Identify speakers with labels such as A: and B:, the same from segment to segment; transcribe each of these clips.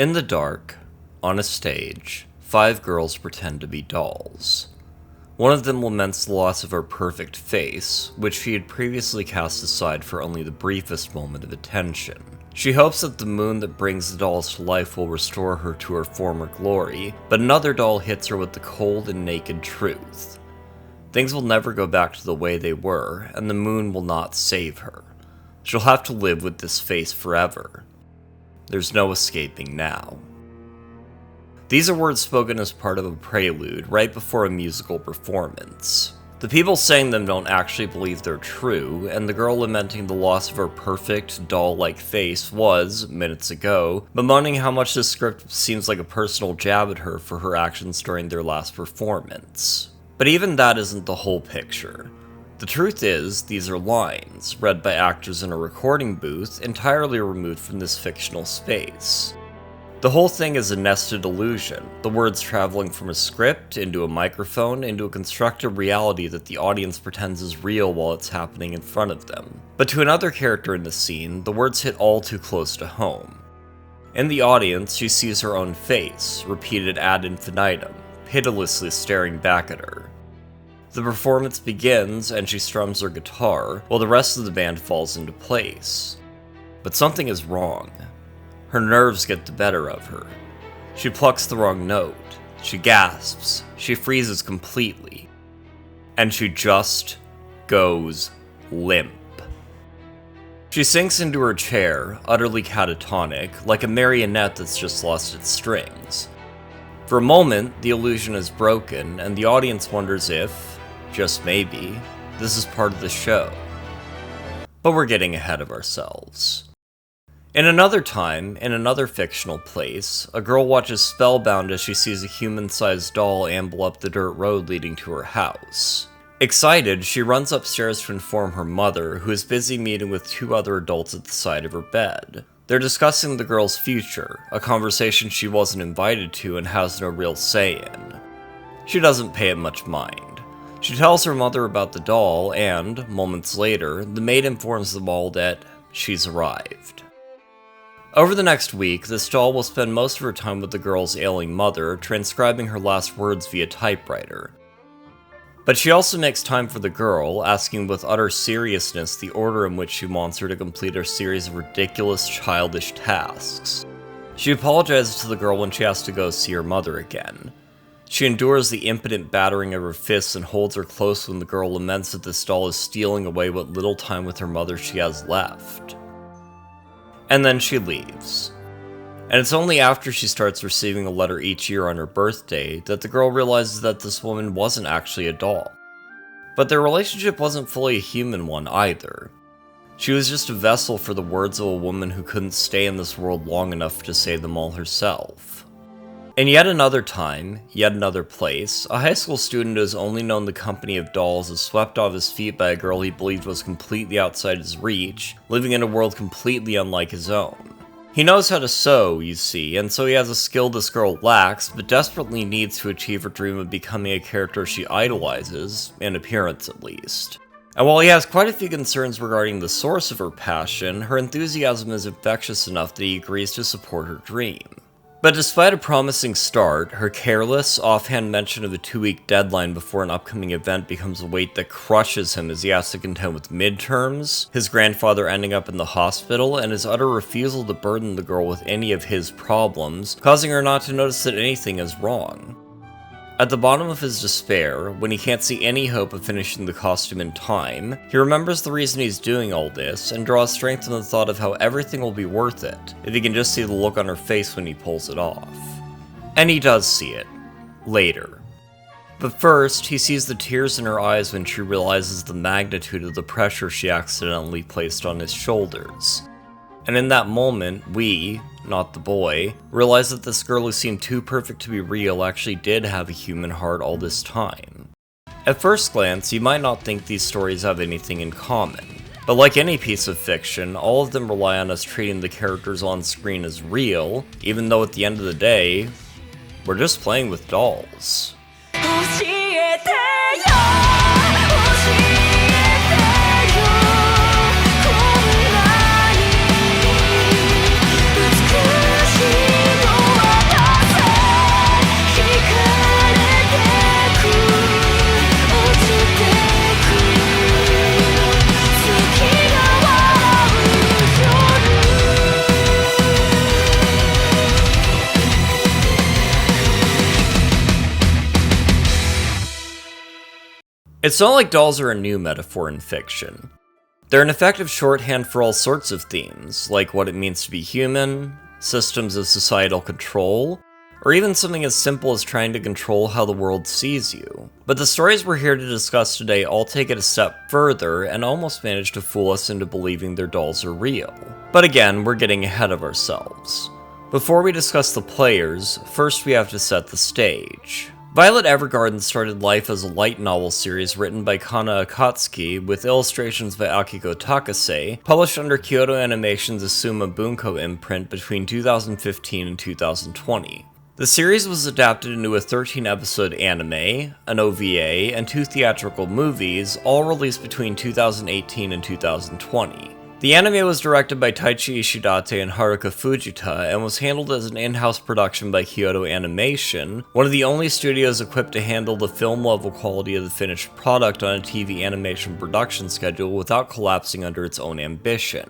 A: In the dark, on a stage, 5 girls pretend to be dolls. One of them laments the loss of her perfect face, which she had previously cast aside for only the briefest moment of attention. She hopes that the moon that brings the dolls to life will restore her to her former glory, but another doll hits her with the cold and naked truth. Things will never go back to the way they were, and the moon will not save her. She'll have to live with this face forever. There's no escaping now. These are words spoken as part of a prelude right before a musical performance. The people saying them don't actually believe they're true, and the girl lamenting the loss of her perfect, doll-like face was, minutes ago, bemoaning how much this script seems like a personal jab at her for her actions during their last performance. But even that isn't the whole picture. The truth is, these are lines, read by actors in a recording booth, entirely removed from this fictional space. The whole thing is a nested illusion, the words traveling from a script, into a microphone, into a constructed reality that the audience pretends is real while it's happening in front of them. But to another character in the scene, the words hit all too close to home. In the audience, she sees her own face, repeated ad infinitum, pitilessly staring back at her. The performance begins, and she strums her guitar, while the rest of the band falls into place. But something is wrong. Her nerves get the better of her. She plucks the wrong note. She gasps. She freezes completely. And she just goes limp. She sinks into her chair, utterly catatonic, like a marionette that's just lost its strings. For a moment, the illusion is broken, and the audience wonders if, just maybe, this is part of the show. But we're getting ahead of ourselves. In another time, in another fictional place, a girl watches spellbound as she sees a human-sized doll amble up the dirt road leading to her house. Excited, she runs upstairs to inform her mother, who is busy meeting with 2 other adults at the side of her bed. They're discussing the girl's future, a conversation she wasn't invited to and has no real say in. She doesn't pay it much mind. She tells her mother about the doll, and, moments later, the maid informs them all that she's arrived. Over the next week, this doll will spend most of her time with the girl's ailing mother, transcribing her last words via typewriter. But she also makes time for the girl, asking with utter seriousness the order in which she wants her to complete a series of ridiculous, childish tasks. She apologizes to the girl when she has to go see her mother again. She endures the impotent battering of her fists and holds her close when the girl laments that this doll is stealing away what little time with her mother she has left. And then she leaves. And it's only after she starts receiving a letter each year on her birthday that the girl realizes that this woman wasn't actually a doll. But their relationship wasn't fully a human one either. She was just a vessel for the words of a woman who couldn't stay in this world long enough to say them all herself. In yet another time, yet another place, a high school student who has only known the company of dolls is swept off his feet by a girl he believed was completely outside his reach, living in a world completely unlike his own. He knows how to sew, you see, and so he has a skill this girl lacks, but desperately needs to achieve her dream of becoming a character she idolizes, in appearance at least. And while he has quite a few concerns regarding the source of her passion, her enthusiasm is infectious enough that he agrees to support her dream. But despite a promising start, her careless, offhand mention of a 2-week deadline before an upcoming event becomes a weight that crushes him as he has to contend with midterms, his grandfather ending up in the hospital, and his utter refusal to burden the girl with any of his problems, causing her not to notice that anything is wrong. At the bottom of his despair, when he can't see any hope of finishing the costume in time, he remembers the reason he's doing all this, and draws strength in the thought of how everything will be worth it, if he can just see the look on her face when he pulls it off. And he does see it. Later. But first, he sees the tears in her eyes when she realizes the magnitude of the pressure she accidentally placed on his shoulders. And in that moment, we, not the boy, realize that this girl who seemed too perfect to be real actually did have a human heart all this time. At first glance, you might not think these stories have anything in common, but like any piece of fiction, all of them rely on us treating the characters on screen as real, even though at the end of the day, we're just playing with dolls. It's not like dolls are a new metaphor in fiction. They're an effective shorthand for all sorts of themes, like what it means to be human, systems of societal control, or even something as simple as trying to control how the world sees you. But the stories we're here to discuss today all take it a step further and almost manage to fool us into believing their dolls are real. But again, we're getting ahead of ourselves. Before we discuss the players, first we have to set the stage. Violet Evergarden started life as a light novel series written by Kana Akatsuki with illustrations by Akiko Takase, published under Kyoto Animation's Asuma Bunko imprint between 2015 and 2020. The series was adapted into a 13-episode anime, an OVA, and 2 theatrical movies, all released between 2018 and 2020. The anime was directed by Taichi Ishidate and Haruka Fujita and was handled as an in-house production by Kyoto Animation, one of the only studios equipped to handle the film-level quality of the finished product on a TV animation production schedule without collapsing under its own ambition.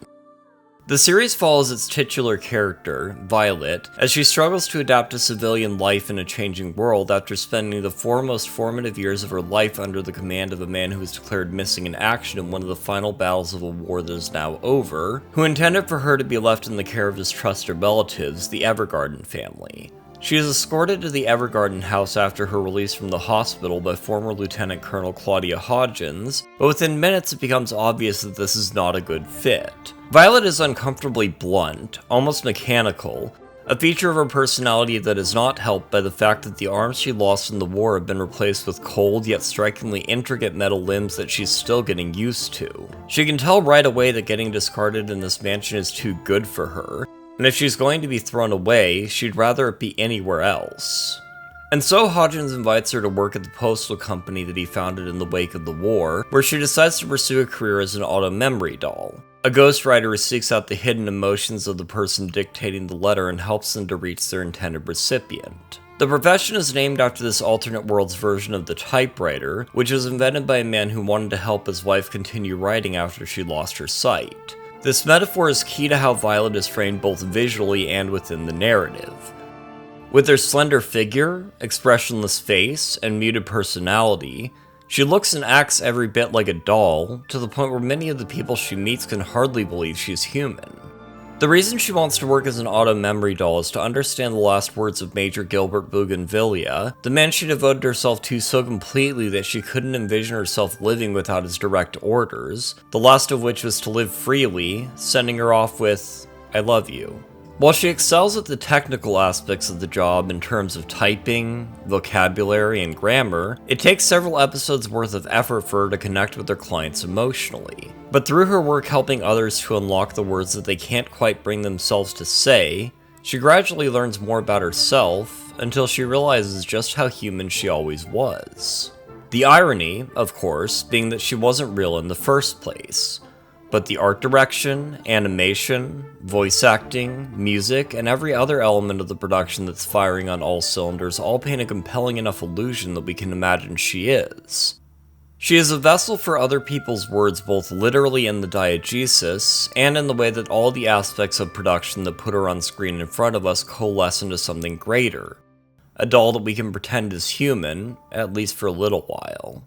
A: The series follows its titular character, Violet, as she struggles to adapt to civilian life in a changing world after spending the 4 most formative years of her life under the command of a man who was declared missing in action in one of the final battles of a war that is now over, who intended for her to be left in the care of his trusted relatives, the Evergarden family. She is escorted to the Evergarden house after her release from the hospital by former Lieutenant Colonel Claudia Hodgins, but within minutes it becomes obvious that this is not a good fit. Violet is uncomfortably blunt, almost mechanical, a feature of her personality that is not helped by the fact that the arms she lost in the war have been replaced with cold yet strikingly intricate metal limbs that she's still getting used to. She can tell right away that getting discarded in this mansion is too good for her, and if she's going to be thrown away, she'd rather it be anywhere else. And so Hodgins invites her to work at the postal company that he founded in the wake of the war, where she decides to pursue a career as an auto-memory doll. A ghostwriter who seeks out the hidden emotions of the person dictating the letter and helps them to reach their intended recipient. The profession is named after this alternate world's version of the typewriter, which was invented by a man who wanted to help his wife continue writing after she lost her sight. This metaphor is key to how Violet is framed both visually and within the narrative. With her slender figure, expressionless face, and muted personality, she looks and acts every bit like a doll, to the point where many of the people she meets can hardly believe she's human. The reason she wants to work as an auto-memory doll is to understand the last words of Major Gilbert Bougainvillea, the man she devoted herself to so completely that she couldn't envision herself living without his direct orders, the last of which was to live freely, sending her off with, "I love you." While she excels at the technical aspects of the job in terms of typing, vocabulary, and grammar, it takes several episodes worth of effort for her to connect with her clients emotionally. But through her work helping others to unlock the words that they can't quite bring themselves to say, she gradually learns more about herself until she realizes just how human she always was. The irony, of course, being that she wasn't real in the first place. But the art direction, animation, voice acting, music, and every other element of the production that's firing on all cylinders all paint a compelling enough illusion that we can imagine she is. She is a vessel for other people's words both literally in the diegesis, and in the way that all the aspects of production that put her on screen in front of us coalesce into something greater. A doll that we can pretend is human, at least for a little while.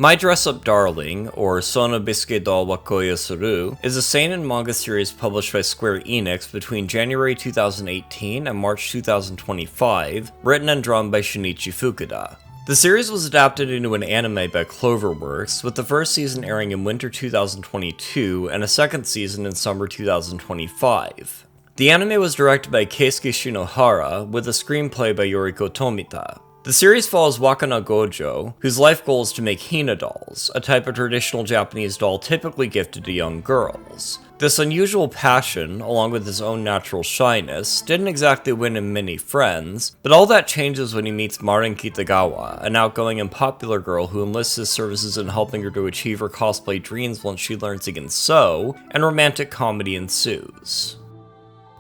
A: My Dress-Up Darling, or Sono Bisuke doll wa Koyo Suru, is a seinen manga series published by Square Enix between January 2018 and March 2025, written and drawn by Shinichi Fukuda. The series was adapted into an anime by Cloverworks, with the first season airing in winter 2022 and a second season in summer 2025. The anime was directed by Keisuke Shinohara, with a screenplay by Yoriko Tomita. The series follows Wakana Gojo, whose life goal is to make Hina dolls, a type of traditional Japanese doll typically gifted to young girls. This unusual passion, along with his own natural shyness, didn't exactly win him many friends, but all that changes when he meets Marin Kitagawa, an outgoing and popular girl who enlists his services in helping her to achieve her cosplay dreams once she learns he can sew, and romantic comedy ensues.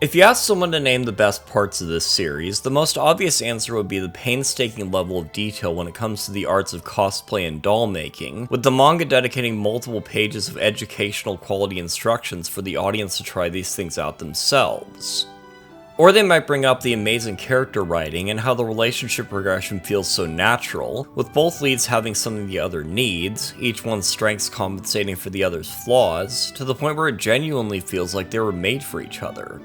A: If you ask someone to name the best parts of this series, the most obvious answer would be the painstaking level of detail when it comes to the arts of cosplay and doll making, with the manga dedicating multiple pages of educational quality instructions for the audience to try these things out themselves. Or they might bring up the amazing character writing and how the relationship progression feels so natural, with both leads having some of the other needs, each one's strengths compensating for the other's flaws, to the point where it genuinely feels like they were made for each other.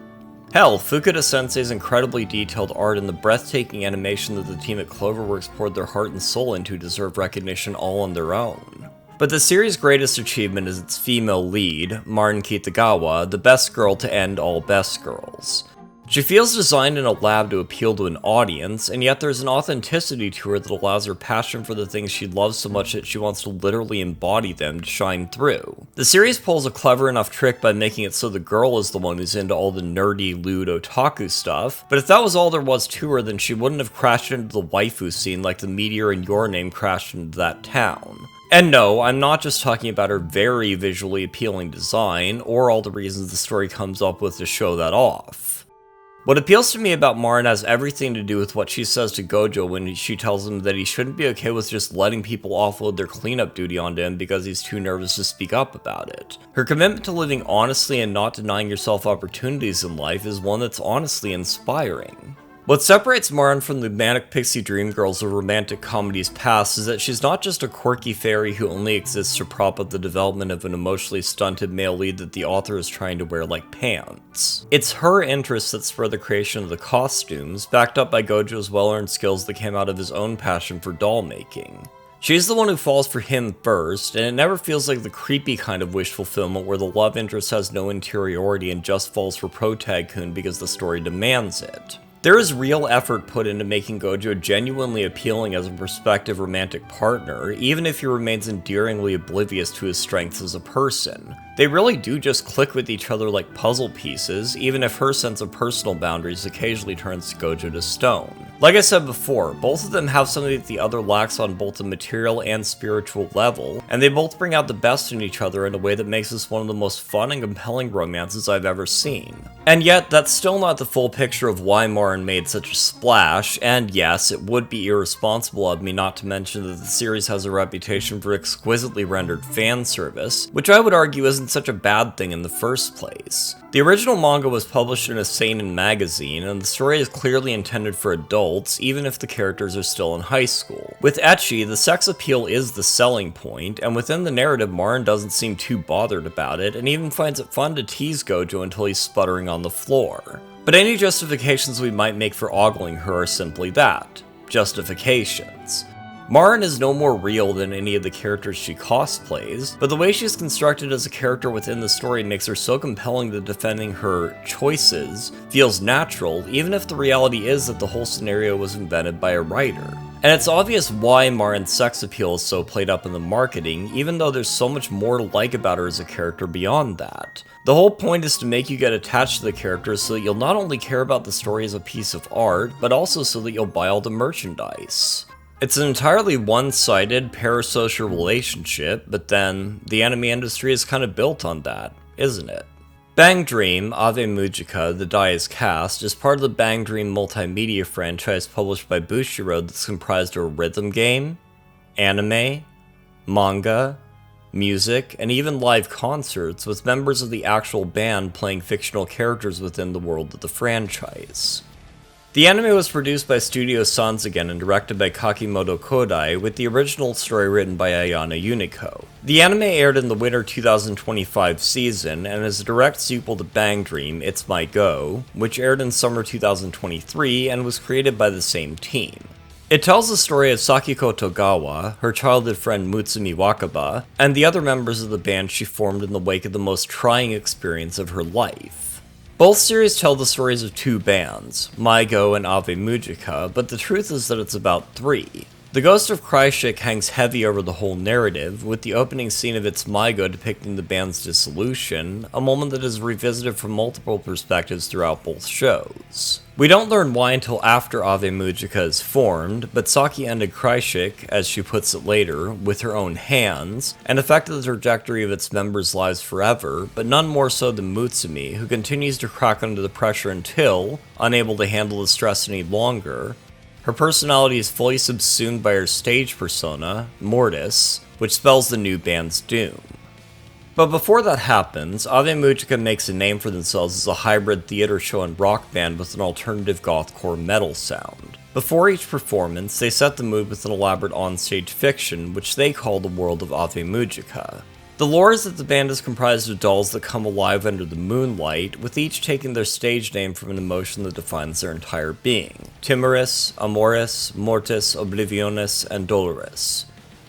A: Hell, Fukuda Sensei's incredibly detailed art and the breathtaking animation that the team at Cloverworks poured their heart and soul into deserve recognition all on their own. But the series' greatest achievement is its female lead, Marin Kitagawa, the best girl to end all best girls. She feels designed in a lab to appeal to an audience, and yet there's an authenticity to her that allows her passion for the things she loves so much that she wants to literally embody them to shine through. The series pulls a clever enough trick by making it so the girl is the one who's into all the nerdy, lewd otaku stuff, but if that was all there was to her, then she wouldn't have crashed into the waifu scene like the meteor in Your Name crashed into that town. And no, I'm not just talking about her very visually appealing design, or all the reasons the story comes up with to show that off. What appeals to me about Marin has everything to do with what she says to Gojo when she tells him that he shouldn't be okay with just letting people offload their cleanup duty onto him because he's too nervous to speak up about it. Her commitment to living honestly and not denying yourself opportunities in life is one that's honestly inspiring. What separates Marin from the manic pixie dream girls of romantic comedies past is that she's not just a quirky fairy who only exists to prop up the development of an emotionally stunted male lead that the author is trying to wear like pants. It's her interests that spur the creation of the costumes, backed up by Gojo's well-earned skills that came out of his own passion for doll making. She's the one who falls for him first, and it never feels like the creepy kind of wish fulfillment where the love interest has no interiority and just falls for Protag-kun because the story demands it. There is real effort put into making Gojo genuinely appealing as a prospective romantic partner, even if he remains endearingly oblivious to his strengths as a person. They really do just click with each other like puzzle pieces, even if her sense of personal boundaries occasionally turns Gojo to stone. Like I said before, both of them have something that the other lacks on both the material and spiritual level, and they both bring out the best in each other in a way that makes this one of the most fun and compelling romances I've ever seen. And yet, that's still not the full picture of why Marin made such a splash, and yes, it would be irresponsible of me not to mention that the series has a reputation for exquisitely rendered fan service, which I would argue isn't such a bad thing in the first place. The original manga was published in a seinen magazine, and the story is clearly intended for adults, even if the characters are still in high school. With ecchi, the sex appeal is the selling point, and within the narrative, Marin doesn't seem too bothered about it, and even finds it fun to tease Gojo until he's sputtering on the floor. But any justifications we might make for ogling her are simply that. Justifications. Marin is no more real than any of the characters she cosplays, but the way she's constructed as a character within the story makes her so compelling that defending her choices feels natural, even if the reality is that the whole scenario was invented by a writer. And it's obvious why Marin's sex appeal is so played up in the marketing, even though there's so much more to like about her as a character beyond that. The whole point is to make you get attached to the character so that you'll not only care about the story as a piece of art, but also so that you'll buy all the merchandise. It's an entirely one-sided parasocial relationship, but then the anime industry is kind of built on that, isn't it? Bang Dream, Ave Mujica, The Die is Cast, is part of the Bang Dream multimedia franchise published by Bushiroad that's comprised of a rhythm game, anime, manga, music, and even live concerts, with members of the actual band playing fictional characters within the world of the franchise. The anime was produced by Studio Sans again and directed by Kakimoto Kodai, with the original story written by Ayano Unico. The anime aired in the winter 2025 season, and is a direct sequel to Bang Dream, It's My Go, which aired in summer 2023 and was created by the same team. It tells the story of Sakiko Togawa, her childhood friend Mutsumi Wakaba, and the other members of the band she formed in the wake of the most trying experience of her life. Both series tell the stories of two bands, MyGo and Ave Mujica, but the truth is that it's about three. The ghost of Kreischick hangs heavy over the whole narrative, with the opening scene of It's MyGo depicting the band's dissolution, a moment that is revisited from multiple perspectives throughout both shows. We don't learn why until after Ave Mujica is formed, but Saki ended Kreischick, as she puts it later, with her own hands, and affected the trajectory of its members' lives forever, but none more so than Mutsumi, who continues to crack under the pressure until, unable to handle the stress any longer, her personality is fully subsumed by her stage persona, Mortis, which spells the new band's doom. But before that happens, Ave Mujica makes a name for themselves as a hybrid theater show and rock band with an alternative gothcore metal sound. Before each performance, they set the mood with an elaborate onstage fiction, which they call the world of Ave Mujica. The lore is that the band is comprised of dolls that come alive under the moonlight, with each taking their stage name from an emotion that defines their entire being. Timoris, Amoris, Mortis, Oblivionis, and Doloris.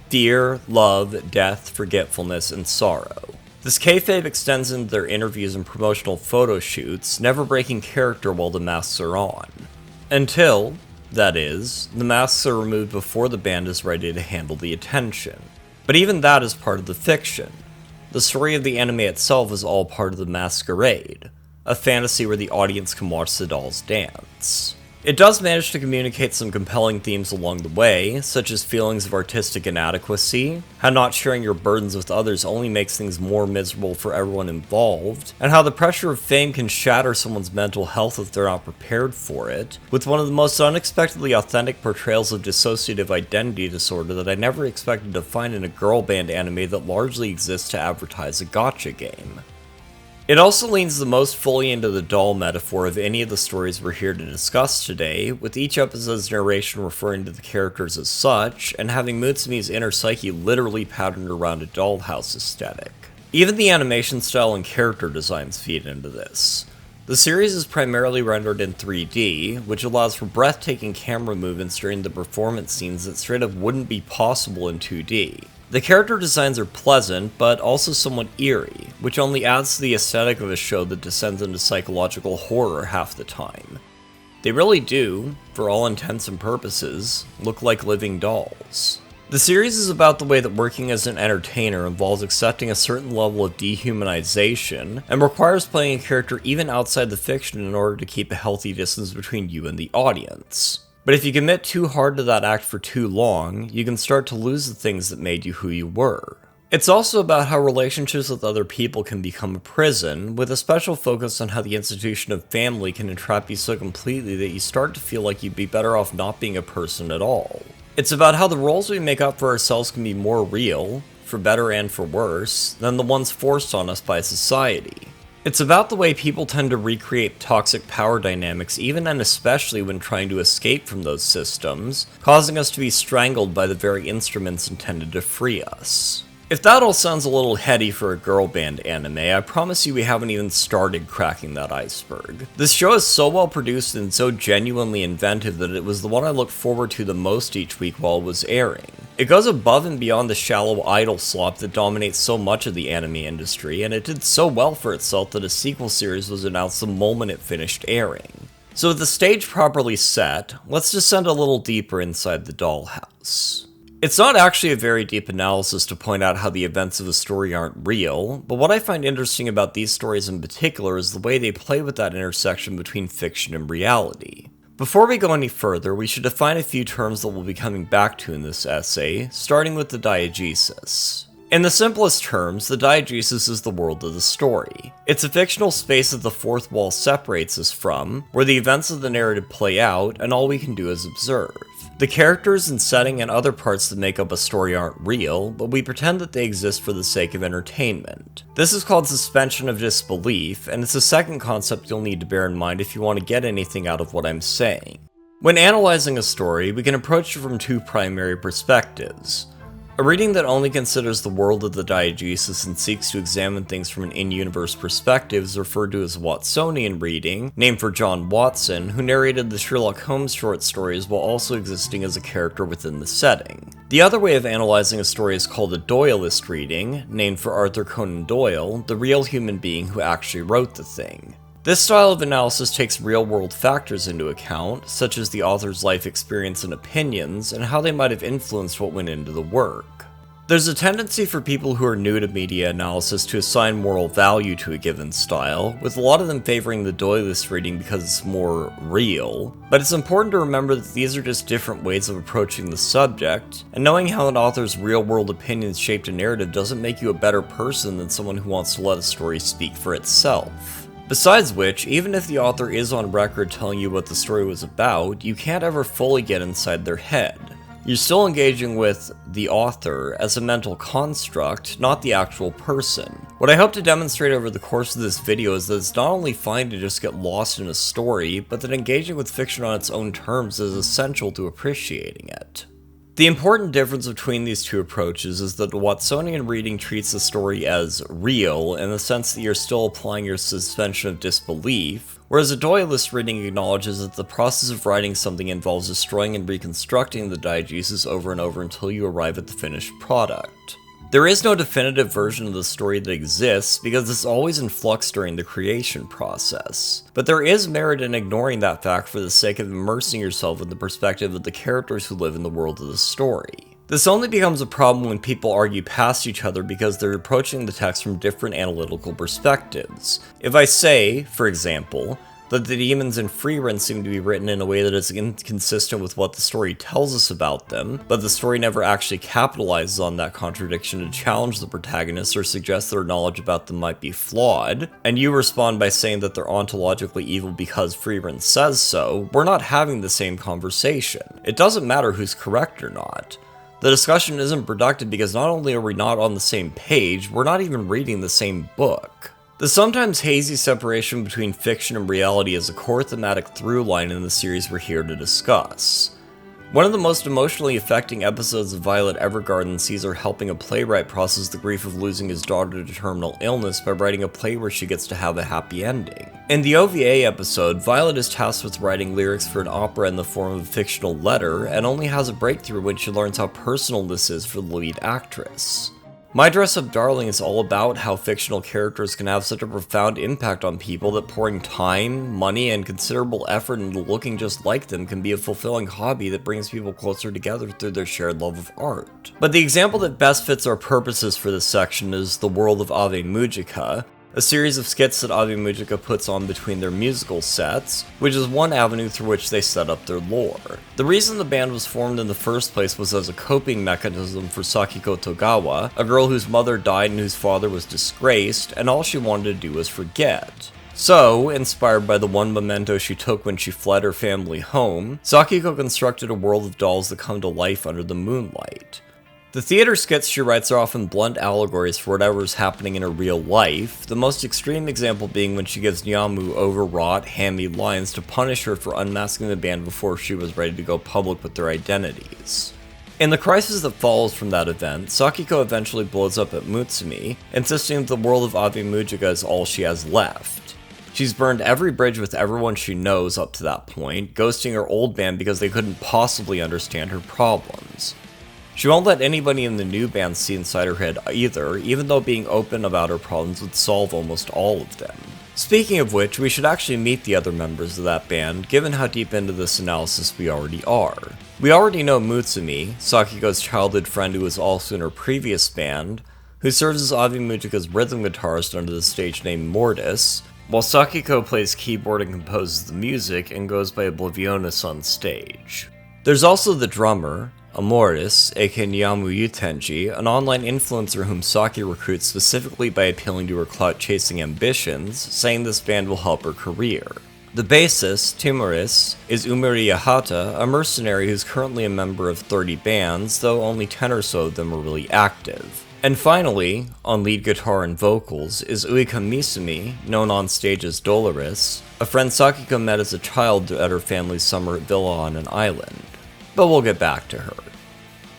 A: Fear, love, death, forgetfulness, and sorrow. This kayfabe extends into their interviews and promotional photo shoots, never breaking character while the masks are on. Until, that is, the masks are removed before the band is ready to handle the attention. But even that is part of the fiction. The story of the anime itself is all part of the masquerade, a fantasy where the audience can watch the dolls dance. It does manage to communicate some compelling themes along the way, such as feelings of artistic inadequacy, how not sharing your burdens with others only makes things more miserable for everyone involved, and how the pressure of fame can shatter someone's mental health if they're not prepared for it, with one of the most unexpectedly authentic portrayals of dissociative identity disorder that I never expected to find in a girl band anime that largely exists to advertise a gacha game. It also leans the most fully into the doll metaphor of any of the stories we're here to discuss today, with each episode's narration referring to the characters as such, and having Mutsumi's inner psyche literally patterned around a dollhouse aesthetic. Even the animation style and character designs feed into this. The series is primarily rendered in 3D, which allows for breathtaking camera movements during the performance scenes that straight up wouldn't be possible in 2D. The character designs are pleasant, but also somewhat eerie, which only adds to the aesthetic of a show that descends into psychological horror half the time. They really do, for all intents and purposes, look like living dolls. The series is about the way that working as an entertainer involves accepting a certain level of dehumanization, and requires playing a character even outside the fiction in order to keep a healthy distance between you and the audience. But if you commit too hard to that act for too long, you can start to lose the things that made you who you were. It's also about how relationships with other people can become a prison, with a special focus on how the institution of family can entrap you so completely that you start to feel like you'd be better off not being a person at all. It's about how the roles we make up for ourselves can be more real, for better and for worse, than the ones forced on us by society. It's about the way people tend to recreate toxic power dynamics even and especially when trying to escape from those systems, causing us to be strangled by the very instruments intended to free us. If that all sounds a little heady for a girl band anime, I promise you we haven't even started cracking that iceberg. This show is so well produced and so genuinely inventive that it was the one I looked forward to the most each week while it was airing. It goes above and beyond the shallow idol slop that dominates so much of the anime industry, and it did so well for itself that a sequel series was announced the moment it finished airing. So with the stage properly set, let's descend a little deeper inside the dollhouse. It's not actually a very deep analysis to point out how the events of the story aren't real, but what I find interesting about these stories in particular is the way they play with that intersection between fiction and reality. Before we go any further, we should define a few terms that we'll be coming back to in this essay, starting with the diegesis. In the simplest terms, the diegesis is the world of the story. It's a fictional space that the fourth wall separates us from, where the events of the narrative play out, and all we can do is observe. The characters and setting and other parts that make up a story aren't real, but we pretend that they exist for the sake of entertainment. This is called suspension of disbelief, and it's a second concept you'll need to bear in mind if you want to get anything out of what I'm saying. When analyzing a story, we can approach it from two primary perspectives. A reading that only considers the world of the diegesis and seeks to examine things from an in-universe perspective is referred to as a Watsonian reading, named for John Watson, who narrated the Sherlock Holmes short stories while also existing as a character within the setting. The other way of analyzing a story is called a Doyleist reading, named for Arthur Conan Doyle, the real human being who actually wrote the thing. This style of analysis takes real-world factors into account, such as the author's life experience and opinions, and how they might have influenced what went into the work. There's a tendency for people who are new to media analysis to assign moral value to a given style, with a lot of them favoring the Doyleist reading because it's more real, but it's important to remember that these are just different ways of approaching the subject, and knowing how an author's real-world opinions shaped a narrative doesn't make you a better person than someone who wants to let a story speak for itself. Besides which, even if the author is on record telling you what the story was about, you can't ever fully get inside their head. You're still engaging with the author as a mental construct, not the actual person. What I hope to demonstrate over the course of this video is that it's not only fine to just get lost in a story, but that engaging with fiction on its own terms is essential to appreciating it. The important difference between these two approaches is that the Watsonian reading treats the story as real in the sense that you're still applying your suspension of disbelief, whereas a Doyleist reading acknowledges that the process of writing something involves destroying and reconstructing the diegesis over and over until you arrive at the finished product. There is no definitive version of the story that exists because it's always in flux during the creation process, but there is merit in ignoring that fact for the sake of immersing yourself in the perspective of the characters who live in the world of the story. This only becomes a problem when people argue past each other because they're approaching the text from different analytical perspectives. If I say, for example, that the demons in Frieren seem to be written in a way that is inconsistent with what the story tells us about them, but the story never actually capitalizes on that contradiction to challenge the protagonist or suggest their knowledge about them might be flawed, and you respond by saying that they're ontologically evil because Frieren says so, we're not having the same conversation. It doesn't matter who's correct or not. The discussion isn't productive because not only are we not on the same page, we're not even reading the same book. The sometimes hazy separation between fiction and reality is a core thematic through line in the series we're here to discuss. One of the most emotionally affecting episodes of Violet Evergarden sees her helping a playwright process the grief of losing his daughter to terminal illness by writing a play where she gets to have a happy ending. In the OVA episode, Violet is tasked with writing lyrics for an opera in the form of a fictional letter, and only has a breakthrough when she learns how personal this is for the lead actress. My Dress Up Darling is all about how fictional characters can have such a profound impact on people that pouring time, money, and considerable effort into looking just like them can be a fulfilling hobby that brings people closer together through their shared love of art. But the example that best fits our purposes for this section is The World of Ave Mujica, a series of skits that Ave Mujica puts on between their musical sets, which is one avenue through which they set up their lore. The reason the band was formed in the first place was as a coping mechanism for Sakiko Togawa, a girl whose mother died and whose father was disgraced, and all she wanted to do was forget. So, inspired by the one memento she took when she fled her family home, Sakiko constructed a world of dolls that come to life under the moonlight. The theater skits she writes are often blunt allegories for whatever is happening in her real life, the most extreme example being when she gives Nyamu overwrought, hammy lines to punish her for unmasking the band before she was ready to go public with their identities. In the crisis that follows from that event, Sakiko eventually blows up at Mutsumi, insisting that the world of Ave Mujica is all she has left. She's burned every bridge with everyone she knows up to that point, ghosting her old band because they couldn't possibly understand her problems. She won't let anybody in the new band see inside her head either, even though being open about her problems would solve almost all of them. Speaking of which, we should actually meet the other members of that band, given how deep into this analysis we already are. We already know Mutsumi, Sakiko's childhood friend who was also in her previous band, who serves as Ave Mujica's rhythm guitarist under the stage name Mortis, while Sakiko plays keyboard and composes the music and goes by Oblivionis on stage. There's also the drummer, Amoris, aka Nyamu Yutenji, an online influencer whom Saki recruits specifically by appealing to her clout-chasing ambitions, saying this band will help her career. The bassist, Timoris, is Umeri Yahata, a mercenary who's currently a member of 30 bands, though only 10 or so of them are really active. And finally, on lead guitar and vocals, is Uika Misumi, known on stage as Dolores, a friend Sakiko met as a child at her family's summer villa on an island. But we'll get back to her.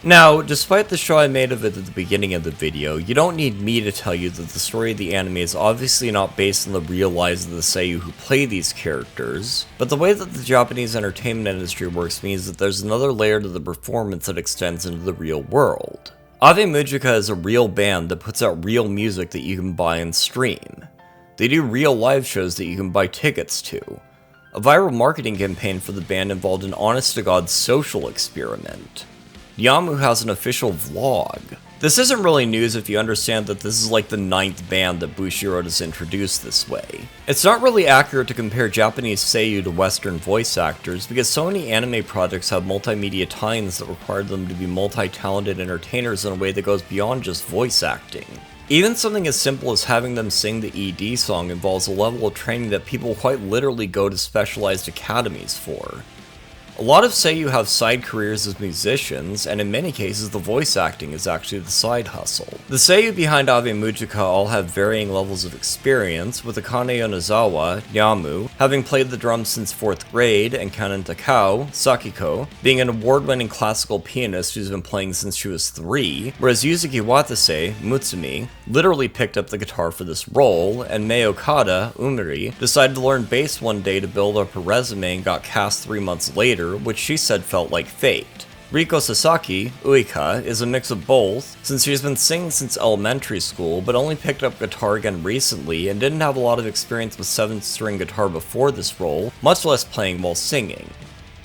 A: Now, despite the show I made of it at the beginning of the video, you don't need me to tell you that the story of the anime is obviously not based on the real lives of the seiyuu who play these characters, but the way that the Japanese entertainment industry works means that there's another layer to the performance that extends into the real world. Ave Mujica is a real band that puts out real music that you can buy and stream. They do real live shows that you can buy tickets to. A viral marketing campaign for the band involved an honest-to-God social experiment. Nyamu has an official vlog. This isn't really news if you understand that this is like the 9th band that Bushiroad has introduced this way. It's not really accurate to compare Japanese seiyuu to Western voice actors because so many anime projects have multimedia tie-ins that require them to be multi-talented entertainers in a way that goes beyond just voice acting. Even something as simple as having them sing the ED song involves a level of training that people quite literally go to specialized academies for. A lot of Seiyu have side careers as musicians, and in many cases the voice acting is actually the side hustle. The Seiyu behind Ave Mujika all have varying levels of experience, with Akane Yonezawa, Nyamu, having played the drums since 4th grade, and Kanen Takao, Sakiko, being an award-winning classical pianist who's been playing since she was 3, whereas Yuzuki Watase, Mutsumi, literally picked up the guitar for this role, and Mei Okada, Umiri, decided to learn bass one day to build up her resume and got cast 3 months later, which she said felt like fate. Riko Sasaki, Uika, is a mix of both, since she's been singing since elementary school, but only picked up guitar again recently and didn't have a lot of experience with 7th-string guitar before this role, much less playing while singing.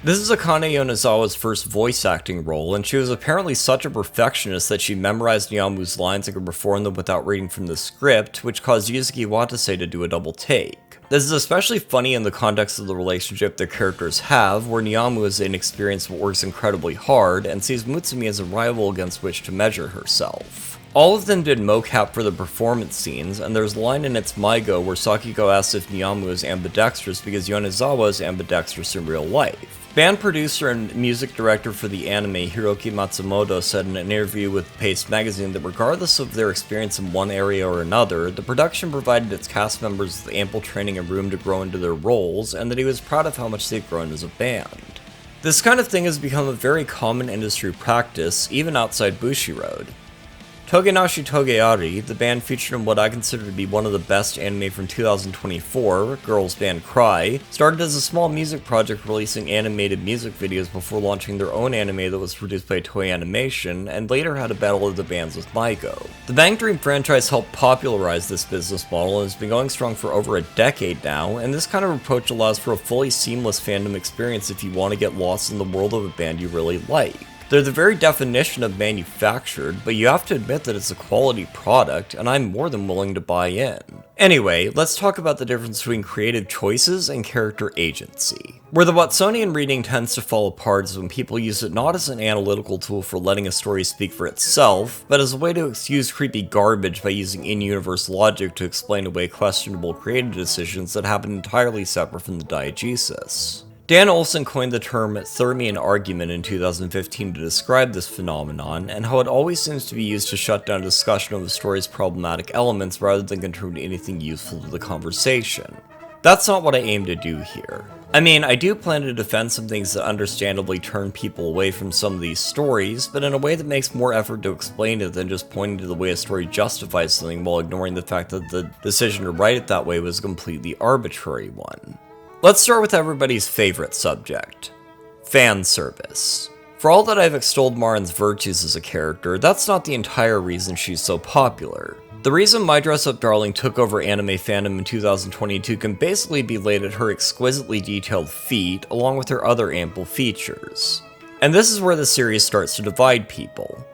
A: This is Akane Yonezawa's first voice acting role, and she was apparently such a perfectionist that she memorized Nyamu's lines and could perform them without reading from the script, which caused Yuzuki Watase to do a double take. This is especially funny in the context of the relationship their characters have, where Nyamu is inexperienced but works incredibly hard, and sees Mutsumi as a rival against which to measure herself. All of them did mocap for the performance scenes, and there's a line in It's My Go where Sakiko asks if Nyamu is ambidextrous because Yonezawa is ambidextrous in real life. Band producer and music director for the anime Hiroki Matsumoto said in an interview with Paste magazine that regardless of their experience in one area or another, the production provided its cast members with ample training and room to grow into their roles, and that he was proud of how much they've grown as a band. This kind of thing has become a very common industry practice, even outside Bushiroad. Togenashi Togeari, the band featured in what I consider to be one of the best anime from 2024, girls band Cry, started as a small music project releasing animated music videos before launching their own anime that was produced by Toei Animation, and later had a battle of the bands with Maigo. The Bang Dream franchise helped popularize this business model and has been going strong for over a decade now, and this kind of approach allows for a fully seamless fandom experience if you want to get lost in the world of a band you really like. They're the very definition of manufactured, but you have to admit that it's a quality product, and I'm more than willing to buy in. Anyway, let's talk about the difference between creative choices and character agency. Where the Watsonian reading tends to fall apart is when people use it not as an analytical tool for letting a story speak for itself, but as a way to excuse creepy garbage by using in-universe logic to explain away questionable creative decisions that happen entirely separate from the diegesis. Dan Olson coined the term Thermian argument in 2015 to describe this phenomenon, and how it always seems to be used to shut down discussion of a story's problematic elements rather than contribute anything useful to the conversation. That's not what I aim to do here. I mean, I do plan to defend some things that understandably turn people away from some of these stories, but in a way that makes more effort to explain it than just pointing to the way a story justifies something while ignoring the fact that the decision to write it that way was a completely arbitrary one. Let's start with everybody's favorite subject, fan service. For all that I've extolled Marin's virtues as a character, that's not the entire reason she's so popular. The reason My Dress Up Darling took over anime fandom in 2022 can basically be laid at her exquisitely detailed feet, along with her other ample features. And this is where the series starts to divide people.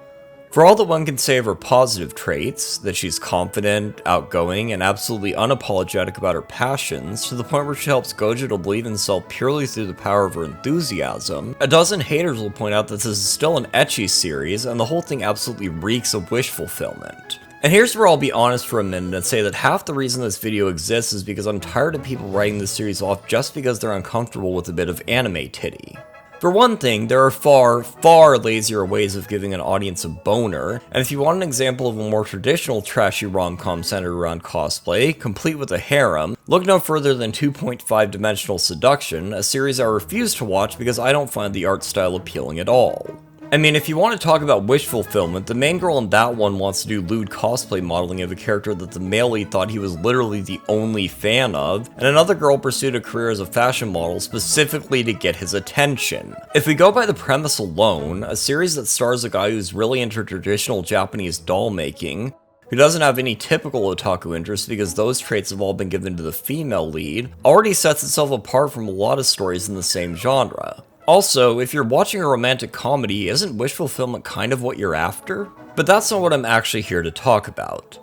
A: For all that one can say of her positive traits, that she's confident, outgoing, and absolutely unapologetic about her passions, to the point where she helps Gojo to believe in himself purely through the power of her enthusiasm, a dozen haters will point out that this is still an ecchi series, and the whole thing absolutely reeks of wish fulfillment. And here's where I'll be honest for a minute and say that half the reason this video exists is because I'm tired of people writing this series off just because they're uncomfortable with a bit of anime titty. For one thing, there are far lazier ways of giving an audience a boner, and if you want an example of a more traditional trashy rom-com centered around cosplay, complete with a harem, look no further than 2.5 Dimensional Seduction, a series I refuse to watch because I don't find the art style appealing at all. I mean, if you want to talk about wish fulfillment, the main girl in that one wants to do lewd cosplay modeling of a character that the male lead thought he was literally the only fan of, and another girl pursued a career as a fashion model specifically to get his attention. If we go by the premise alone, a series that stars a guy who's really into traditional Japanese doll making, who doesn't have any typical otaku interests because those traits have all been given to the female lead, already sets itself apart from a lot of stories in the same genre. Also, if you're watching a romantic comedy, isn't wish fulfillment kind of what you're after? But that's not what I'm actually here to talk about.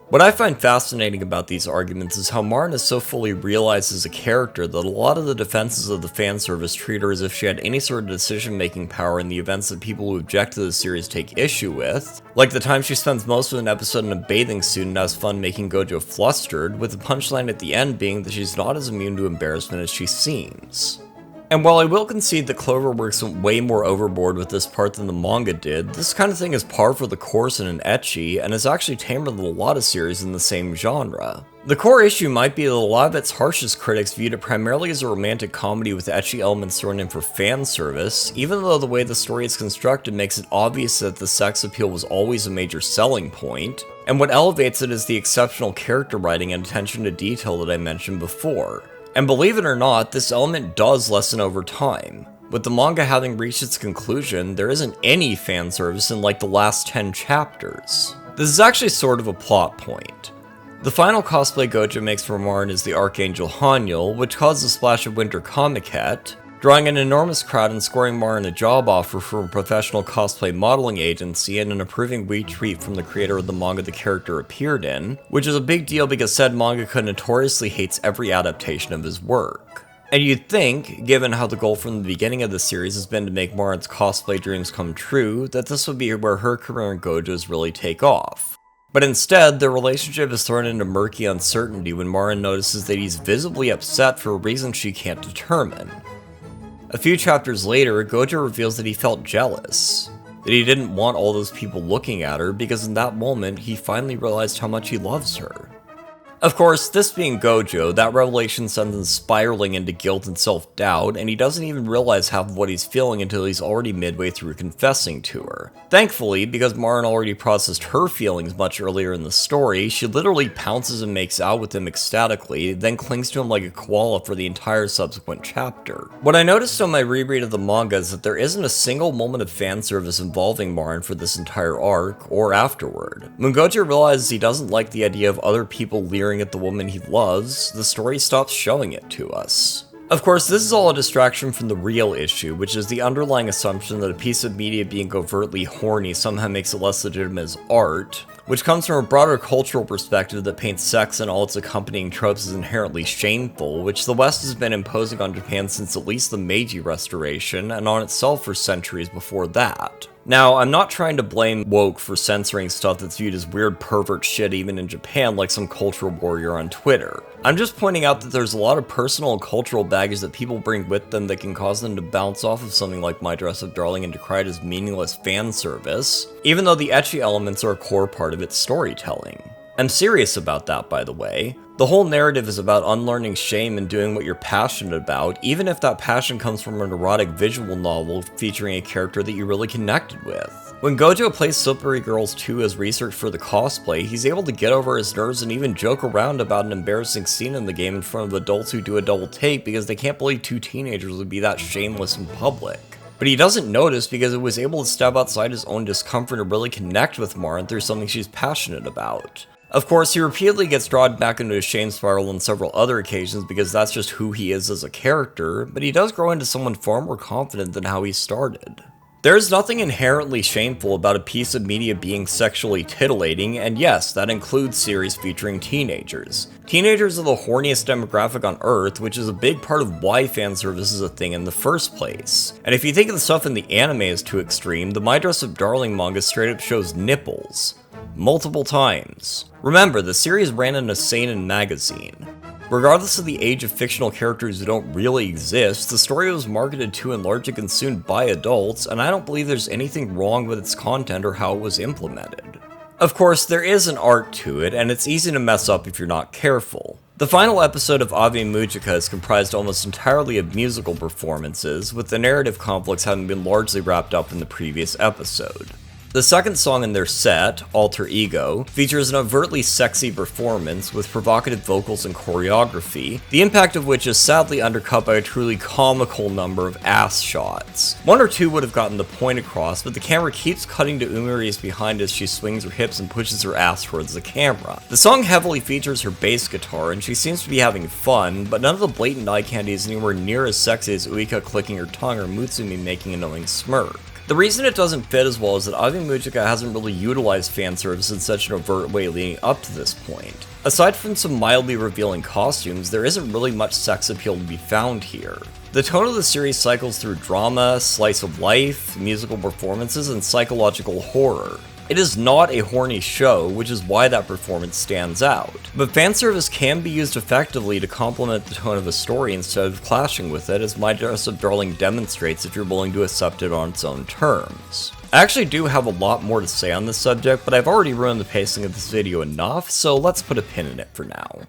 A: What I find fascinating about these arguments is how Marin is so fully realized as a character that a lot of the defenses of the fan service treat her as if she had any sort of decision-making power in the events that people who object to the series take issue with, like the time she spends most of an episode in a bathing suit and has fun making Gojo flustered, with the punchline at the end being that she's not as immune to embarrassment as she seems. And while I will concede that Cloverworks went way more overboard with this part than the manga did, this kind of thing is par for the course in an ecchi, and is actually tamer than a lot of series in the same genre. The core issue might be that a lot of its harshest critics viewed it primarily as a romantic comedy with ecchi elements thrown in for fan service, even though the way the story is constructed makes it obvious that the sex appeal was always a major selling point, and what elevates it is the exceptional character writing and attention to detail that I mentioned before. And believe it or not, this element does lessen over time. With the manga having reached its conclusion, there isn't any fan service in like the last 10 chapters. This is actually sort of a plot point. The final cosplay Gojo makes for Marin is the Archangel Hanyul, which caused a splash of winter comiket, drawing an enormous crowd and scoring Marin a job offer from a professional cosplay modeling agency and an approving retweet from the creator of the manga the character appeared in, which is a big deal because said mangaka notoriously hates every adaptation of his work. And you'd think, given how the goal from the beginning of the series has been to make Marin's cosplay dreams come true, that this would be where her career in Gojo's really take off. But instead, their relationship is thrown into murky uncertainty when Marin notices that he's visibly upset for a reason she can't determine. A few chapters later, Gojo reveals that he felt jealous, that he didn't want all those people looking at her because in that moment he finally realized how much he loves her. Of course, this being Gojo, that revelation sends him spiraling into guilt and self-doubt, and he doesn't even realize half of what he's feeling until he's already midway through confessing to her. Thankfully, because Marin already processed her feelings much earlier in the story, she literally pounces and makes out with him ecstatically, then clings to him like a koala for the entire subsequent chapter. What I noticed on my reread of the manga is that there isn't a single moment of fan service involving Marin for this entire arc, or afterward. When Gojo realizes he doesn't like the idea of other people leering at the woman he loves, the story stops showing it to us. Of course, this is all a distraction from the real issue, which is the underlying assumption that a piece of media being overtly horny somehow makes it less legitimate as art, which comes from a broader cultural perspective that paints sex and all its accompanying tropes as inherently shameful, which the West has been imposing on Japan since at least the Meiji Restoration, and on itself for centuries before that. Now, I'm not trying to blame woke for censoring stuff that's viewed as weird pervert shit even in Japan like some cultural warrior on Twitter. I'm just pointing out that there's a lot of personal and cultural baggage that people bring with them that can cause them to bounce off of something like My Dress Up Darling and decry it as meaningless fan service, even though the ecchi elements are a core part of its storytelling. I'm serious about that, by the way. The whole narrative is about unlearning shame and doing what you're passionate about, even if that passion comes from an erotic visual novel featuring a character that you really connected with. When Gojo plays Slippery Girls 2 as research for the cosplay, he's able to get over his nerves and even joke around about an embarrassing scene in the game in front of adults who do a double take because they can't believe two teenagers would be that shameless in public. But he doesn't notice because it was able to step outside his own discomfort and really connect with Marin through something she's passionate about. Of course, he repeatedly gets drawn back into a shame spiral on several other occasions because that's just who he is as a character, but he does grow into someone far more confident than how he started. There's nothing inherently shameful about a piece of media being sexually titillating, and yes, that includes series featuring teenagers. Teenagers are the horniest demographic on Earth, which is a big part of why fanservice is a thing in the first place. And if you think of the stuff in the anime as too extreme, the My Dress Up Darling manga straight up shows nipples. Multiple times. Remember, the series ran in a seinen magazine. Regardless of the age of fictional characters who don't really exist, the story was marketed to and largely consumed by adults, and I don't believe there's anything wrong with its content or how it was implemented. Of course, there is an art to it, and it's easy to mess up if you're not careful. The final episode of Ave Mujica is comprised almost entirely of musical performances, with the narrative conflicts having been largely wrapped up in the previous episode. The second song in their set, Alter Ego, features an overtly sexy performance with provocative vocals and choreography, the impact of which is sadly undercut by a truly comical number of ass shots. One or two would have gotten the point across, but the camera keeps cutting to Umari's behind as she swings her hips and pushes her ass towards the camera. The song heavily features her bass guitar, and she seems to be having fun, but none of the blatant eye candy is anywhere near as sexy as Uika clicking her tongue or Mutsumi making an annoying smirk. The reason it doesn't fit as well is that Ave Mujica hasn't really utilized fan service in such an overt way leading up to this point. Aside from some mildly revealing costumes, there isn't really much sex appeal to be found here. The tone of the series cycles through drama, slice of life, musical performances, and psychological horror. It is not a horny show, which is why that performance stands out. But fanservice can be used effectively to complement the tone of a story instead of clashing with it, as My Dress Up Darling demonstrates if you're willing to accept it on its own terms. I actually do have a lot more to say on this subject, but I've already ruined the pacing of this video enough, so let's put a pin in it for now.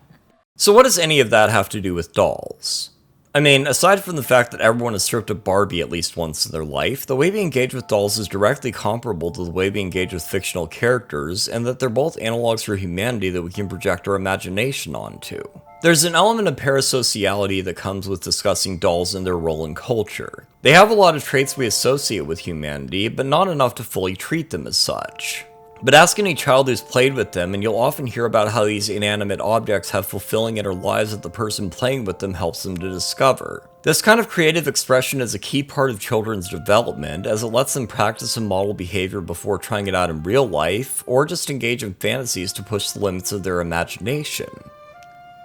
A: So what does any of that have to do with dolls? I mean, aside from the fact that everyone has stripped a Barbie at least once in their life, the way we engage with dolls is directly comparable to the way we engage with fictional characters, and that they're both analogs for humanity that we can project our imagination onto. There's an element of parasociality that comes with discussing dolls and their role in culture. They have a lot of traits we associate with humanity, but not enough to fully treat them as such. But ask any child who's played with them, and you'll often hear about how these inanimate objects have fulfilling inner lives that the person playing with them helps them to discover. This kind of creative expression is a key part of children's development, as it lets them practice and model behavior before trying it out in real life, or just engage in fantasies to push the limits of their imagination.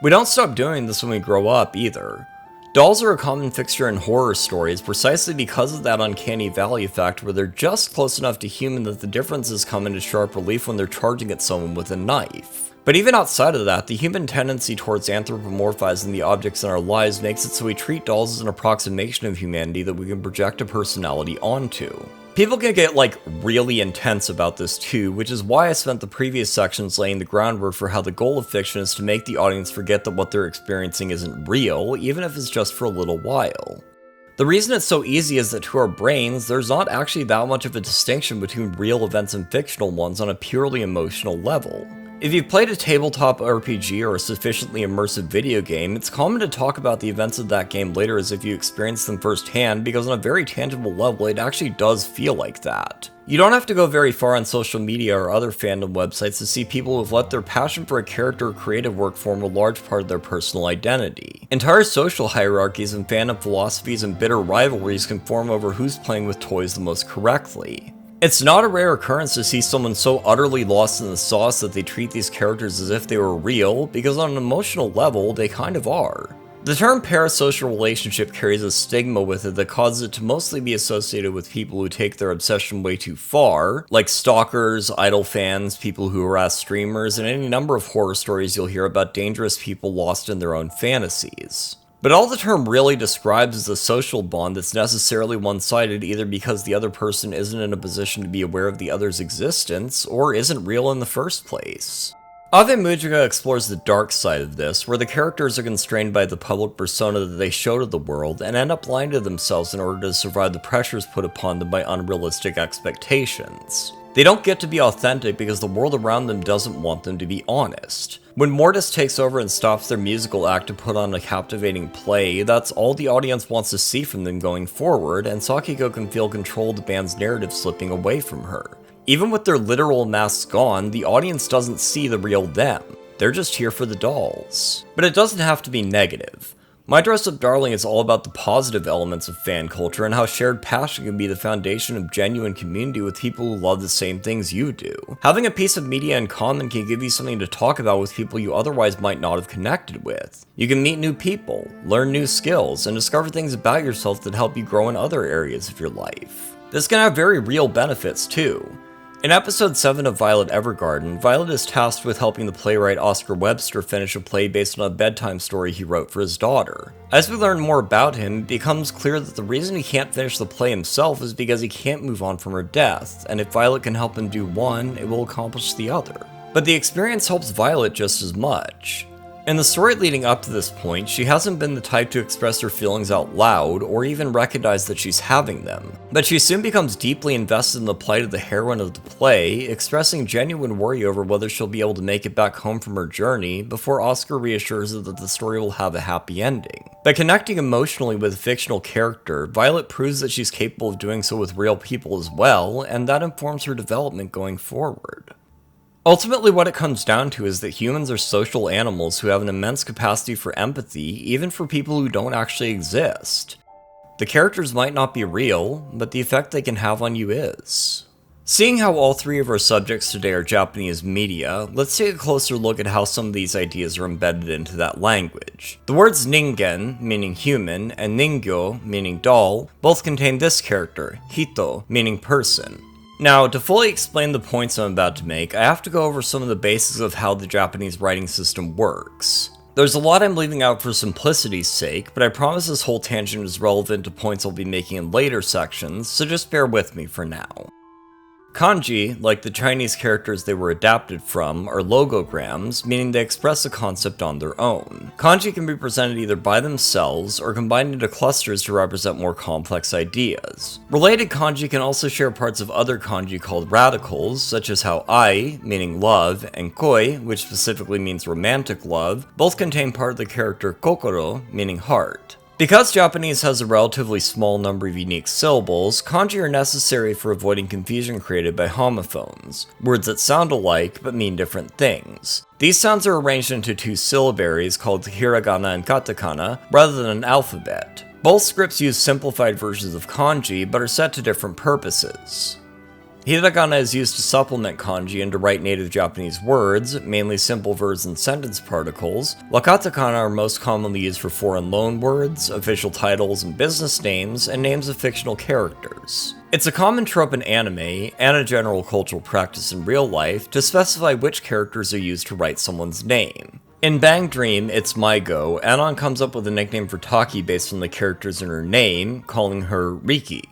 A: We don't stop doing this when we grow up, either. Dolls are a common fixture in horror stories precisely because of that uncanny valley effect where they're just close enough to human that the differences come into sharp relief when they're charging at someone with a knife. But even outside of that, the human tendency towards anthropomorphizing the objects in our lives makes it so we treat dolls as an approximation of humanity that we can project a personality onto. People can get really intense about this too, which is why I spent the previous sections laying the groundwork for how the goal of fiction is to make the audience forget that what they're experiencing isn't real, even if it's just for a little while. The reason it's so easy is that to our brains, there's not actually that much of a distinction between real events and fictional ones on a purely emotional level. If you've played a tabletop RPG or a sufficiently immersive video game, it's common to talk about the events of that game later as if you experienced them firsthand, because on a very tangible level, it actually does feel like that. You don't have to go very far on social media or other fandom websites to see people who've let their passion for a character or creative work form a large part of their personal identity. Entire social hierarchies and fandom philosophies and bitter rivalries can form over who's playing with toys the most correctly. It's not a rare occurrence to see someone so utterly lost in the sauce that they treat these characters as if they were real, because on an emotional level, they kind of are. The term parasocial relationship carries a stigma with it that causes it to mostly be associated with people who take their obsession way too far, like stalkers, idol fans, people who harass streamers, and any number of horror stories you'll hear about dangerous people lost in their own fantasies. But all the term really describes is a social bond that's necessarily one-sided, either because the other person isn't in a position to be aware of the other's existence, or isn't real in the first place. Ave Mujica explores the dark side of this, where the characters are constrained by the public persona that they show to the world, and end up lying to themselves in order to survive the pressures put upon them by unrealistic expectations. They don't get to be authentic because the world around them doesn't want them to be honest. When Mortis takes over and stops their musical act to put on a captivating play, that's all the audience wants to see from them going forward, and Sakiko can feel control of the band's narrative slipping away from her. Even with their literal masks gone, the audience doesn't see the real them. They're just here for the dolls. But it doesn't have to be negative. My Dress Up Darling is all about the positive elements of fan culture and how shared passion can be the foundation of genuine community with people who love the same things you do. Having a piece of media in common can give you something to talk about with people you otherwise might not have connected with. You can meet new people, learn new skills, and discover things about yourself that help you grow in other areas of your life. This can have very real benefits too. In episode 7 of Violet Evergarden, Violet is tasked with helping the playwright Oscar Webster finish a play based on a bedtime story he wrote for his daughter. As we learn more about him, it becomes clear that the reason he can't finish the play himself is because he can't move on from her death, and if Violet can help him do one, it will accomplish the other. But the experience helps Violet just as much. In the story leading up to this point, she hasn't been the type to express her feelings out loud, or even recognize that she's having them. But she soon becomes deeply invested in the plight of the heroine of the play, expressing genuine worry over whether she'll be able to make it back home from her journey, before Oscar reassures her that the story will have a happy ending. By connecting emotionally with a fictional character, Violet proves that she's capable of doing so with real people as well, and that informs her development going forward. Ultimately, what it comes down to is that humans are social animals who have an immense capacity for empathy, even for people who don't actually exist. The characters might not be real, but the effect they can have on you is. Seeing how all three of our subjects today are Japanese media, let's take a closer look at how some of these ideas are embedded into that language. The words ningen, meaning human, and ningyo, meaning doll, both contain this character, hito, meaning person. Now, to fully explain the points I'm about to make, I have to go over some of the basics of how the Japanese writing system works. There's a lot I'm leaving out for simplicity's sake, but I promise this whole tangent is relevant to points I'll be making in later sections, so just bear with me for now. Kanji, like the Chinese characters they were adapted from, are logograms, meaning they express a concept on their own. Kanji can be presented either by themselves or combined into clusters to represent more complex ideas. Related kanji can also share parts of other kanji called radicals, such as how ai, meaning love, and koi, which specifically means romantic love, both contain part of the character kokoro, meaning heart. Because Japanese has a relatively small number of unique syllables, kanji are necessary for avoiding confusion created by homophones, words that sound alike but mean different things. These sounds are arranged into two syllabaries called hiragana and katakana, rather than an alphabet. Both scripts use simplified versions of kanji, but are set to different purposes. Hiragana is used to supplement kanji and to write native Japanese words, mainly simple verbs and sentence particles, while katakana are most commonly used for foreign loanwords, official titles and business names, and names of fictional characters. It's a common trope in anime, and a general cultural practice in real life, to specify which characters are used to write someone's name. In Bang Dream, It's My Go, Anon comes up with a nickname for Taki based on the characters in her name, calling her Riki.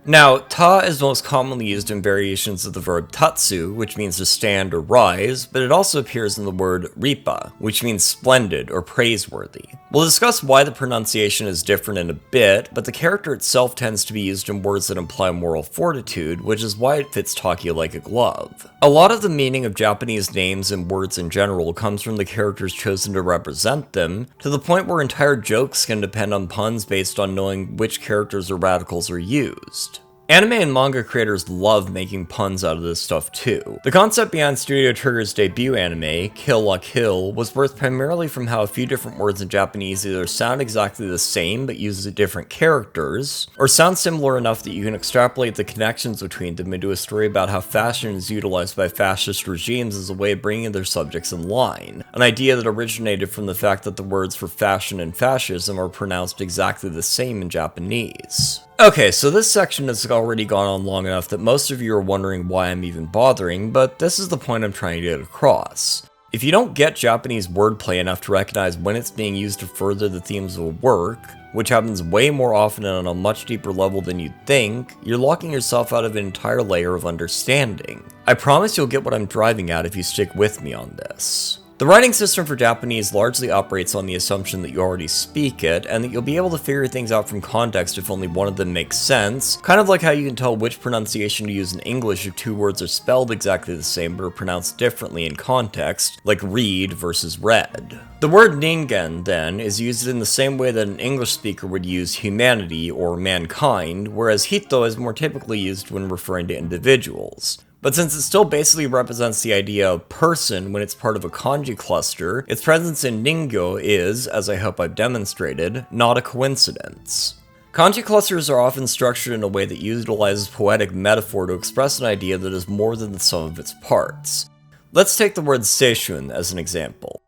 A: Now, ta is most commonly used in variations of the verb tatsu, which means to stand or rise, but it also appears in the word ripa, which means splendid or praiseworthy. We'll discuss why the pronunciation is different in a bit, but the character itself tends to be used in words that imply moral fortitude, which is why it fits Taki like a glove. A lot of the meaning of Japanese names and words in general comes from the characters chosen to represent them, to the point where entire jokes can depend on puns based on knowing which characters or radicals are used. Anime and manga creators love making puns out of this stuff too. The concept behind Studio Trigger's debut anime, Kill la Kill, was birthed primarily from how a few different words in Japanese either sound exactly the same but use different characters, or sound similar enough that you can extrapolate the connections between them into a story about how fashion is utilized by fascist regimes as a way of bringing their subjects in line, an idea that originated from the fact that the words for fashion and fascism are pronounced exactly the same in Japanese. Okay, so this section has already gone on long enough that most of you are wondering why I'm even bothering, but this is the point I'm trying to get across. If you don't get Japanese wordplay enough to recognize when it's being used to further the themes of a work, which happens way more often and on a much deeper level than you'd think, you're locking yourself out of an entire layer of understanding. I promise you'll get what I'm driving at if you stick with me on this. The writing system for Japanese largely operates on the assumption that you already speak it, and that you'll be able to figure things out from context if only one of them makes sense, kind of like how you can tell which pronunciation to use in English if two words are spelled exactly the same but are pronounced differently in context, like read versus read. The word ningen, then, is used in the same way that an English speaker would use humanity or mankind, whereas hito is more typically used when referring to individuals. But since it still basically represents the idea of person when it's part of a kanji cluster, its presence in ningyo is, as I hope I've demonstrated, not a coincidence. Kanji clusters are often structured in a way that utilizes poetic metaphor to express an idea that is more than the sum of its parts. Let's take the word seishun as an example.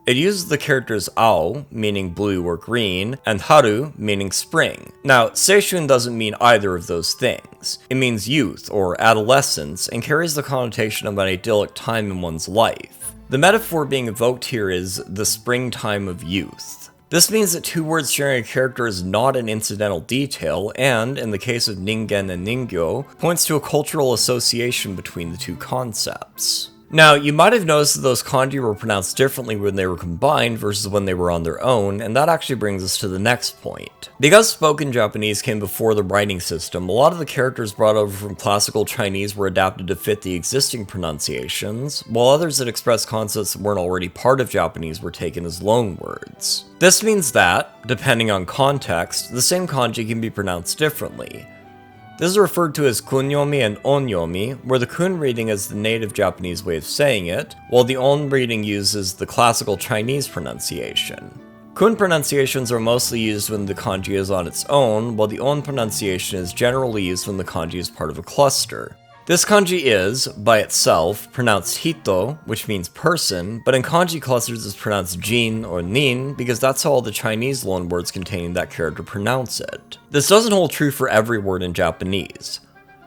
A: It uses the characters ao, meaning blue or green, and haru, meaning spring. Now, seishun doesn't mean either of those things. It means youth or adolescence and carries the connotation of an idyllic time in one's life. The metaphor being evoked here is the springtime of youth. This means that two words sharing a character is not an incidental detail and, in the case of ningen and ningyo, points to a cultural association between the two concepts. Now, you might have noticed that those kanji were pronounced differently when they were combined versus when they were on their own, and that actually brings us to the next point. Because spoken Japanese came before the writing system, a lot of the characters brought over from classical Chinese were adapted to fit the existing pronunciations, while others that expressed concepts that weren't already part of Japanese were taken as loanwords. This means that, depending on context, the same kanji can be pronounced differently. This is referred to as kunyomi and onyomi, where the kun reading is the native Japanese way of saying it, while the on reading uses the classical Chinese pronunciation. Kun pronunciations are mostly used when the kanji is on its own, while the on pronunciation is generally used when the kanji is part of a cluster. This kanji is, by itself, pronounced hito, which means person, but in kanji clusters it's pronounced jin or nin because that's how all the Chinese loanwords containing that character pronounce it. This doesn't hold true for every word in Japanese.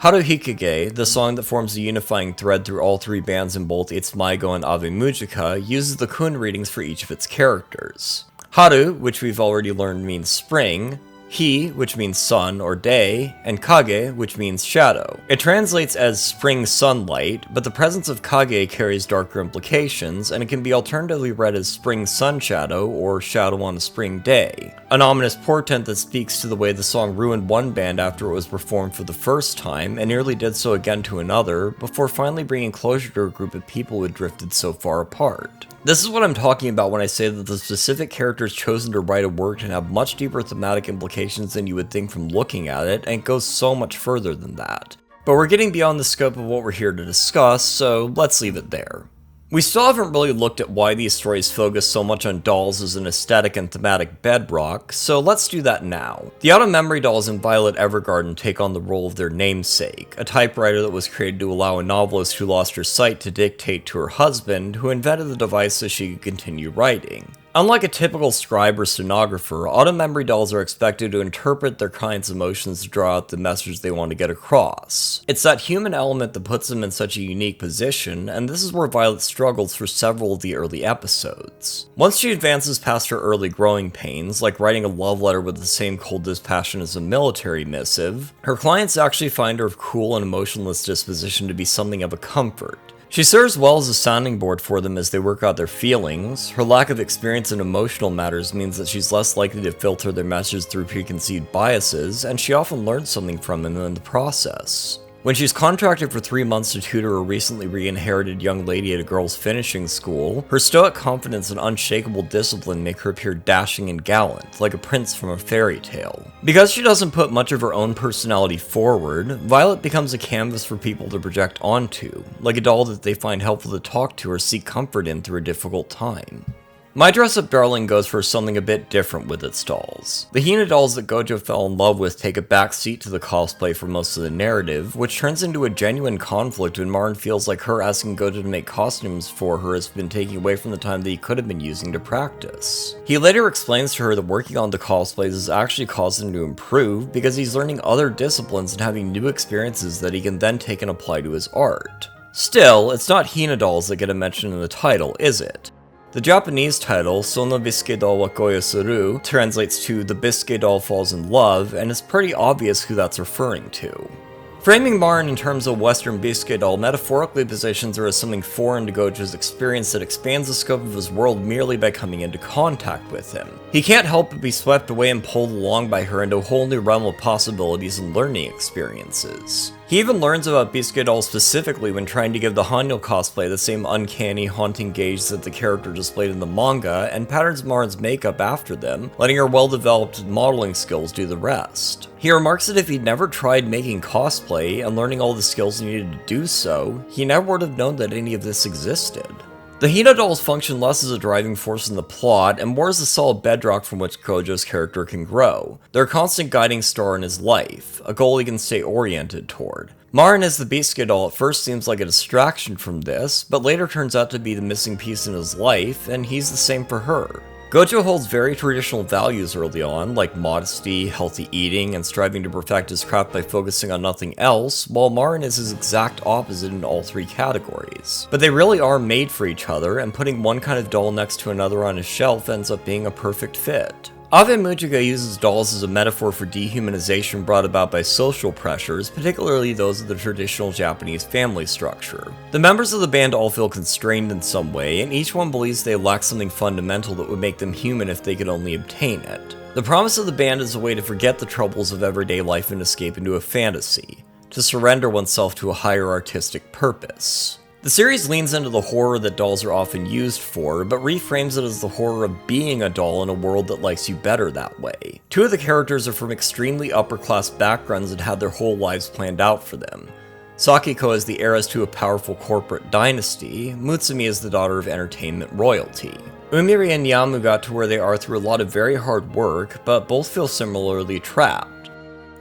A: Haruhikage, the song that forms the unifying thread through all three bands in both It's Maigo and Ave Mujica, uses the kun readings for each of its characters. Haru, which we've already learned means spring, Hi, which means sun or day, and Kage, which means shadow. It translates as spring sunlight, but the presence of Kage carries darker implications, and it can be alternatively read as spring sun shadow or shadow on a spring day, an ominous portent that speaks to the way the song ruined one band after it was performed for the first time, and nearly did so again to another, before finally bringing closure to a group of people who had drifted so far apart. This is what I'm talking about when I say that the specific characters chosen to write a work can have much deeper thematic implications than you would think from looking at it, and it goes so much further than that. But we're getting beyond the scope of what we're here to discuss, so let's leave it there. We still haven't really looked at why these stories focus so much on dolls as an aesthetic and thematic bedrock, so let's do that now. The out-of-memory dolls in Violet Evergarden take on the role of their namesake, a typewriter that was created to allow a novelist who lost her sight to dictate to her husband, who invented the device so she could continue writing. Unlike a typical scribe or stenographer, out-of-memory dolls are expected to interpret their clients' emotions to draw out the message they want to get across. It's that human element that puts them in such a unique position, and this is where Violet struggles for several of the early episodes. Once she advances past her early growing pains, like writing a love letter with the same cold dispassion as a military missive, her clients actually find her cool and emotionless disposition to be something of a comfort. She serves well as a sounding board for them as they work out their feelings. Her lack of experience in emotional matters means that she's less likely to filter their messages through preconceived biases, and she often learns something from them in the process. When she's contracted for 3 months to tutor a recently re-inherited young lady at a girls' finishing school, her stoic confidence and unshakable discipline make her appear dashing and gallant, like a prince from a fairy tale. Because she doesn't put much of her own personality forward, Violet becomes a canvas for people to project onto, like a doll that they find helpful to talk to or seek comfort in through a difficult time. My dress-up darling goes for something a bit different with its dolls. The Hina dolls that Gojo fell in love with take a back seat to the cosplay for most of the narrative, which turns into a genuine conflict when Marin feels like her asking Gojo to make costumes for her has been taking away from the time that he could have been using to practice. He later explains to her that working on the cosplays has actually caused him to improve because he's learning other disciplines and having new experiences that he can then take and apply to his art. Still, it's not Hina dolls that get a mention in the title, is it? The Japanese title, Sono Bisuke doll wa koi o suru, translates to The Bisuke Doll Falls in Love, and it's pretty obvious who that's referring to. Framing Marin in terms of Western Bisuke doll metaphorically positions her as something foreign to Gojo's experience that expands the scope of his world merely by coming into contact with him. He can't help but be swept away and pulled along by her into a whole new realm of possibilities and learning experiences. He even learns about Bisuke dolls specifically when trying to give the Hanyo cosplay the same uncanny, haunting gaze that the character displayed in the manga, and patterns Marin's makeup after them, letting her well-developed modeling skills do the rest. He remarks that if he'd never tried making cosplay and learning all the skills needed to do so, he never would have known that any of this existed. The Hina dolls function less as a driving force in the plot and more as a solid bedrock from which Gojo's character can grow. They're a constant guiding star in his life, a goal he can stay oriented toward. Marin as the Bisuke doll at first seems like a distraction from this, but later turns out to be the missing piece in his life, and he's the same for her. Gojo holds very traditional values early on, like modesty, healthy eating, and striving to perfect his craft by focusing on nothing else, while Marin is his exact opposite in all three categories. But they really are made for each other, and putting one kind of doll next to another on his shelf ends up being a perfect fit. Ave Mujica uses dolls as a metaphor for dehumanization brought about by social pressures, particularly those of the traditional Japanese family structure. The members of the band all feel constrained in some way, and each one believes they lack something fundamental that would make them human if they could only obtain it. The promise of the band is a way to forget the troubles of everyday life and escape into a fantasy, to surrender oneself to a higher artistic purpose. The series leans into the horror that dolls are often used for, but reframes it as the horror of being a doll in a world that likes you better that way. Two of the characters are from extremely upper-class backgrounds and had their whole lives planned out for them. Sakiko is the heiress to a powerful corporate dynasty, Mutsumi is the daughter of entertainment royalty. Umiri and Yamu got to where they are through a lot of very hard work, but both feel similarly trapped.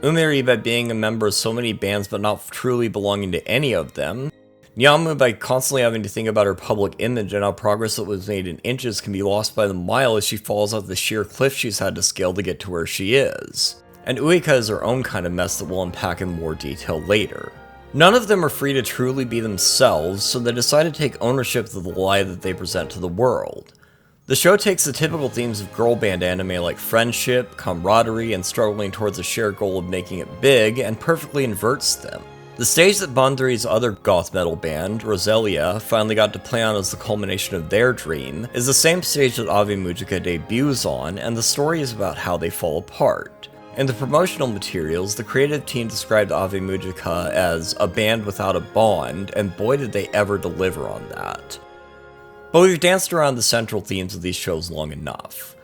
A: Umiri by being a member of so many bands but not truly belonging to any of them, Yamu by constantly having to think about her public image and how progress that was made in inches can be lost by the mile as she falls off the sheer cliff she's had to scale to get to where she is. And Ueka is her own kind of mess that we'll unpack in more detail later. None of them are free to truly be themselves, so they decide to take ownership of the lie that they present to the world. The show takes the typical themes of girl band anime like friendship, camaraderie, and struggling towards a shared goal of making it big, and perfectly inverts them. The stage that Bandari's other goth metal band, Roselia, finally got to play on as the culmination of their dream, is the same stage that Ave Mujica debuts on, and the story is about how they fall apart. In the promotional materials, the creative team described Ave Mujica as a band without a bond, and boy did they ever deliver on that. But we've danced around the central themes of these shows long enough.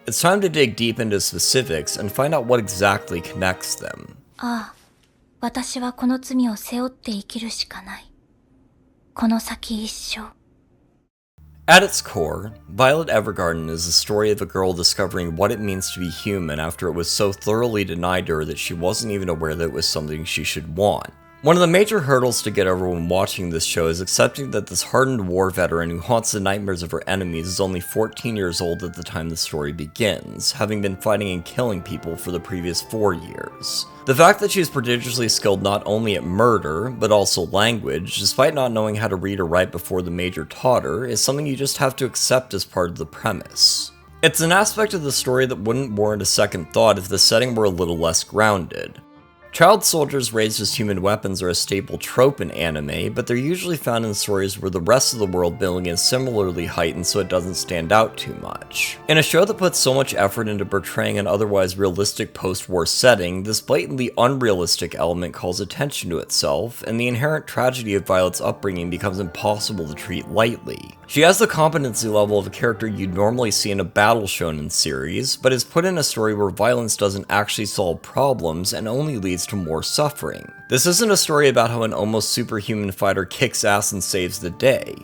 A: It's time to dig deep into specifics and find out what exactly connects them.
B: ああ、私はこの罪を背負って生きるしかない。この先一生。
A: At its core, Violet Evergarden is the story of a girl discovering what it means to be human after it was so thoroughly denied to her that she wasn't even aware that it was something she should want. One of the major hurdles to get over when watching this show is accepting that this hardened war veteran who haunts the nightmares of her enemies is only 14 years old at the time the story begins, having been fighting and killing people for the previous 4 years. The fact that she's prodigiously skilled not only at murder, but also language, despite not knowing how to read or write before the Major taught her, is something you just have to accept as part of the premise. It's an aspect of the story that wouldn't warrant a second thought if the setting were a little less grounded. Child soldiers raised as human weapons are a staple trope in anime, but they're usually found in stories where the rest of the world building is similarly heightened so it doesn't stand out too much. In a show that puts so much effort into portraying an otherwise realistic post-war setting, this blatantly unrealistic element calls attention to itself, and the inherent tragedy of Violet's upbringing becomes impossible to treat lightly. She has the competency level of a character you'd normally see in a battle shonen series, but is put in a story where violence doesn't actually solve problems and only leads to more suffering. This isn't a story about how an almost superhuman fighter kicks ass and saves the day.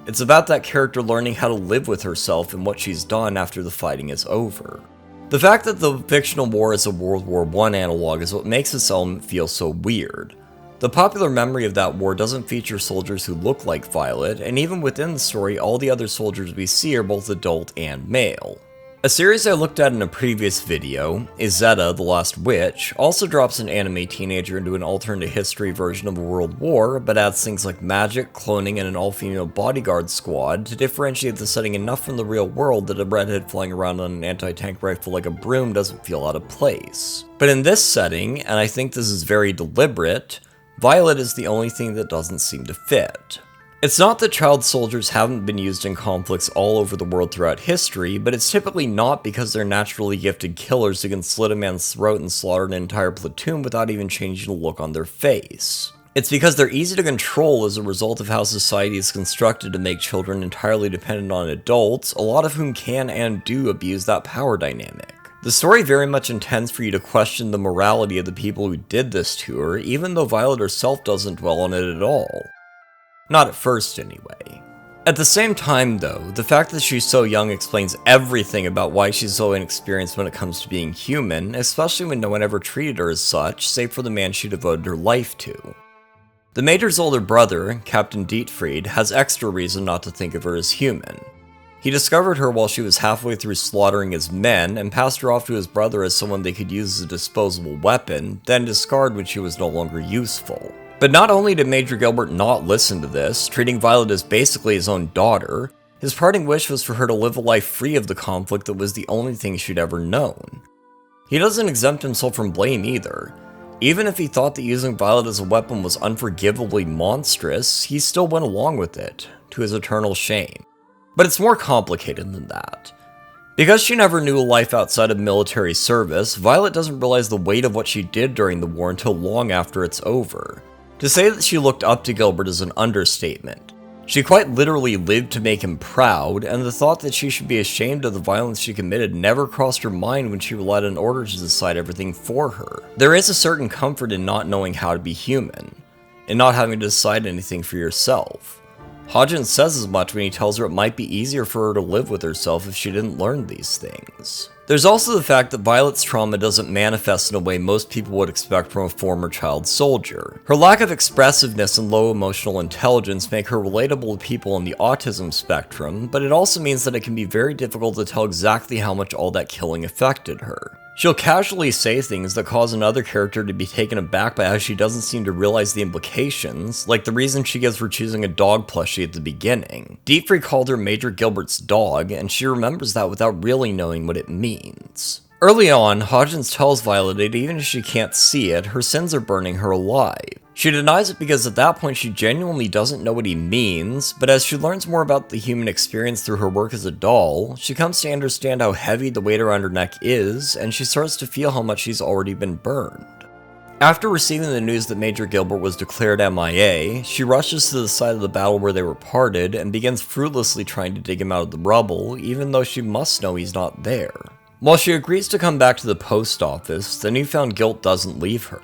A: It's about that character learning how to live with herself and what she's done after the fighting is over. The fact that the fictional war is a World War I analog is what makes this element feel so weird. The popular memory of that war doesn't feature soldiers who look like Violet, and even within the story, all the other soldiers we see are both adult and male. A series I looked at in a previous video, Izetta the Last Witch, also drops an anime teenager into an alternate history version of a world war, but adds things like magic, cloning, and an all-female bodyguard squad to differentiate the setting enough from the real world that a redhead flying around on an anti-tank rifle like a broom doesn't feel out of place. But in this setting, and I think this is very deliberate, Violet is the only thing that doesn't seem to fit. It's not that child soldiers haven't been used in conflicts all over the world throughout history, but it's typically not because they're naturally gifted killers who can slit a man's throat and slaughter an entire platoon without even changing the look on their face. It's because they're easy to control as a result of how society is constructed to make children entirely dependent on adults, a lot of whom can and do abuse that power dynamic. The story very much intends for you to question the morality of the people who did this to her, even though Violet herself doesn't dwell on it at all. Not at first, anyway. At the same time, though, the fact that she's so young explains everything about why she's so inexperienced when it comes to being human, especially when no one ever treated her as such, save for the man she devoted her life to. The Major's older brother, Captain Dietfried, has extra reason not to think of her as human. He discovered her while she was halfway through slaughtering his men, and passed her off to his brother as someone they could use as a disposable weapon, then discard when she was no longer useful. But not only did Major Gilbert not listen to this, treating Violet as basically his own daughter, his parting wish was for her to live a life free of the conflict that was the only thing she'd ever known. He doesn't exempt himself from blame either. Even if he thought that using Violet as a weapon was unforgivably monstrous, he still went along with it, to his eternal shame. But it's more complicated than that. Because she never knew a life outside of military service, Violet doesn't realize the weight of what she did during the war until long after it's over. To say that she looked up to Gilbert is an understatement. She quite literally lived to make him proud, and the thought that she should be ashamed of the violence she committed never crossed her mind when she relied on orders to decide everything for her. There is a certain comfort in not knowing how to be human, and not having to decide anything for yourself. Hodgins says as much when he tells her it might be easier for her to live with herself if she didn't learn these things. There's also the fact that Violet's trauma doesn't manifest in a way most people would expect from a former child soldier. Her lack of expressiveness and low emotional intelligence make her relatable to people on the autism spectrum, but it also means that it can be very difficult to tell exactly how much all that killing affected her. She'll casually say things that cause another character to be taken aback by how she doesn't seem to realize the implications, like the reason she gives for choosing a dog plushie at the beginning. Dietfried called her Major Gilbert's dog, and she remembers that without really knowing what it means. Early on, Hodgins tells Violet that even if she can't see it, her sins are burning her alive. She denies it because at that point she genuinely doesn't know what he means, but as she learns more about the human experience through her work as a doll, she comes to understand how heavy the weight around her neck is, and she starts to feel how much she's already been burned. After receiving the news that Major Gilbert was declared MIA, she rushes to the side of the battle where they were parted and begins fruitlessly trying to dig him out of the rubble, even though she must know he's not there. While she agrees to come back to the post office, the newfound guilt doesn't leave her.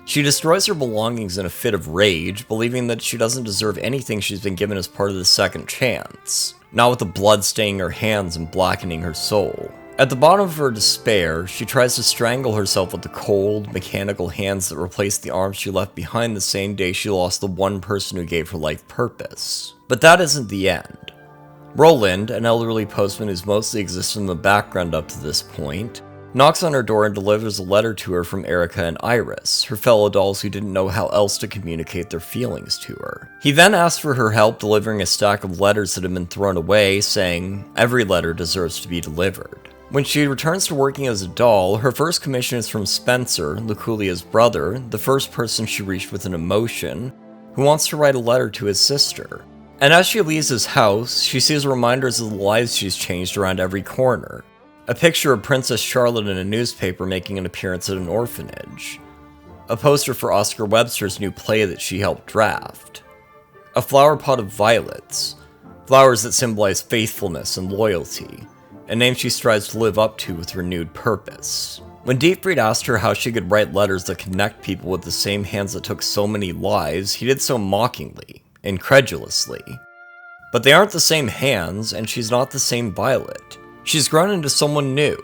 A: She destroys her belongings in a fit of rage, believing that she doesn't deserve anything she's been given as part of the second chance, not with the blood staining her hands and blackening her soul. At the bottom of her despair, she tries to strangle herself with the cold, mechanical hands that replace the arms she left behind the same day she lost the one person who gave her life purpose. But that isn't the end. Roland, an elderly postman who's mostly existed in the background up to this point, knocks on her door and delivers a letter to her from Erica and Iris, her fellow dolls who didn't know how else to communicate their feelings to her. He then asks for her help delivering a stack of letters that had been thrown away, saying, "Every letter deserves to be delivered." When she returns to working as a doll, her first commission is from Spencer, Luculia's brother, the first person she reached with an emotion, who wants to write a letter to his sister. And as she leaves his house, she sees reminders of the lives she's changed around every corner. A picture of Princess Charlotte in a newspaper making an appearance at an orphanage. A poster for Oscar Webster's new play that she helped draft. A flower pot of violets. Flowers that symbolize faithfulness and loyalty. A name she strives to live up to with renewed purpose. When Dietfried asked her how she could write letters that connect people with the same hands that took so many lives, he did so mockingly, incredulously. But they aren't the same hands, and she's not the same Violet. She's grown into someone new,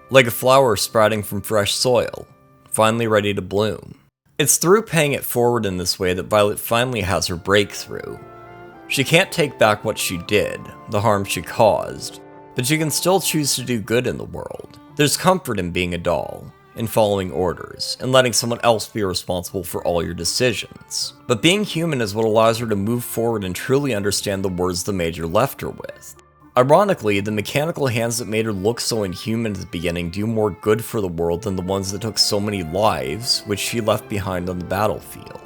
A: like a flower sprouting from fresh soil, finally ready to bloom. It's through paying it forward in this way that Violet finally has her breakthrough. She can't take back what she did, the harm she caused, but she can still choose to do good in the world. There's comfort in being a doll, in following orders, and letting someone else be responsible for all your decisions. But being human is what allows her to move forward and truly understand the words the Major left her with. Ironically, the mechanical hands that made her look so inhuman at the beginning do more good for the world than the ones that took so many lives, which she left behind on the battlefield.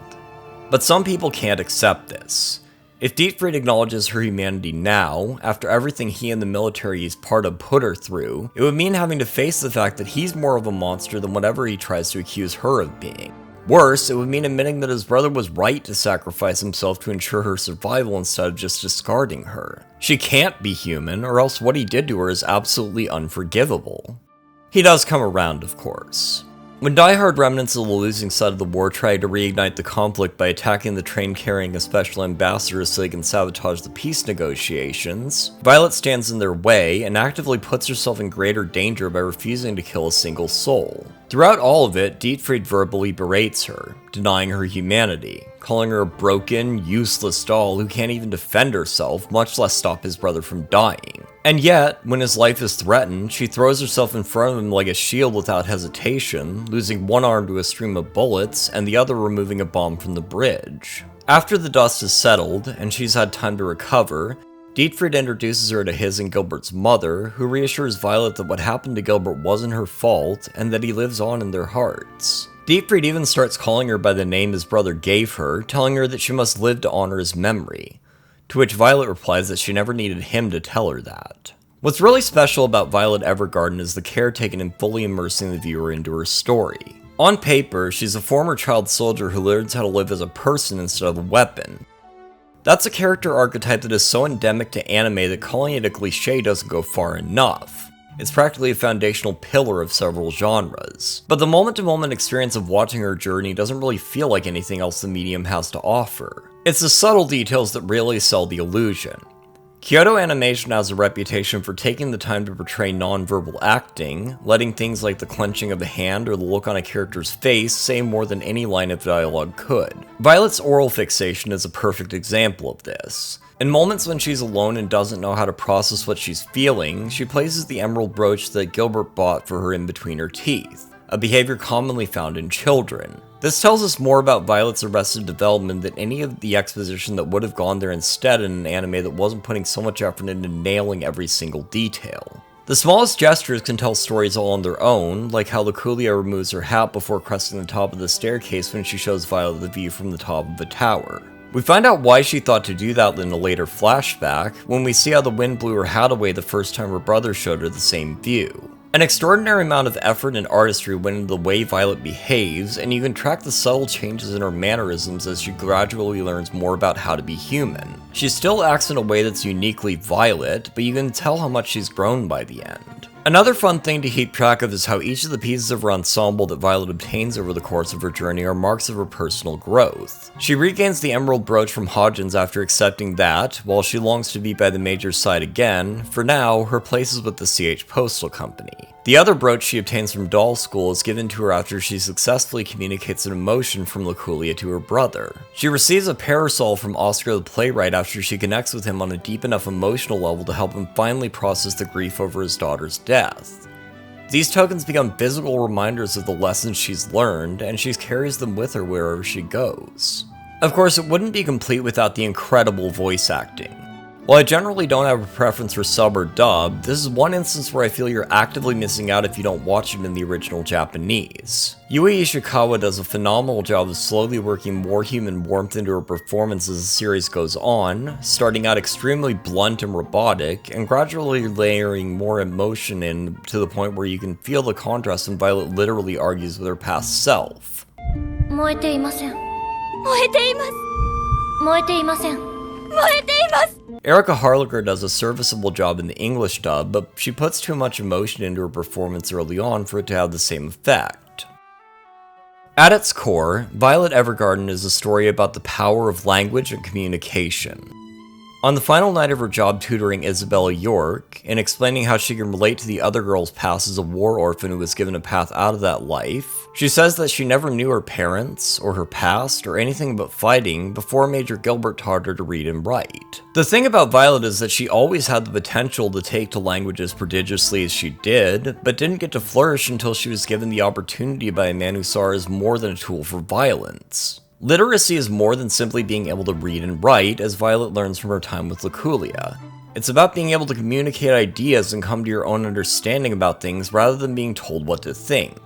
A: But some people can't accept this. If Dietfried acknowledges her humanity now, after everything he and the military he's part of put her through, it would mean having to face the fact that he's more of a monster than whatever he tries to accuse her of being. Worse, it would mean admitting that his brother was right to sacrifice himself to ensure her survival instead of just discarding her. She can't be human, or else what he did to her is absolutely unforgivable. He does come around, of course. When die-hard remnants of the losing side of the war try to reignite the conflict by attacking the train carrying a special ambassador so they can sabotage the peace negotiations, Violet stands in their way and actively puts herself in greater danger by refusing to kill a single soul. Throughout all of it, Dietfried verbally berates her, denying her humanity, calling her a broken, useless doll who can't even defend herself, much less stop his brother from dying. And yet, when his life is threatened, she throws herself in front of him like a shield without hesitation, losing one arm to a stream of bullets and the other removing a bomb from the bridge. After the dust is settled, and she's had time to recover, Dietfried introduces her to his and Gilbert's mother, who reassures Violet that what happened to Gilbert wasn't her fault, and that he lives on in their hearts. Dietfried even starts calling her by the name his brother gave her, telling her that she must live to honor his memory. To which Violet replies that she never needed him to tell her that. What's really special about Violet Evergarden is the care taken in fully immersing the viewer into her story. On paper, she's a former child soldier who learns how to live as a person instead of a weapon. That's a character archetype that is so endemic to anime that calling it a cliché doesn't go far enough. It's practically a foundational pillar of several genres. But the moment-to-moment experience of watching her journey doesn't really feel like anything else the medium has to offer. It's the subtle details that really sell the illusion. Kyoto Animation has a reputation for taking the time to portray non-verbal acting, letting things like the clenching of a hand or the look on a character's face say more than any line of dialogue could. Violet's oral fixation is a perfect example of this. In moments when she's alone and doesn't know how to process what she's feeling, she places the emerald brooch that Gilbert bought for her in between her teeth, a behavior commonly found in children. This tells us more about Violet's arrested development than any of the exposition that would have gone there instead in an anime that wasn't putting so much effort into nailing every single detail. The smallest gestures can tell stories all on their own, like how Luculia removes her hat before cresting the top of the staircase when she shows Violet the view from the top of a tower. We find out why she thought to do that in a later flashback, when we see how the wind blew her hat away the first time her brother showed her the same view. An extraordinary amount of effort and artistry went into the way Violet behaves, and you can track the subtle changes in her mannerisms as she gradually learns more about how to be human. She still acts in a way that's uniquely Violet, but you can tell how much she's grown by the end. Another fun thing to keep track of is how each of the pieces of her ensemble that Violet obtains over the course of her journey are marks of her personal growth. She regains the emerald brooch from Hodgins after accepting that, while she longs to be by the Major's side again, for now, her place is with the CH Postal Company. The other brooch she obtains from Doll School is given to her after she successfully communicates an emotion from Luculia to her brother. She receives a parasol from Oscar the playwright after she connects with him on a deep enough emotional level to help him finally process the grief over his daughter's death. These tokens become physical reminders of the lessons she's learned, and she carries them with her wherever she goes. Of course, it wouldn't be complete without the incredible voice acting. While I generally don't have a preference for sub or dub, this is one instance where I feel you're actively missing out if you don't watch it in the original Japanese. Yui Ishikawa does a phenomenal job of slowly working more human warmth into her performance as the series goes on, starting out extremely blunt and robotic, and gradually layering more emotion in to the point where you can feel the contrast when Violet literally argues with her past self.
B: 燃えていません。燃えています。燃えていません。燃えています。
A: Erica Harlacher does a serviceable job in the English dub, but she puts too much emotion into her performance early on for it to have the same effect. At its core, Violet Evergarden is a story about the power of language and communication. On the final night of her job tutoring Isabella York, and explaining how she can relate to the other girl's past as a war orphan who was given a path out of that life, she says that she never knew her parents, or her past, or anything but fighting before Major Gilbert taught her to read and write. The thing about Violet is that she always had the potential to take to language as prodigiously as she did, but didn't get to flourish until she was given the opportunity by a man who saw her as more than a tool for violence. Literacy is more than simply being able to read and write, as Violet learns from her time with Luculia. It's about being able to communicate ideas and come to your own understanding about things rather than being told what to think.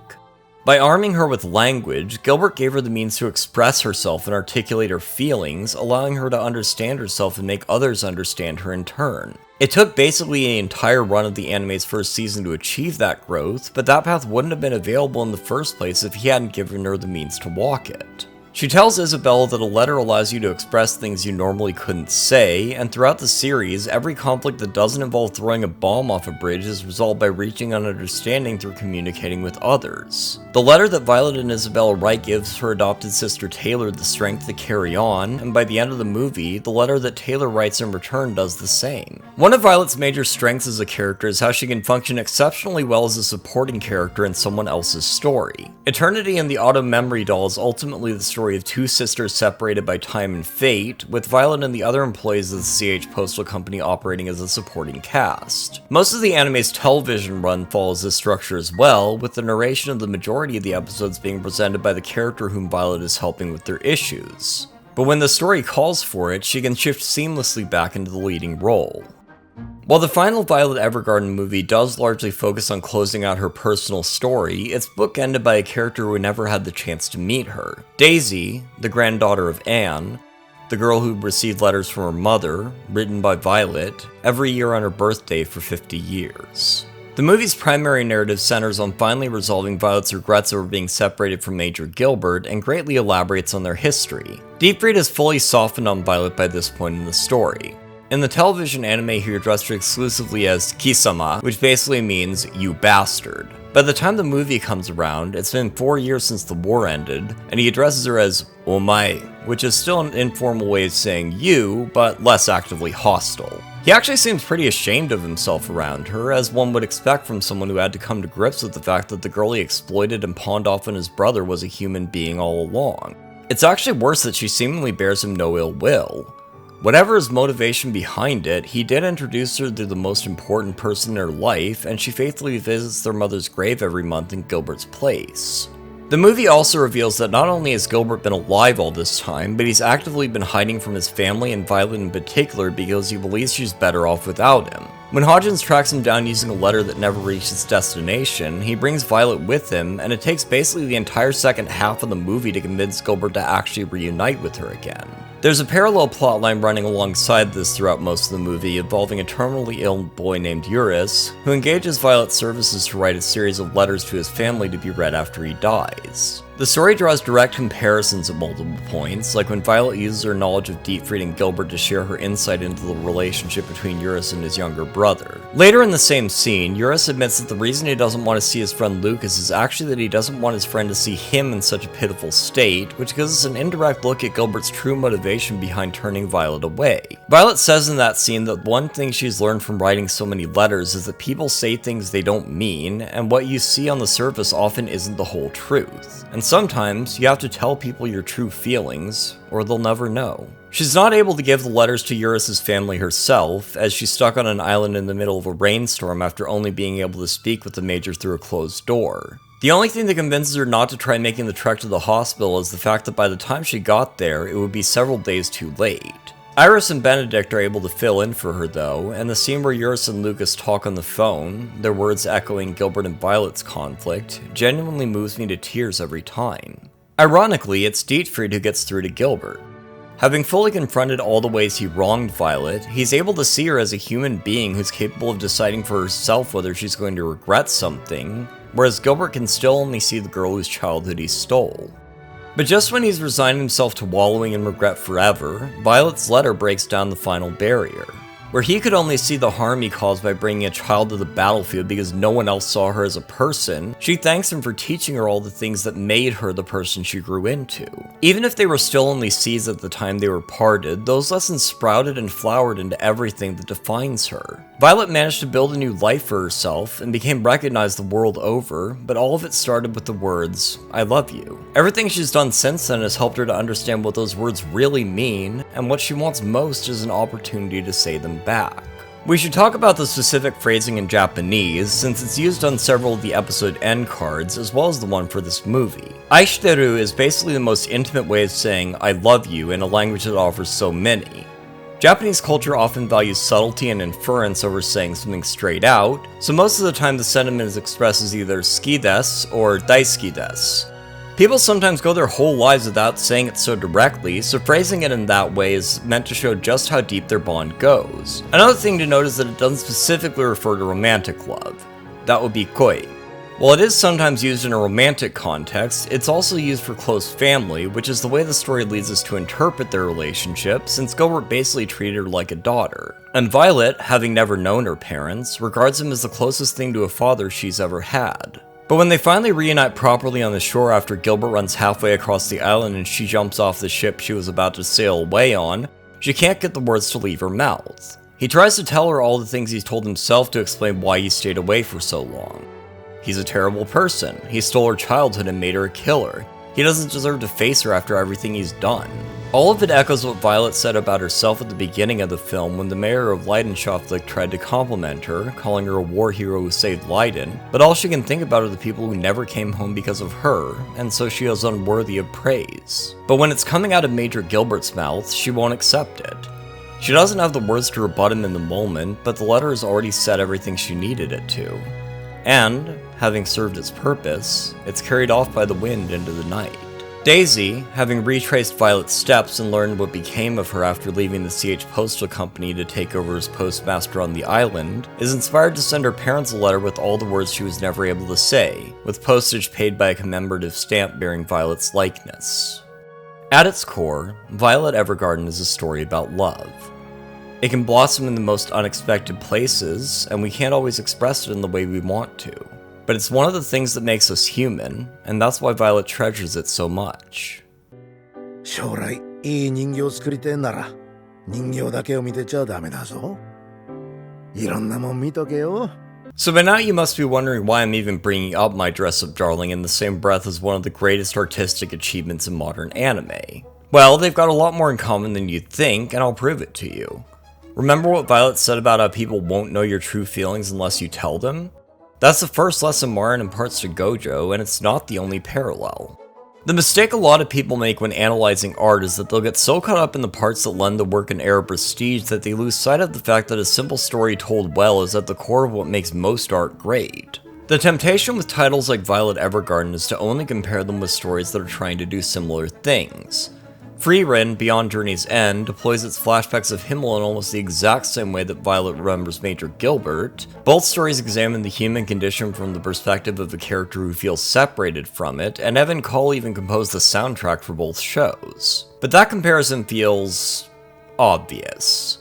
A: By arming her with language, Gilbert gave her the means to express herself and articulate her feelings, allowing her to understand herself and make others understand her in turn. It took basically an entire run of the anime's first season to achieve that growth, but that path wouldn't have been available in the first place if he hadn't given her the means to walk it. She tells Isabella that a letter allows you to express things you normally couldn't say, and throughout the series, every conflict that doesn't involve throwing a bomb off a bridge is resolved by reaching an understanding through communicating with others. The letter that Violet and Isabella write gives her adopted sister Taylor the strength to carry on, and by the end of the movie, the letter that Taylor writes in return does the same. One of Violet's major strengths as a character is how she can function exceptionally well as a supporting character in someone else's story. Eternity and the Auto Memory Doll is ultimately the story of two sisters separated by time and fate, with Violet and the other employees of the CH Postal Company operating as a supporting cast. Most of the anime's television run follows this structure as well, with the narration of the majority of the episodes being presented by the character whom Violet is helping with their issues. But when the story calls for it, she can shift seamlessly back into the leading role. While the final Violet Evergarden movie does largely focus on closing out her personal story, it's bookended by a character who never had the chance to meet her. Daisy, the granddaughter of Anne, the girl who received letters from her mother, written by Violet, every year on her birthday for 50 years. The movie's primary narrative centers on finally resolving Violet's regrets over being separated from Major Gilbert and greatly elaborates on their history. Dietfried has fully softened on Violet by this point in the story. In the television anime, he addressed her exclusively as Kisama, which basically means, you bastard. By the time the movie comes around, it's been 4 years since the war ended, and he addresses her as omae, which is still an informal way of saying you, but less actively hostile. He actually seems pretty ashamed of himself around her, as one would expect from someone who had to come to grips with the fact that the girl he exploited and pawned off on his brother was a human being all along. It's actually worse that she seemingly bears him no ill will. Whatever his motivation behind it, he did introduce her to the most important person in her life, and she faithfully visits their mother's grave every month in Gilbert's place. The movie also reveals that not only has Gilbert been alive all this time, but he's actively been hiding from his family and Violet in particular because he believes she's better off without him. When Hodgins tracks him down using a letter that never reached its destination, he brings Violet with him, and it takes basically the entire second half of the movie to convince Gilbert to actually reunite with her again. There's a parallel plotline running alongside this throughout most of the movie, involving a terminally ill boy named Eurus, who engages Violet's services to write a series of letters to his family to be read after he dies. The story draws direct comparisons at multiple points, like when Violet uses her knowledge of Dietfried and Gilbert to share her insight into the relationship between Eurus and his younger brother. Later in the same scene, Eurus admits that the reason he doesn't want to see his friend Lucas is actually that he doesn't want his friend to see him in such a pitiful state, which gives us an indirect look at Gilbert's true motivation behind turning Violet away. Violet says in that scene that one thing she's learned from writing so many letters is that people say things they don't mean, and what you see on the surface often isn't the whole truth. And sometimes, you have to tell people your true feelings, or they'll never know. She's not able to give the letters to Eurus's family herself, as she's stuck on an island in the middle of a rainstorm after only being able to speak with the Major through a closed door. The only thing that convinces her not to try making the trek to the hospital is the fact that by the time she got there, it would be several days too late. Iris and Benedict are able to fill in for her though, and the scene where Eurus and Lucas talk on the phone, their words echoing Gilbert and Violet's conflict, genuinely moves me to tears every time. Ironically, it's Dietfried who gets through to Gilbert. Having fully confronted all the ways he wronged Violet, he's able to see her as a human being who's capable of deciding for herself whether she's going to regret something, whereas Gilbert can still only see the girl whose childhood he stole. But just when he's resigned himself to wallowing in regret forever, Violet's letter breaks down the final barrier. Where he could only see the harm he caused by bringing a child to the battlefield because no one else saw her as a person, she thanks him for teaching her all the things that made her the person she grew into. Even if they were still only seeds at the time they were parted, those lessons sprouted and flowered into everything that defines her. Violet managed to build a new life for herself and became recognized the world over, but all of it started with the words, "I love you." Everything she's done since then has helped her to understand what those words really mean, and what she wants most is an opportunity to say them back. We should talk about the specific phrasing in Japanese, since it's used on several of the episode end cards, as well as the one for this movie. Aishiteru is basically the most intimate way of saying "I love you" in a language that offers so many. Japanese culture often values subtlety and inference over saying something straight out, so most of the time the sentiment is expressed as either "suki desu" or "daisuki desu." People sometimes go their whole lives without saying it so directly, so phrasing it in that way is meant to show just how deep their bond goes. Another thing to note is that it doesn't specifically refer to romantic love. That would be koi. While it is sometimes used in a romantic context, it's also used for close family, which is the way the story leads us to interpret their relationship, since Gilbert basically treated her like a daughter. And Violet, having never known her parents, regards him as the closest thing to a father she's ever had. But when they finally reunite properly on the shore after Gilbert runs halfway across the island and she jumps off the ship she was about to sail away on, she can't get the words to leave her mouth. He tries to tell her all the things he's told himself to explain why he stayed away for so long. He's a terrible person. He stole her childhood and made her a killer. He doesn't deserve to face her after everything he's done. All of it echoes what Violet said about herself at the beginning of the film when the mayor of Leidenschaftlich tried to compliment her, calling her a war hero who saved Leiden, but all she can think about are the people who never came home because of her, and so she is unworthy of praise. But when it's coming out of Major Gilbert's mouth, she won't accept it. She doesn't have the words to rebut him in the moment, but the letter has already said everything she needed it to. And, having served its purpose, it's carried off by the wind into the night. Daisy, having retraced Violet's steps and learned what became of her after leaving the CH Postal Company to take over as postmaster on the island, is inspired to send her parents a letter with all the words she was never able to say, with postage paid by a commemorative stamp bearing Violet's likeness. At its core, Violet Evergarden is a story about love. It can blossom in the most unexpected places, and we can't always express it in the way we want to. But it's one of the things that makes us human, and that's why Violet treasures it so much.
C: 将来いい人形を作りてえなら人形だけを見てちゃダメだぞ。いろんなもん見とけよ。
A: So by now you must be wondering why I'm even bringing up My Dress Up Darling in the same breath as one of the greatest artistic achievements in modern anime. Well, they've got a lot more in common than you'd think, and I'll prove it to you. Remember what Violet said about how people won't know your true feelings unless you tell them? That's the first lesson Marin imparts to Gojo, and it's not the only parallel. The mistake a lot of people make when analyzing art is that they'll get so caught up in the parts that lend the work an air of prestige that they lose sight of the fact that a simple story told well is at the core of what makes most art great. The temptation with titles like Violet Evergarden is to only compare them with stories that are trying to do similar things. Frieren, Beyond Journey's End, deploys its flashbacks of Himmel in almost the exact same way that Violet remembers Major Gilbert. Both stories examine the human condition from the perspective of a character who feels separated from it, and Evan Call even composed the soundtrack for both shows. But that comparison feels obvious.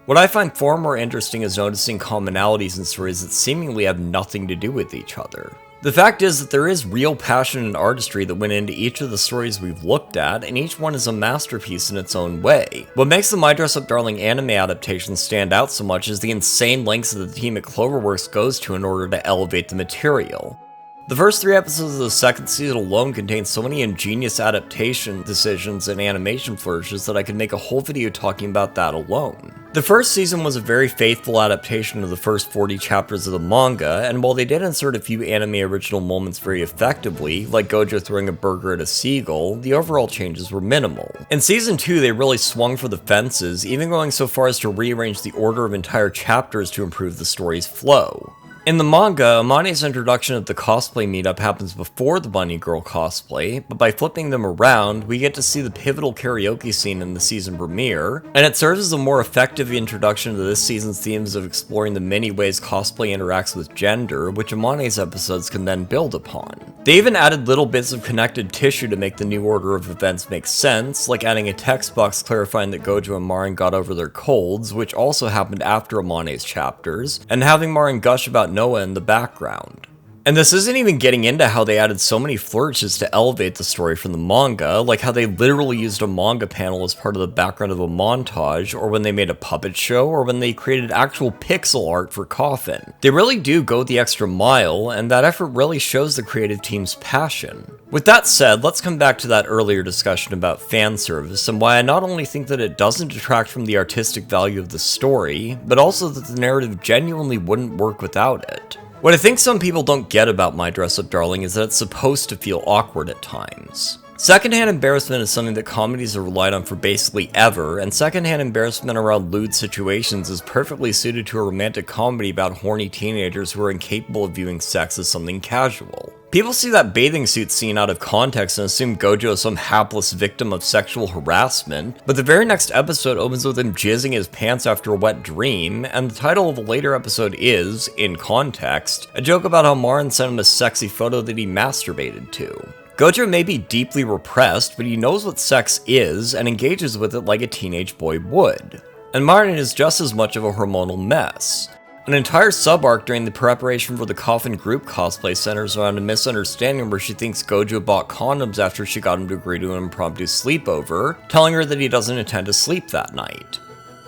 A: What I find far more interesting is noticing commonalities in stories that seemingly have nothing to do with each other. The fact is that there is real passion and artistry that went into each of the stories we've looked at, and each one is a masterpiece in its own way. What makes the My Dress Up Darling anime adaptation stand out so much is the insane lengths that the team at Cloverworks goes to in order to elevate the material. The first 3 episodes of the second season alone contain so many ingenious adaptation decisions and animation flourishes that I could make a whole video talking about that alone. The first season was a very faithful adaptation of the first 40 chapters of the manga, and while they did insert a few anime original moments very effectively, like Gojo throwing a burger at a seagull, the overall changes were minimal. In season 2, they really swung for the fences, even going so far as to rearrange the order of entire chapters to improve the story's flow. In the manga, Amane's introduction at the cosplay meetup happens before the Bunny Girl cosplay, but by flipping them around, we get to see the pivotal karaoke scene in the season premiere, and it serves as a more effective introduction to this season's themes of exploring the many ways cosplay interacts with gender, which Amane's episodes can then build upon. They even added little bits of connected tissue to make the new order of events make sense, like adding a text box clarifying that Gojo and Marin got over their colds, which also happened after Amane's chapters, and having Marin gush about Noah in the background. And this isn't even getting into how they added so many flourishes to elevate the story from the manga, like how they literally used a manga panel as part of the background of a montage, or when they made a puppet show, or when they created actual pixel art for Coffin. They really do go the extra mile, and that effort really shows the creative team's passion. With that said, let's come back to that earlier discussion about fan service, and why I not only think that it doesn't detract from the artistic value of the story, but also that the narrative genuinely wouldn't work without it. What I think some people don't get about My Dress Up Darling is that it's supposed to feel awkward at times. Secondhand embarrassment is something that comedies have relied on for basically ever, and secondhand embarrassment around lewd situations is perfectly suited to a romantic comedy about horny teenagers who are incapable of viewing sex as something casual. People see that bathing suit scene out of context and assume Gojo is some hapless victim of sexual harassment, but the very next episode opens with him jizzing his pants after a wet dream, and the title of a later episode is, in context, a joke about how Marin sent him a sexy photo that he masturbated to. Gojo may be deeply repressed, but he knows what sex is and engages with it like a teenage boy would. And Marin is just as much of a hormonal mess. An entire sub-arc during the preparation for the Coffin group cosplay centers around a misunderstanding where she thinks Gojo bought condoms after she got him to agree to an impromptu sleepover, telling her that he doesn't intend to sleep that night.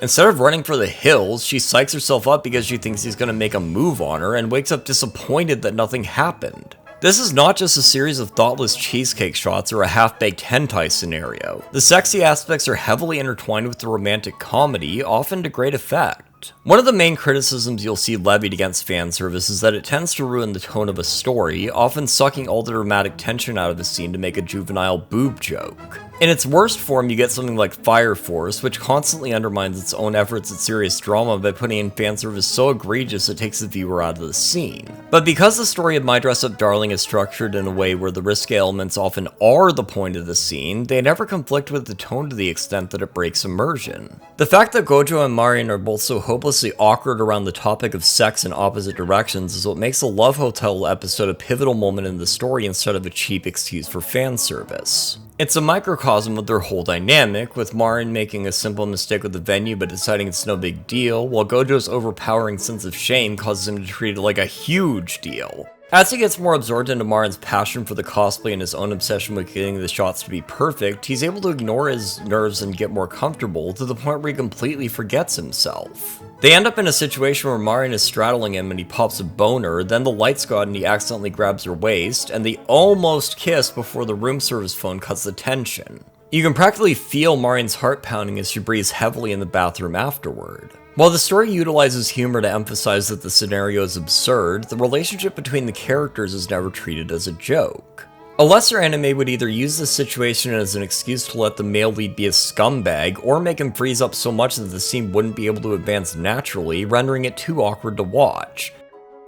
A: Instead of running for the hills, she psychs herself up because she thinks he's going to make a move on her and wakes up disappointed that nothing happened. This is not just a series of thoughtless cheesecake shots or a half-baked hentai scenario. The sexy aspects are heavily intertwined with the romantic comedy, often to great effect. One of the main criticisms you'll see levied against fan service is that it tends to ruin the tone of a story, often sucking all the dramatic tension out of a scene to make a juvenile boob joke. In its worst form, you get something like Fire Force, which constantly undermines its own efforts at serious drama by putting in fan service so egregious it takes the viewer out of the scene. But because the story of My Dress Up Darling is structured in a way where the risque elements often are the point of the scene, they never conflict with the tone to the extent that it breaks immersion. The fact that Gojo and Marin are both so hopelessly awkward around the topic of sex in opposite directions is what makes the Love Hotel episode a pivotal moment in the story instead of a cheap excuse for fan service. It's a microcosm of their whole dynamic, with Marin making a simple mistake with the venue but deciding it's no big deal, while Gojo's overpowering sense of shame causes him to treat it like a huge deal. As he gets more absorbed into Marin's passion for the cosplay and his own obsession with getting the shots to be perfect, he's able to ignore his nerves and get more comfortable, to the point where he completely forgets himself. They end up in a situation where Marin is straddling him and he pops a boner, then the lights go out and he accidentally grabs her waist, and they almost kiss before the room service phone cuts the tension. You can practically feel Marian's heart pounding as she breathes heavily in the bathroom afterward. While the story utilizes humor to emphasize that the scenario is absurd, the relationship between the characters is never treated as a joke. A lesser anime would either use this situation as an excuse to let the male lead be a scumbag, or make him freeze up so much that the scene wouldn't be able to advance naturally, rendering it too awkward to watch.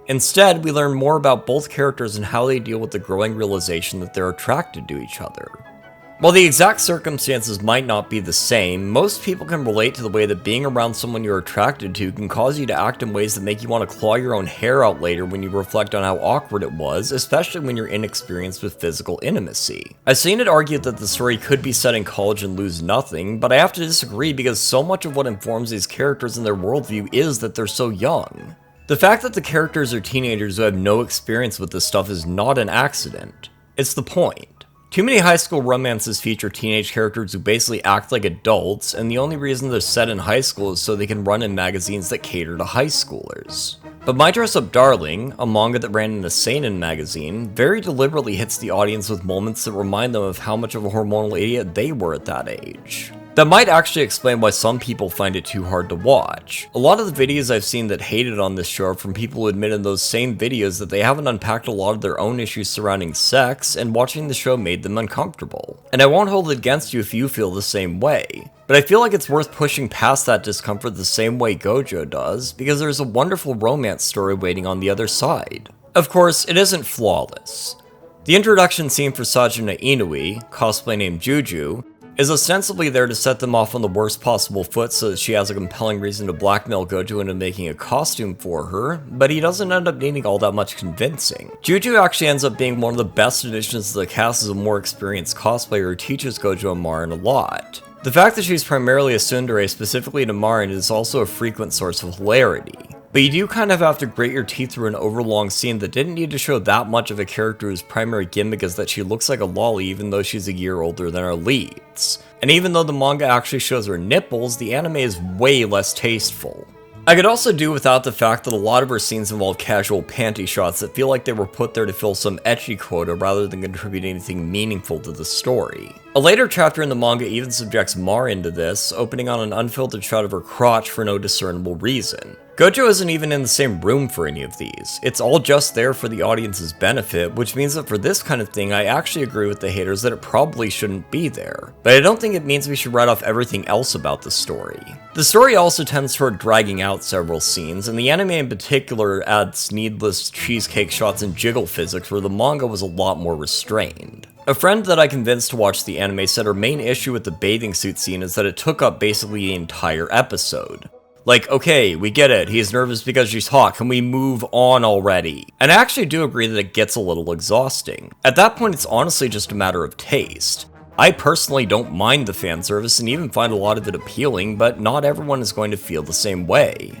A: Instead, we learn more about both characters and how they deal with the growing realization that they're attracted to each other. While the exact circumstances might not be the same, most people can relate to the way that being around someone you're attracted to can cause you to act in ways that make you want to claw your own hair out later when you reflect on how awkward it was, especially when you're inexperienced with physical intimacy. I've seen it argued that the story could be set in college and lose nothing, but I have to disagree because so much of what informs these characters and their worldview is that they're so young. The fact that the characters are teenagers who have no experience with this stuff is not an accident. It's the point. Too many high school romances feature teenage characters who basically act like adults, and the only reason they're set in high school is so they can run in magazines that cater to high schoolers. But My Dress Up Darling, a manga that ran in a seinen magazine, very deliberately hits the audience with moments that remind them of how much of a hormonal idiot they were at that age. That might actually explain why some people find it too hard to watch. A lot of the videos I've seen that hated on this show are from people who admit in those same videos that they haven't unpacked a lot of their own issues surrounding sex, and watching the show made them uncomfortable. And I won't hold it against you if you feel the same way. But I feel like it's worth pushing past that discomfort the same way Gojo does, because there's a wonderful romance story waiting on the other side. Of course, it isn't flawless. The introduction scene for Sajuna Inui, cosplay named Juju, is ostensibly there to set them off on the worst possible foot so that she has a compelling reason to blackmail Gojo into making a costume for her, but he doesn't end up needing all that much convincing. Juju actually ends up being one of the best additions to the cast as a more experienced cosplayer who teaches Gojo and Marin a lot. The fact that she's primarily a tsundere specifically to Marin is also a frequent source of hilarity. But you do kind of have to grate your teeth through an overlong scene that didn't need to show that much of a character whose primary gimmick is that she looks like a lolly even though she's a year older than our leads. And even though the manga actually shows her nipples, the anime is way less tasteful. I could also do without the fact that a lot of her scenes involve casual panty shots that feel like they were put there to fill some ecchi quota rather than contribute anything meaningful to the story. A later chapter in the manga even subjects Marin to this, opening on an unfiltered shot of her crotch for no discernible reason. Gojo isn't even in the same room for any of these. It's all just there for the audience's benefit, which means that for this kind of thing I actually agree with the haters that it probably shouldn't be there. But I don't think it means we should write off everything else about the story. The story also tends toward dragging out several scenes, and the anime in particular adds needless cheesecake shots and jiggle physics where the manga was a lot more restrained. A friend that I convinced to watch the anime said her main issue with the bathing suit scene is that it took up basically the entire episode. Like, okay, we get it, he's nervous because she's hot, can we move on already? And I actually do agree that it gets a little exhausting. At that point, it's honestly just a matter of taste. I personally don't mind the fan service and even find a lot of it appealing, but not everyone is going to feel the same way.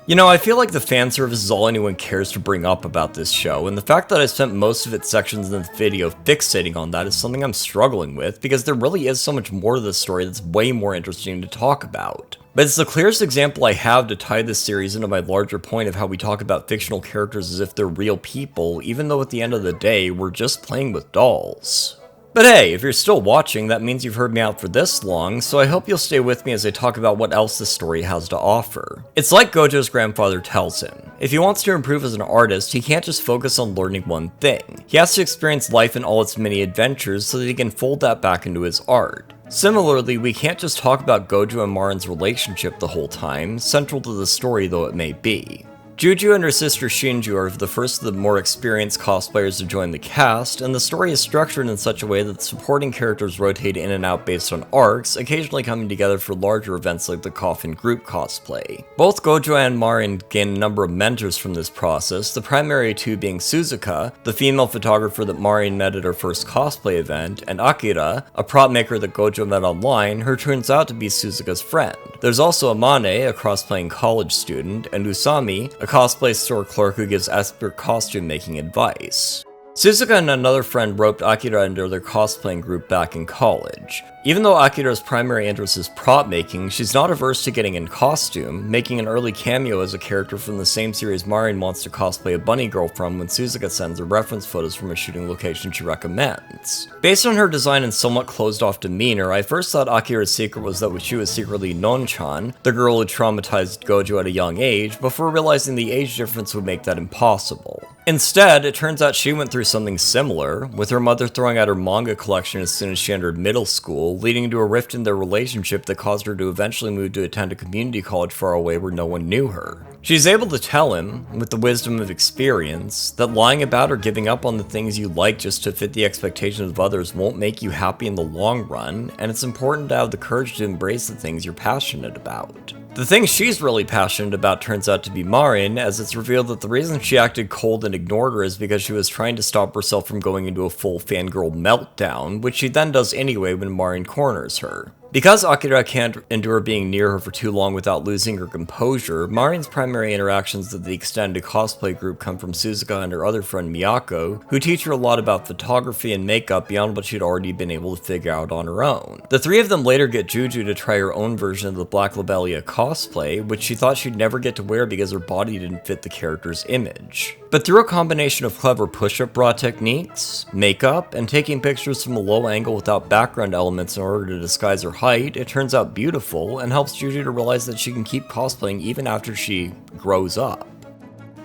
A: You know, I feel like the fan service is all anyone cares to bring up about this show, and the fact that I spent most of its sections in the video fixating on that is something I'm struggling with, because there really is so much more to this story that's way more interesting to talk about. But it's the clearest example I have to tie this series into my larger point of how we talk about fictional characters as if they're real people, even though at the end of the day, we're just playing with dolls. But hey, if you're still watching, that means you've heard me out for this long, so I hope you'll stay with me as I talk about what else this story has to offer. It's like Gojo's grandfather tells him. If he wants to improve as an artist, he can't just focus on learning one thing. He has to experience life in all its many adventures so that he can fold that back into his art. Similarly, we can't just talk about Gojo and Marin's relationship the whole time, central to the story though it may be. Juju and her sister Shinju are the first of the more experienced cosplayers to join the cast, and the story is structured in such a way that the supporting characters rotate in and out based on arcs, occasionally coming together for larger events like the Coffin Group cosplay. Both Gojo and Marin gain a number of mentors from this process, the primary two being Suzuka, the female photographer that Marin met at her first cosplay event, and Akira, a prop maker that Gojo met online, who turns out to be Suzuka's friend. There's also Amane, a cosplaying college student, and Usami, a cosplay store clerk who gives expert costume making advice. Suzuka and another friend roped Akira into their cosplaying group back in college. Even though Akira's primary interest is prop making, she's not averse to getting in costume, making an early cameo as a character from the same series Marin wants to cosplay a bunny girl from when Suzuka sends her reference photos from a shooting location she recommends. Based on her design and somewhat closed-off demeanor, I first thought Akira's secret was that she was secretly Non-chan, the girl who traumatized Gojo at a young age, before realizing the age difference would make that impossible. Instead, it turns out she went through something similar, with her mother throwing out her manga collection as soon as she entered middle school, leading to a rift in their relationship that caused her to eventually move to attend a community college far away where no one knew her. She's able to tell him, with the wisdom of experience, that lying about or giving up on the things you like just to fit the expectations of others won't make you happy in the long run, and it's important to have the courage to embrace the things you're passionate about. The thing she's really passionate about turns out to be Marin, as it's revealed that the reason she acted cold and ignored her is because she was trying to stop herself from going into a full fangirl meltdown, which she then does anyway when Marin corners her. Because Akira can't endure being near her for too long without losing her composure, Marin's primary interactions with the extended cosplay group come from Suzuka and her other friend Miyako, who teach her a lot about photography and makeup beyond what she'd already been able to figure out on her own. The three of them later get Juju to try her own version of the Black Lobelia cosplay, which she thought she'd never get to wear because her body didn't fit the character's image. But through a combination of clever push-up bra techniques, makeup, and taking pictures from a low angle without background elements in order to disguise her height, it turns out beautiful and helps Juju to realize that she can keep cosplaying even after she grows up.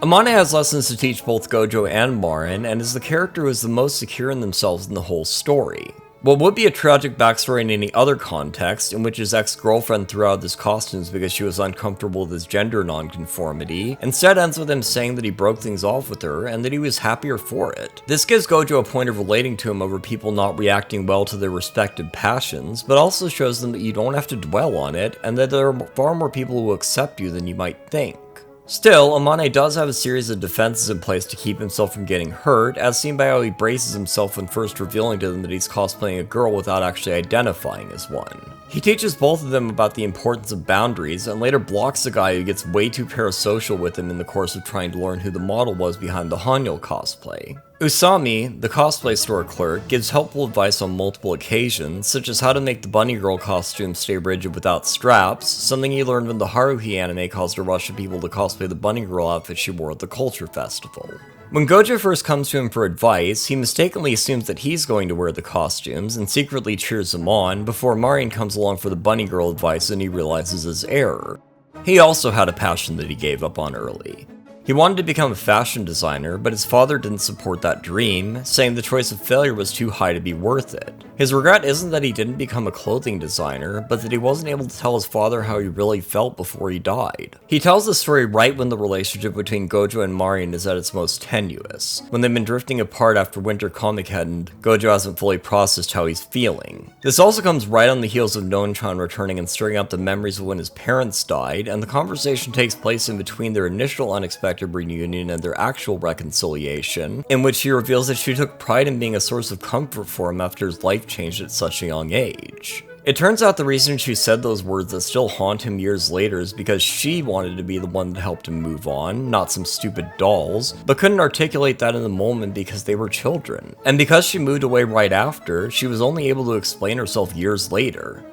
A: Amane has lessons to teach both Gojo and Marin, and is the character who is the most secure in themselves in the whole story. What would be a tragic backstory in any other context, in which his ex-girlfriend threw out his costumes because she was uncomfortable with his gender nonconformity, instead ends with him saying that he broke things off with her and that he was happier for it. This gives Gojo a point of relating to him over people not reacting well to their respective passions, but also shows them that you don't have to dwell on it, and that there are far more people who will accept you than you might think. Still, Amane does have a series of defenses in place to keep himself from getting hurt, as seen by how he braces himself when first revealing to them that he's cosplaying a girl without actually identifying as one. He teaches both of them about the importance of boundaries, and later blocks the guy who gets way too parasocial with him in the course of trying to learn who the model was behind the Hanyo cosplay. Usami, the cosplay store clerk, gives helpful advice on multiple occasions, such as how to make the bunny girl costume stay rigid without straps, something he learned when the Haruhi anime caused a rush of people to cosplay the bunny girl outfit she wore at the Culture Festival. When Gojo first comes to him for advice, he mistakenly assumes that he's going to wear the costumes and secretly cheers him on before Marin comes along for the bunny girl advice and he realizes his error. He also had a passion that he gave up on early. He wanted to become a fashion designer, but his father didn't support that dream, saying the choice of failure was too high to be worth it. His regret isn't that he didn't become a clothing designer, but that he wasn't able to tell his father how he really felt before he died. He tells the story right when the relationship between Gojo and Marin is at its most tenuous, when they've been drifting apart after Winter Comic Head and Gojo hasn't fully processed how he's feeling. This also comes right on the heels of Non-chan returning and stirring up the memories of when his parents died, and the conversation takes place in between their initial unexpected reunion and their actual reconciliation, in which he reveals that she took pride in being a source of comfort for him after his life changed at such a young age. It turns out the reason she said those words that still haunt him years later is because she wanted to be the one that helped him move on, not some stupid dolls, but couldn't articulate that in the moment because they were children. And because she moved away right after, she was only able to explain herself years later.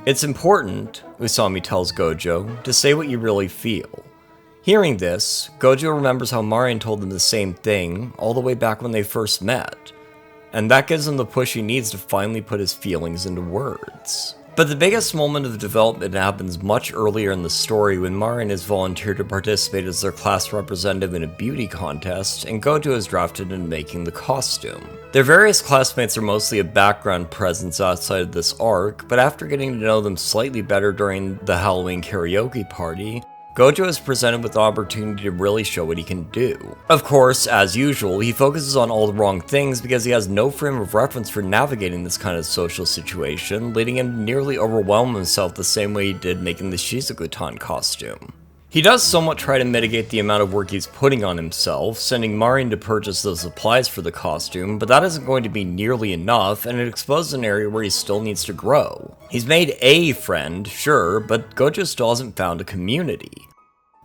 A: It's important, Usami tells Gojo, to say what you really feel. Hearing this, Gojo remembers how Marin told him the same thing all the way back when they first met, and that gives him the push he needs to finally put his feelings into words. But the biggest moment of development happens much earlier in the story when Marin is volunteered to participate as their class representative in a beauty contest, and Gojo is drafted into making the costume. Their various classmates are mostly a background presence outside of this arc, but after getting to know them slightly better during the Halloween karaoke party, Gojo is presented with the opportunity to really show what he can do. Of course, as usual, he focuses on all the wrong things because he has no frame of reference for navigating this kind of social situation, leading him to nearly overwhelm himself the same way he did making the Shizuku-tan costume. He does somewhat try to mitigate the amount of work he's putting on himself, sending Marin to purchase the supplies for the costume, but that isn't going to be nearly enough, and it exposes an area where he still needs to grow. He's made a friend, sure, but Gojo still hasn't found a community.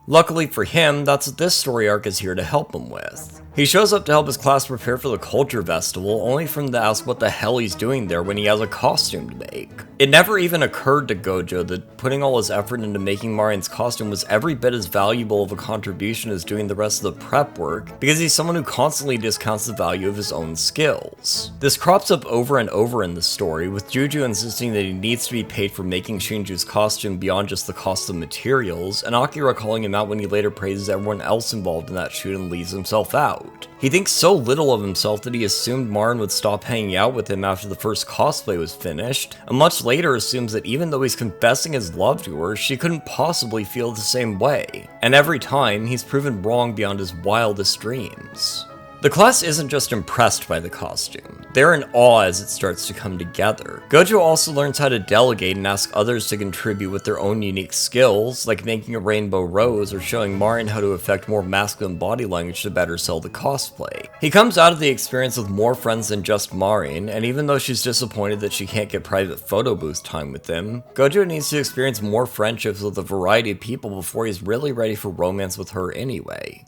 A: Luckily for him, that's what this story arc is here to help him with. He shows up to help his class prepare for the culture festival, only for him to ask what the hell he's doing there when he has a costume to make. It never even occurred to Gojo that putting all his effort into making Marian's costume was every bit as valuable of a contribution as doing the rest of the prep work, because he's someone who constantly discounts the value of his own skills. This crops up over and over in the story, with Juju insisting that he needs to be paid for making Shinju's costume beyond just the cost of materials, and Akira calling him out when he later praises everyone else involved in that shoot and leaves himself out. He thinks so little of himself that he assumed Marin would stop hanging out with him after the first cosplay was finished, and much later assumes that even though he's confessing his love to her, she couldn't possibly feel the same way. And every time, he's proven wrong beyond his wildest dreams. The class isn't just impressed by the costume, they're in awe as it starts to come together. Gojo also learns how to delegate and ask others to contribute with their own unique skills, like making a rainbow rose or showing Marin how to affect more masculine body language to better sell the cosplay. He comes out of the experience with more friends than just Marin, and even though she's disappointed that she can't get private photo booth time with him, Gojo needs to experience more friendships with a variety of people before he's really ready for romance with her anyway.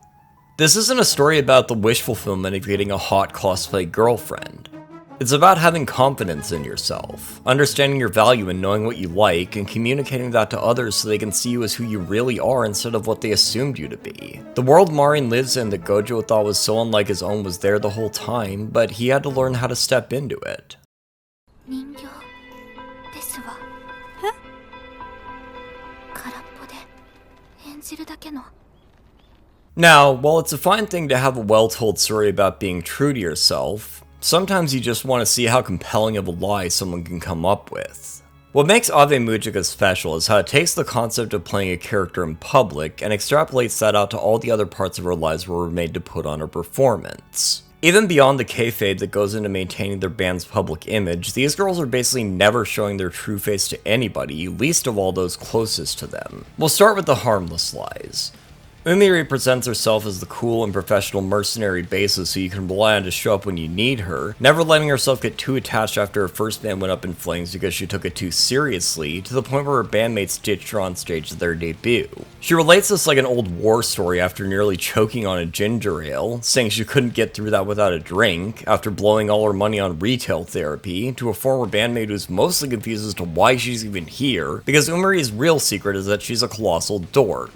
A: This isn't a story about the wish fulfillment of getting a hot cosplay girlfriend. It's about having confidence in yourself, understanding your value and knowing what you like, and communicating that to others so they can see you as who you really are instead of what they assumed you to be. The world Marin lives in that Gojo thought was so unlike his own was there the whole time, but he had to learn how to step into it.
B: 人形ですわ。空っぽで演じるだけの。
A: Now, while it's a fine thing to have a well-told story about being true to yourself, sometimes you just want to see how compelling of a lie someone can come up with. What makes Ave Mujica special is how it takes the concept of playing a character in public and extrapolates that out to all the other parts of our lives where we're made to put on a performance. Even beyond the kayfabe that goes into maintaining their band's public image, these girls are basically never showing their true face to anybody, least of all those closest to them. We'll start with the harmless lies. Umiri presents herself as the cool and professional mercenary basis so you can rely on to show up when you need her, never letting herself get too attached after her first band went up in flames because she took it too seriously, to the point where her bandmates ditched her on stage at their debut. She relates this like an old war story after nearly choking on a ginger ale, saying she couldn't get through that without a drink, after blowing all her money on retail therapy, to a former bandmate who's mostly confused as to why she's even here, because Umiri's real secret is that she's a colossal dork.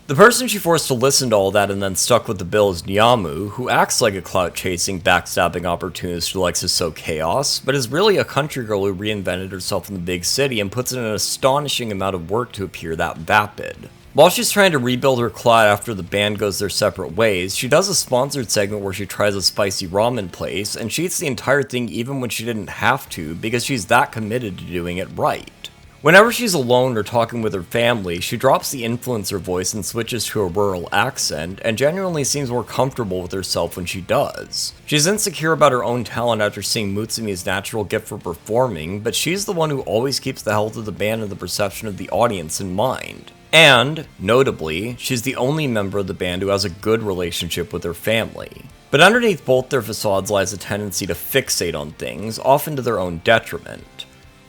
A: The person she forced to listen to all that and then stuck with the bill is Nyamu, who acts like a clout-chasing, backstabbing opportunist who likes to sow chaos, but is really a country girl who reinvented herself in the big city and puts in an astonishing amount of work to appear that vapid. While she's trying to rebuild her clout after the band goes their separate ways, she does a sponsored segment where she tries a spicy ramen place, and she eats the entire thing even when she didn't have to, because she's that committed to doing it right. Whenever she's alone or talking with her family, she drops the influencer voice and switches to a rural accent, and genuinely seems more comfortable with herself when she does. She's insecure about her own talent after seeing Mutsumi's natural gift for performing, but she's the one who always keeps the health of the band and the perception of the audience in mind. And, notably, she's the only member of the band who has a good relationship with her family. But underneath both their facades lies a tendency to fixate on things, often to their own detriment.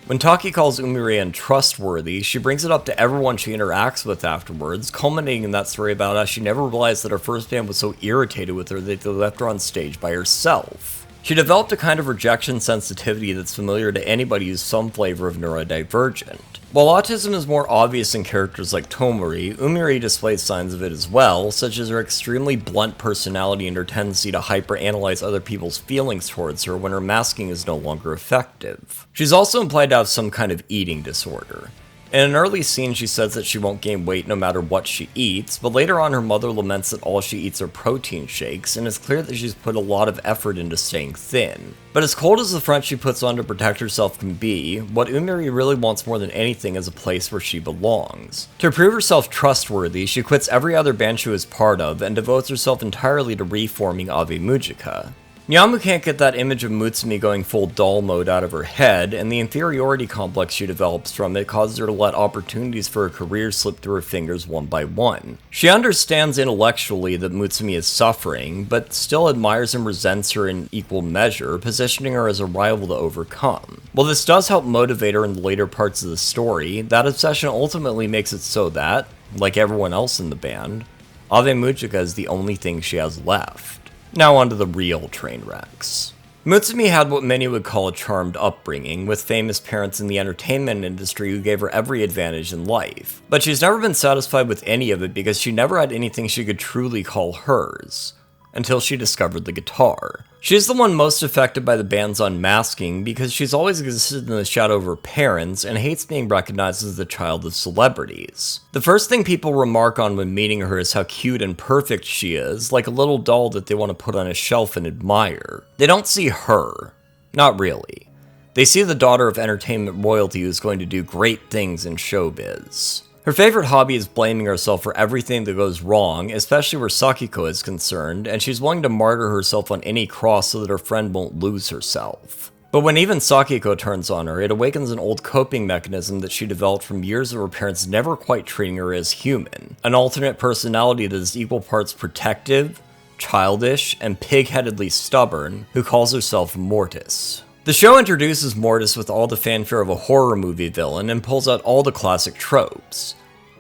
A: When Taki calls Umiri untrustworthy, she brings it up to everyone she interacts with afterwards, culminating in that story about how she never realized that her first band was so irritated with her that they left her on stage by herself. She developed a kind of rejection sensitivity that's familiar to anybody who's some flavor of neurodivergent. While autism is more obvious in characters like Tomori, Umiri displays signs of it as well, such as her extremely blunt personality and her tendency to hyperanalyze other people's feelings towards her when her masking is no longer effective. She's also implied to have some kind of eating disorder. In an early scene, she says that she won't gain weight no matter what she eats, but later on her mother laments that all she eats are protein shakes, and it's clear that she's put a lot of effort into staying thin. But as cold as the front she puts on to protect herself can be, what Umiri really wants more than anything is a place where she belongs. To prove herself trustworthy, she quits every other band she was part of, and devotes herself entirely to reforming Ave Mujica. Nyamu can't get that image of Mutsumi going full doll mode out of her head, and the inferiority complex she develops from it causes her to let opportunities for a career slip through her fingers one by one. She understands intellectually that Mutsumi is suffering, but still admires and resents her in equal measure, positioning her as a rival to overcome. While this does help motivate her in the later parts of the story, that obsession ultimately makes it so that, like everyone else in the band, Ave Mujica is the only thing she has left. Now onto the real train wrecks. Mutsumi had what many would call a charmed upbringing, with famous parents in the entertainment industry who gave her every advantage in life. But she's never been satisfied with any of it because she never had anything she could truly call hers, until she discovered the guitar. She's the one most affected by the band's unmasking because she's always existed in the shadow of her parents and hates being recognized as the child of celebrities. The first thing people remark on when meeting her is how cute and perfect she is, like a little doll that they want to put on a shelf and admire. They don't see her. Not really. They see the daughter of entertainment royalty who's going to do great things in showbiz. Her favorite hobby is blaming herself for everything that goes wrong, especially where Sakiko is concerned, and she's willing to martyr herself on any cross so that her friend won't lose herself. But when even Sakiko turns on her, it awakens an old coping mechanism that she developed from years of her parents never quite treating her as human. An alternate personality that is equal parts protective, childish, and pig-headedly stubborn, who calls herself Mortis. The show introduces Mortis with all the fanfare of a horror movie villain and pulls out all the classic tropes.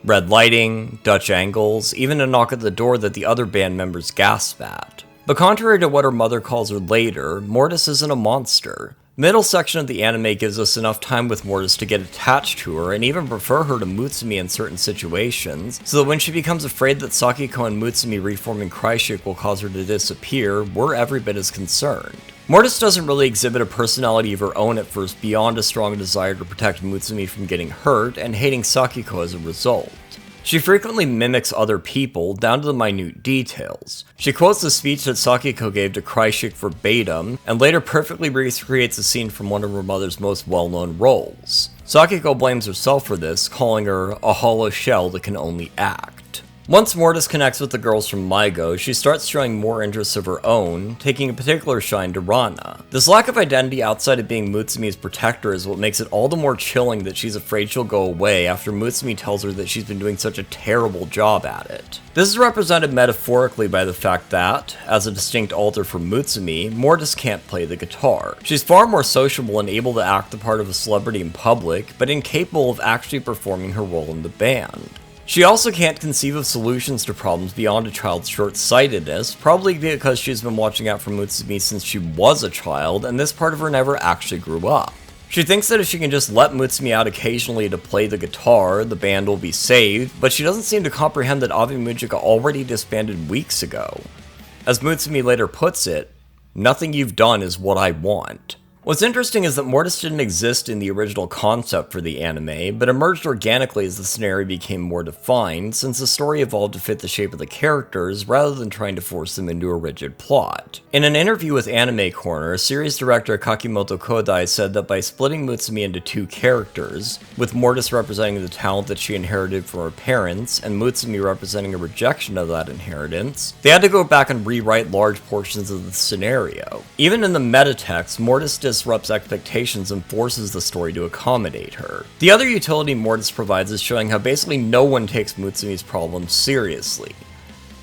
A: Red lighting, Dutch angles, even a knock at the door that the other band members gasp at. But contrary to what her mother calls her later, Mortis isn't a monster. The middle section of the anime gives us enough time with Mortis to get attached to her and even prefer her to Mutsumi in certain situations, so that when she becomes afraid that Sakiko and Mutsumi reforming Kreishik will cause her to disappear, we're every bit as concerned. Mortis doesn't really exhibit a personality of her own at first beyond a strong desire to protect Mutsumi from getting hurt and hating Sakiko as a result. She frequently mimics other people, down to the minute details. She quotes the speech that Sakiko gave to Kreishik verbatim, and later perfectly recreates a scene from one of her mother's most well-known roles. Sakiko blames herself for this, calling her a hollow shell that can only act. Once Mortis connects with the girls from MIGO, she starts showing more interests of her own, taking a particular shine to Rana. This lack of identity outside of being Mutsumi's protector is what makes it all the more chilling that she's afraid she'll go away after Mutsumi tells her that she's been doing such a terrible job at it. This is represented metaphorically by the fact that, as a distinct alter from Mutsumi, Mortis can't play the guitar. She's far more sociable and able to act the part of a celebrity in public, but incapable of actually performing her role in the band. She also can't conceive of solutions to problems beyond a child's short-sightedness, probably because she's been watching out for Mutsumi since she was a child, and this part of her never actually grew up. She thinks that if she can just let Mutsumi out occasionally to play the guitar, the band will be saved, but she doesn't seem to comprehend that Ave Mujika already disbanded weeks ago. As Mutsumi later puts it, "Nothing you've done is what I want." What's interesting is that Mortis didn't exist in the original concept for the anime, but emerged organically as the scenario became more defined, since the story evolved to fit the shape of the characters rather than trying to force them into a rigid plot. In an interview with Anime Corner, series director Kakimoto Kodai said that by splitting Mutsumi into two characters, with Mortis representing the talent that she inherited from her parents, and Mutsumi representing a rejection of that inheritance, they had to go back and rewrite large portions of the scenario. Even in the metatext, Mortis disrupts expectations and forces the story to accommodate her. The other utility Mortis provides is showing how basically no one takes Mutsumi's problems seriously.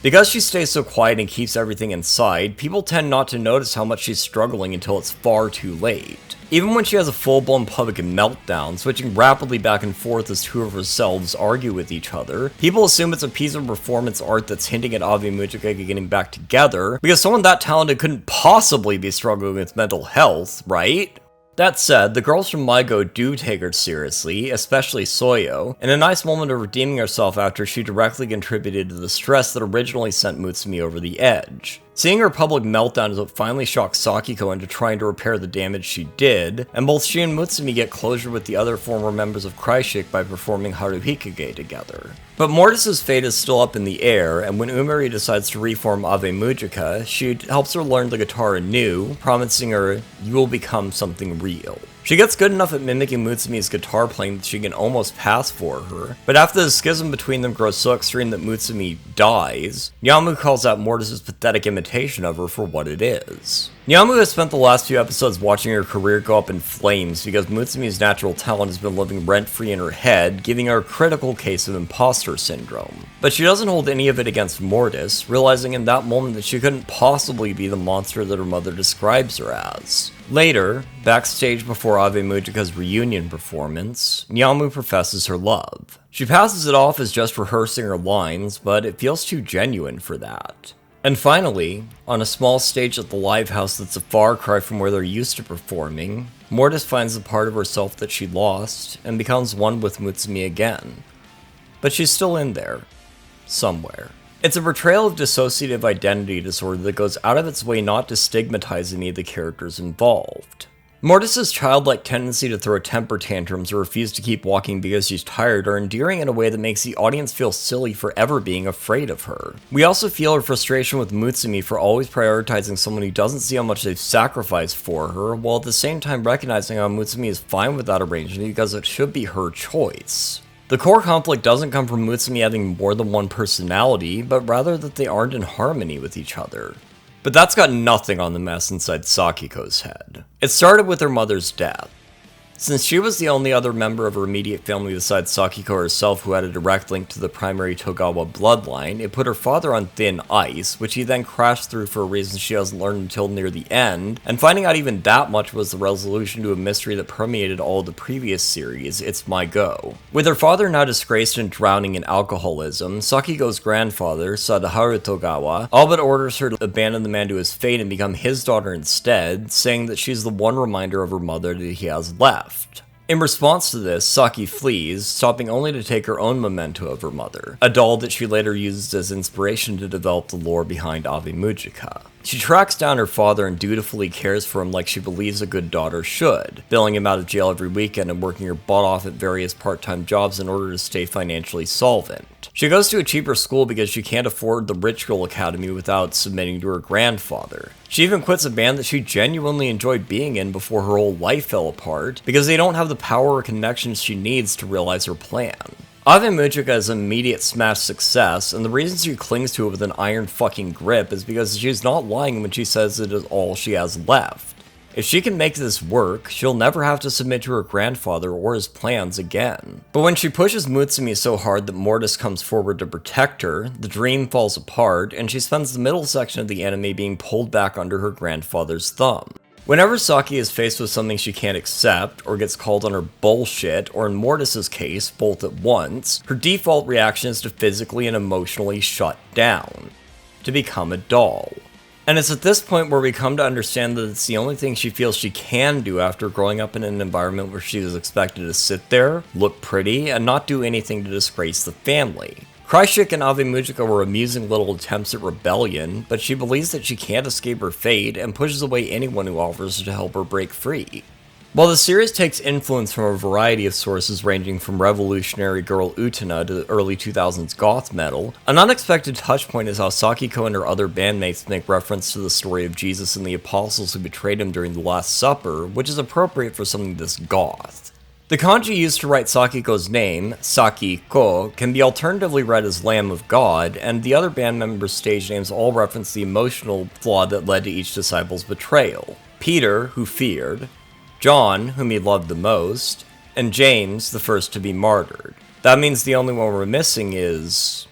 A: Because she stays so quiet and keeps everything inside, people tend not to notice how much she's struggling until it's far too late. Even when she has a full-blown public meltdown, switching rapidly back and forth as two of herselves argue with each other, people assume it's a piece of performance art that's hinting at Ave Mujika getting back together, because someone that talented couldn't possibly be struggling with mental health, right? That said, the girls from MIGO do take her seriously, especially Soyo, in a nice moment of redeeming herself after she directly contributed to the stress that originally sent Mutsumi over the edge. Seeing her public meltdown is what finally shocked Sakiko into trying to repair the damage she did, and both she and Mutsumi get closure with the other former members of Kreishik by performing Haruhikage together. But Mortis' fate is still up in the air, and when Umari decides to reform Ave Mujika, she helps her learn the guitar anew, promising her, "You will become something real." She gets good enough at mimicking Mutsumi's guitar playing that she can almost pass for her, but after the schism between them grows so extreme that Mutsumi dies, Nyamu calls out Mortis' pathetic imitation of her for what it is. Nyamu has spent the last few episodes watching her career go up in flames because Mutsumi's natural talent has been living rent-free in her head, giving her a critical case of imposter syndrome. But she doesn't hold any of it against Mortis, realizing in that moment that she couldn't possibly be the monster that her mother describes her as. Later, backstage before Ave Mujika's reunion performance, Nyamu professes her love. She passes it off as just rehearsing her lines, but it feels too genuine for that. And finally, on a small stage at the live house that's a far cry from where they're used to performing, Mortis finds the part of herself that she lost and becomes one with Mutsumi again. But she's still in there. Somewhere. It's a portrayal of dissociative identity disorder that goes out of its way not to stigmatize any of the characters involved. Mortis' childlike tendency to throw temper tantrums or refuse to keep walking because she's tired are endearing in a way that makes the audience feel silly for ever being afraid of her. We also feel her frustration with Mutsumi for always prioritizing someone who doesn't see how much they've sacrificed for her, while at the same time recognizing how Mutsumi is fine with that arrangement because it should be her choice. The core conflict doesn't come from Mutsumi having more than one personality, but rather that they aren't in harmony with each other. But that's got nothing on the mess inside Sakiko's head. It started with her mother's death. Since she was the only other member of her immediate family besides Sakiko herself who had a direct link to the primary Togawa bloodline, it put her father on thin ice, which he then crashed through for a reason she doesn't learn until near the end, and finding out even that much was the resolution to a mystery that permeated all of the previous series, It's My Go. With her father now disgraced and drowning in alcoholism, Sakiko's grandfather, Sadaharu Togawa, all but orders her to abandon the man to his fate and become his daughter instead, saying that she's the one reminder of her mother that he has left. In response to this, Saki flees, stopping only to take her own memento of her mother, a doll that she later used as inspiration to develop the lore behind Ave Mujica. She tracks down her father and dutifully cares for him like she believes a good daughter should, bailing him out of jail every weekend and working her butt off at various part-time jobs in order to stay financially solvent. She goes to a cheaper school because she can't afford the Rich Girl Academy without submitting to her grandfather. She even quits a band that she genuinely enjoyed being in before her whole life fell apart, because they don't have the power or connections she needs to realize her plan. Ave Mujica is an immediate smash success, and the reason she clings to it with an iron fucking grip is because she's not lying when she says it is all she has left. If she can make this work, she'll never have to submit to her grandfather or his plans again. But when she pushes Mutsumi so hard that Mortis comes forward to protect her, the dream falls apart, and she spends the middle section of the anime being pulled back under her grandfather's thumb. Whenever Saki is faced with something she can't accept, or gets called on her bullshit, or in Mortis' case, both at once, her default reaction is to physically and emotionally shut down. To become a doll. And it's at this point where we come to understand that it's the only thing she feels she can do after growing up in an environment where she was expected to sit there, look pretty, and not do anything to disgrace the family. Kreischick and Ave Mujica were amusing little attempts at rebellion, but she believes that she can't escape her fate and pushes away anyone who offers to help her break free. While the series takes influence from a variety of sources ranging from revolutionary girl Utena to early 2000s goth metal, an unexpected touchpoint is how Sakiko and her other bandmates make reference to the story of Jesus and the apostles who betrayed him during the Last Supper, which is appropriate for something this goth. The kanji used to write Sakiko's name, Saki-ko, can be alternatively read as Lamb of God, and the other band members' stage names all reference the emotional flaw that led to each disciple's betrayal. Peter, who feared, John, whom he loved the most, and James, the first to be martyred. That means the only one we're missing is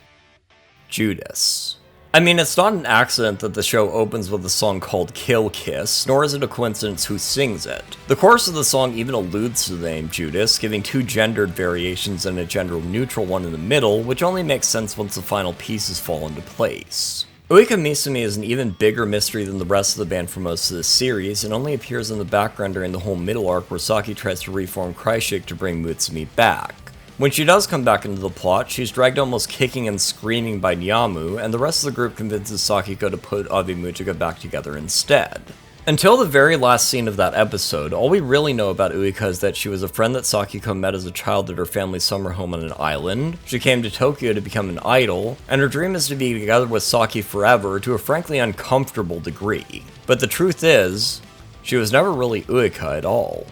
A: Judas. I mean, it's not an accident that the show opens with a song called Kill Kiss, nor is it a coincidence who sings it. The chorus of the song even alludes to the name Judas, giving two gendered variations and a gender-neutral one in the middle, which only makes sense once the final pieces fall into place. Uika Misumi is an even bigger mystery than the rest of the band for most of this series, and only appears in the background during the whole middle arc where Saki tries to reform Kreischick to bring Mutsumi back. When she does come back into the plot, she's dragged almost kicking and screaming by Nyamu, and the rest of the group convinces Sakiko to put Ave Mujica back together instead. Until the very last scene of that episode, all we really know about Uika is that she was a friend that Sakiko met as a child at her family's summer home on an island, she came to Tokyo to become an idol, and her dream is to be together with Saki forever to a frankly uncomfortable degree. But the truth is, she was never really Uika at all.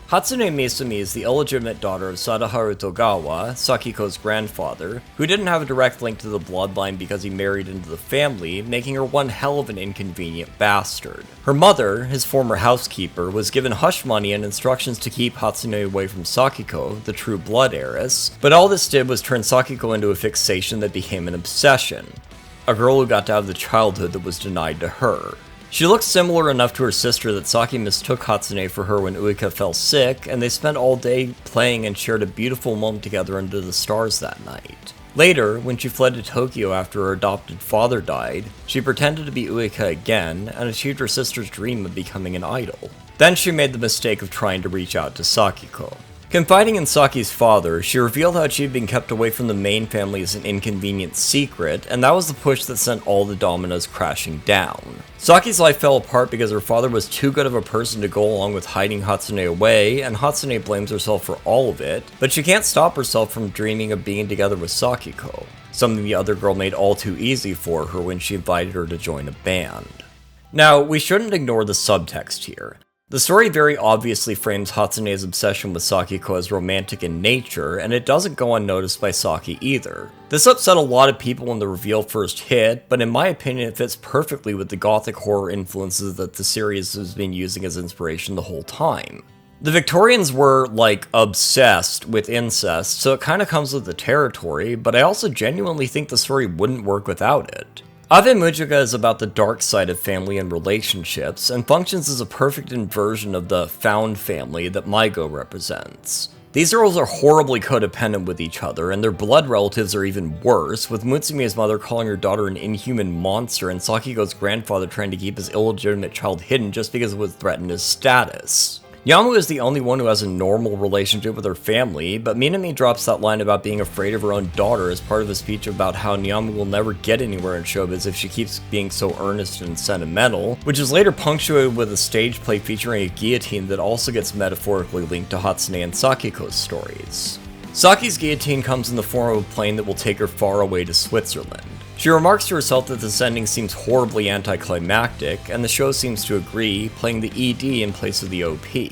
A: Hatsune Misumi is the illegitimate daughter of Sadaharu Togawa, Sakiko's grandfather, who didn't have a direct link to the bloodline because he married into the family, making her one hell of an inconvenient bastard. Her mother, his former housekeeper, was given hush money and instructions to keep Hatsune away from Sakiko, the true blood heiress, but all this did was turn Sakiko into a fixation that became an obsession. A girl who got to have the childhood that was denied to her. She looks similar enough to her sister that Saki mistook Hatsune for her when Uika fell sick, and they spent all day playing and shared a beautiful moment together under the stars that night. Later, when she fled to Tokyo after her adopted father died, she pretended to be Ueka again and achieved her sister's dream of becoming an idol. Then she made the mistake of trying to reach out to Sakiko. Confiding in Saki's father, she revealed how she had been kept away from the main family as an inconvenient secret, and that was the push that sent all the dominoes crashing down. Saki's life fell apart because her father was too good of a person to go along with hiding Hatsune away, and Hatsune blames herself for all of it, but she can't stop herself from dreaming of being together with Sakiko, something the other girl made all too easy for her when she invited her to join a band. Now, we shouldn't ignore the subtext here. The story very obviously frames Hatsune's obsession with Sakiko as romantic in nature, and it doesn't go unnoticed by Saki either. This upset a lot of people when the reveal first hit, but in my opinion it fits perfectly with the gothic horror influences that the series has been using as inspiration the whole time. The Victorians were, like, obsessed with incest, so it kinda comes with the territory, but I also genuinely think the story wouldn't work without it. Ave Mujica is about the dark side of family and relationships, and functions as a perfect inversion of the found family that Maigo represents. These girls are horribly codependent with each other, and their blood relatives are even worse, with Mutsume's mother calling her daughter an inhuman monster and Sakiko's grandfather trying to keep his illegitimate child hidden just because it would threaten his status. Yamu is the only one who has a normal relationship with her family, but Minami drops that line about being afraid of her own daughter as part of a speech about how Yamu will never get anywhere in showbiz if she keeps being so earnest and sentimental, which is later punctuated with a stage play featuring a guillotine that also gets metaphorically linked to Hatsune and Sakiko's stories. Saki's guillotine comes in the form of a plane that will take her far away to Switzerland. She remarks to herself that this ending seems horribly anticlimactic, and the show seems to agree, playing the ED in place of the OP.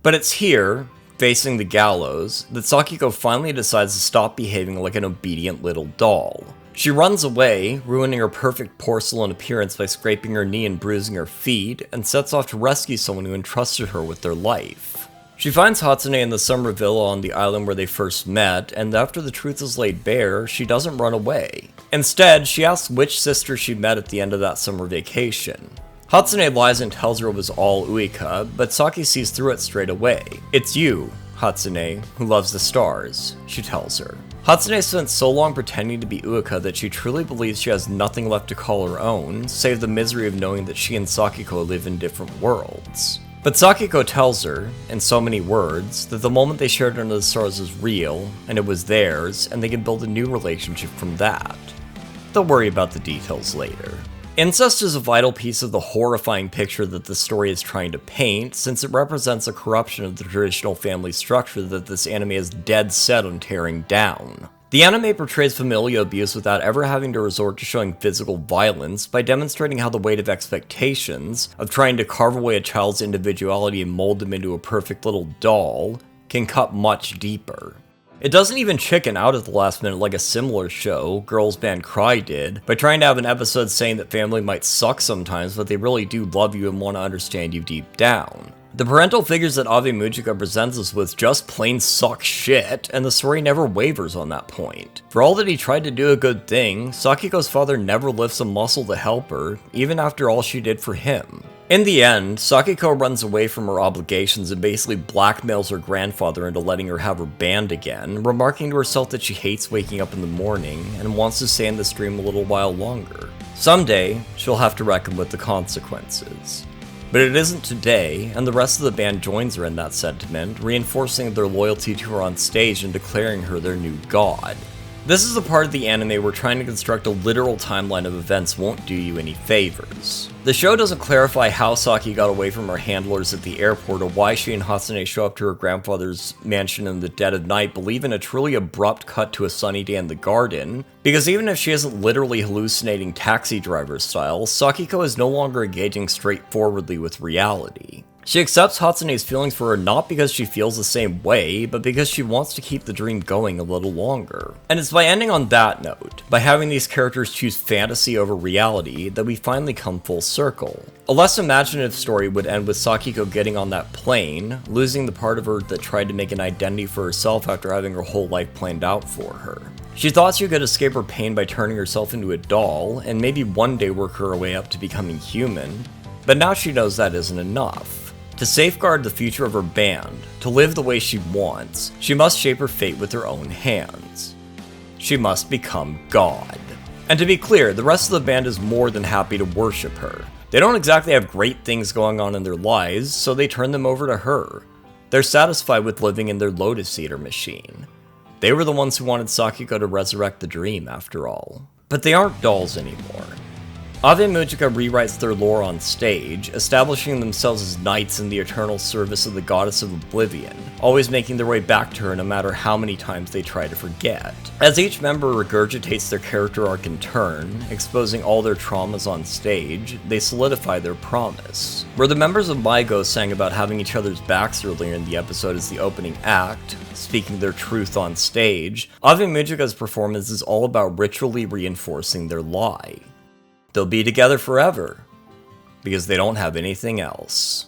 A: But it's here, facing the gallows, that Sakiko finally decides to stop behaving like an obedient little doll. She runs away, ruining her perfect porcelain appearance by scraping her knee and bruising her feet, and sets off to rescue someone who entrusted her with their life. She finds Hatsune in the summer villa on the island where they first met, and after the truth is laid bare, she doesn't run away. Instead, she asks which sister she met at the end of that summer vacation. Hatsune lies and tells her it was all Ueka, but Saki sees through it straight away. "It's you, Hatsune, who loves the stars," she tells her. Hatsune spent so long pretending to be Ueka that she truly believes she has nothing left to call her own, save the misery of knowing that she and Sakiko live in different worlds. But Sakiko tells her, in so many words, that the moment they shared under the stars was real, and it was theirs, and they can build a new relationship from that. They'll worry about the details later. Incest is a vital piece of the horrifying picture that the story is trying to paint, since it represents a corruption of the traditional family structure that this anime is dead set on tearing down. The anime portrays familial abuse without ever having to resort to showing physical violence by demonstrating how the weight of expectations, of trying to carve away a child's individuality and mold them into a perfect little doll, can cut much deeper. It doesn't even chicken out at the last minute like a similar show, Girls Band Cry, did, by trying to have an episode saying that family might suck sometimes, but they really do love you and want to understand you deep down. The parental figures that Ave Mujica presents us with just plain suck shit, and the story never wavers on that point. For all that he tried to do a good thing, Sakiko's father never lifts a muscle to help her, even after all she did for him. In the end, Sakiko runs away from her obligations and basically blackmails her grandfather into letting her have her band again, remarking to herself that she hates waking up in the morning and wants to stay in the stream a little while longer. Someday, she'll have to reckon with the consequences. But it isn't today, and the rest of the band joins her in that sentiment, reinforcing their loyalty to her on stage and declaring her their new god. This is the part of the anime where trying to construct a literal timeline of events won't do you any favors. The show doesn't clarify how Saki got away from her handlers at the airport or why she and Hatsune show up to her grandfather's mansion in the dead of night, but leave in a truly abrupt cut to a sunny day in the garden, because even if she isn't literally hallucinating Taxi Driver style, Sakiko is no longer engaging straightforwardly with reality. She accepts Hatsune's feelings for her not because she feels the same way, but because she wants to keep the dream going a little longer. And it's by ending on that note, by having these characters choose fantasy over reality, that we finally come full circle. A less imaginative story would end with Sakiko getting on that plane, losing the part of her that tried to make an identity for herself after having her whole life planned out for her. She thought she could escape her pain by turning herself into a doll, and maybe one day work her way up to becoming human, but now she knows that isn't enough. To safeguard the future of her band, to live the way she wants, she must shape her fate with her own hands. she must become God. And to be clear, the rest of the band is more than happy to worship her. They don't exactly have great things going on in their lives, so they turn them over to her. They're satisfied with living in their Lotus Eater machine. They were the ones who wanted Sakiko to resurrect the dream, after all. But they aren't dolls anymore. Ave Mujica rewrites their lore on stage, establishing themselves as knights in the eternal service of the goddess of oblivion, always making their way back to her no matter how many times they try to forget. As each member regurgitates their character arc in turn, exposing all their traumas on stage, they solidify their promise. Where the members of MyGo sang about having each other's backs earlier in the episode as the opening act, speaking their truth on stage, Ave Mujica's performance is all about ritually reinforcing their lie. They'll be together forever, because they don't have anything else.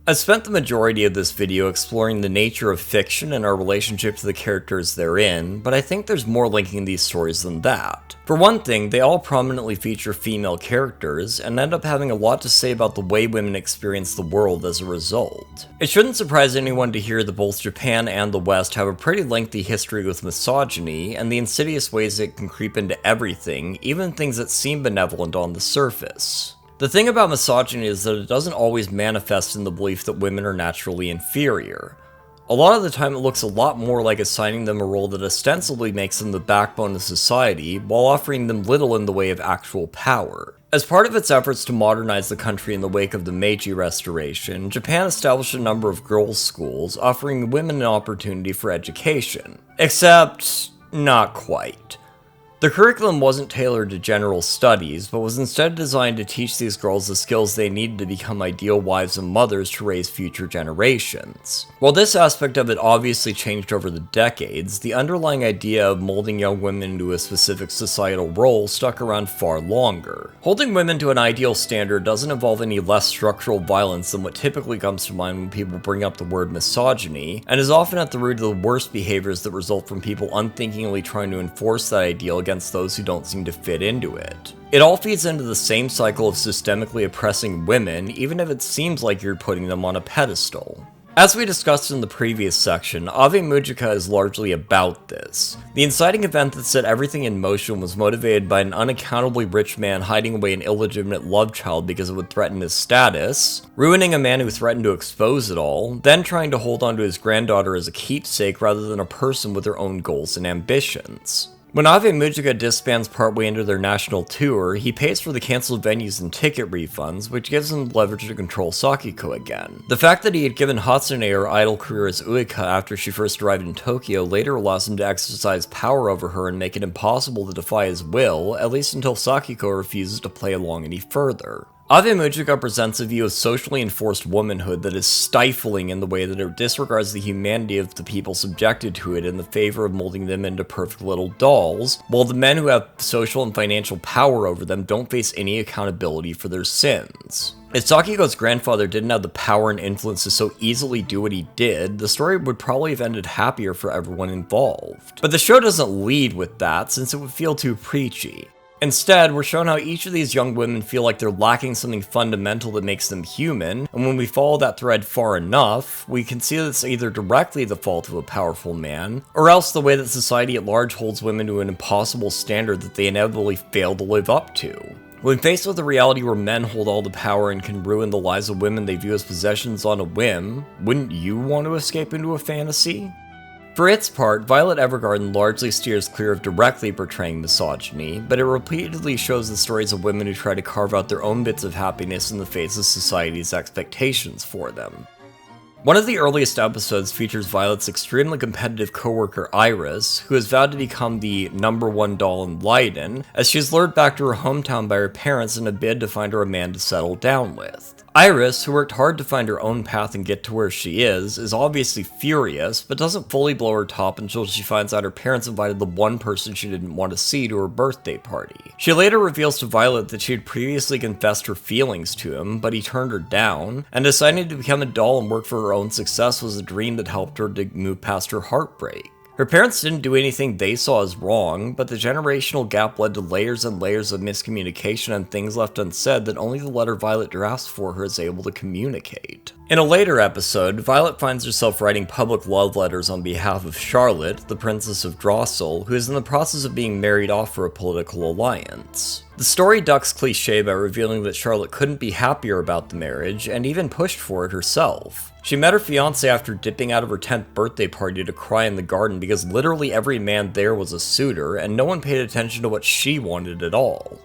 A: I've spent the majority of this video exploring the nature of fiction and our relationship to the characters therein, but I think there's more linking these stories than that. For one thing, they all prominently feature female characters, and end up having a lot to say about the way women experience the world as a result. It shouldn't surprise anyone to hear that both Japan and the West have a pretty lengthy history with misogyny, and the insidious ways it can creep into everything, even things that seem benevolent on the surface. The thing about misogyny is that it doesn't always manifest in the belief that women are naturally inferior. A lot of the time it looks a lot more like assigning them a role that ostensibly makes them the backbone of society, while offering them little in the way of actual power. As part of its efforts to modernize the country in the wake of the Meiji Restoration, Japan established a number of girls' schools, offering women an opportunity for education. Except, not quite. The curriculum wasn't tailored to general studies, but was instead designed to teach these girls the skills they needed to become ideal wives and mothers to raise future generations. While this aspect of it obviously changed over the decades, the underlying idea of molding young women into a specific societal role stuck around far longer. Holding women to an ideal standard doesn't involve any less structural violence than what typically comes to mind when people bring up the word misogyny, and is often at the root of the worst behaviors that result from people unthinkingly trying to enforce that ideal against those who don't seem to fit into it. It all feeds into the same cycle of systemically oppressing women, even if it seems like you're putting them on a pedestal. As we discussed in the previous section, Ave Mujica is largely about this. The inciting event that set everything in motion was motivated by an unaccountably rich man hiding away an illegitimate love child because it would threaten his status, ruining a man who threatened to expose it all, then trying to hold on to his granddaughter as a keepsake rather than a person with their own goals and ambitions. When Ave Mujica disbands partway into their national tour, he pays for the cancelled venues and ticket refunds, which gives him leverage to control Sakiko again. The fact that he had given Hatsune her idol career as Ueka after she first arrived in Tokyo later allows him to exercise power over her and make it impossible to defy his will, at least until Sakiko refuses to play along any further. Ave Mujica presents a view of socially enforced womanhood that is stifling in the way that it disregards the humanity of the people subjected to it in the favor of molding them into perfect little dolls, while the men who have social and financial power over them don't face any accountability for their sins. If Sakiko's grandfather didn't have the power and influence to so easily do what he did, the story would probably have ended happier for everyone involved. But the show doesn't lead with that, since it would feel too preachy. Instead, we're shown how each of these young women feel like they're lacking something fundamental that makes them human, and when we follow that thread far enough, we can see that it's either directly the fault of a powerful man, or else the way that society at large holds women to an impossible standard that they inevitably fail to live up to. When faced with a reality where men hold all the power and can ruin the lives of women they view as possessions on a whim, wouldn't you want to escape into a fantasy? For its part, Violet Evergarden largely steers clear of directly portraying misogyny, but it repeatedly shows the stories of women who try to carve out their own bits of happiness in the face of society's expectations for them. One of the earliest episodes features Violet's extremely competitive coworker Iris, who has vowed to become the #1 doll in Leiden, as she's lured back to her hometown by her parents in a bid to find her a man to settle down with. Iris, who worked hard to find her own path and get to where she is obviously furious, but doesn't fully blow her top until she finds out her parents invited the one person she didn't want to see to her birthday party. She later reveals to Violet that she had previously confessed her feelings to him, but he turned her down, and deciding to become a doll and work for her own success was a dream that helped her to move past her heartbreak. Her parents didn't do anything they saw as wrong, but the generational gap led to layers and layers of miscommunication and things left unsaid that only the letter Violet drafts for her is able to communicate. In a later episode, Violet finds herself writing public love letters on behalf of Charlotte, the Princess of Drossel, who is in the process of being married off for a political alliance. The story ducks cliché by revealing that Charlotte couldn't be happier about the marriage, and even pushed for it herself. She met her fiancé after dipping out of her 10th birthday party to cry in the garden because literally every man there was a suitor, and no one paid attention to what she wanted at all.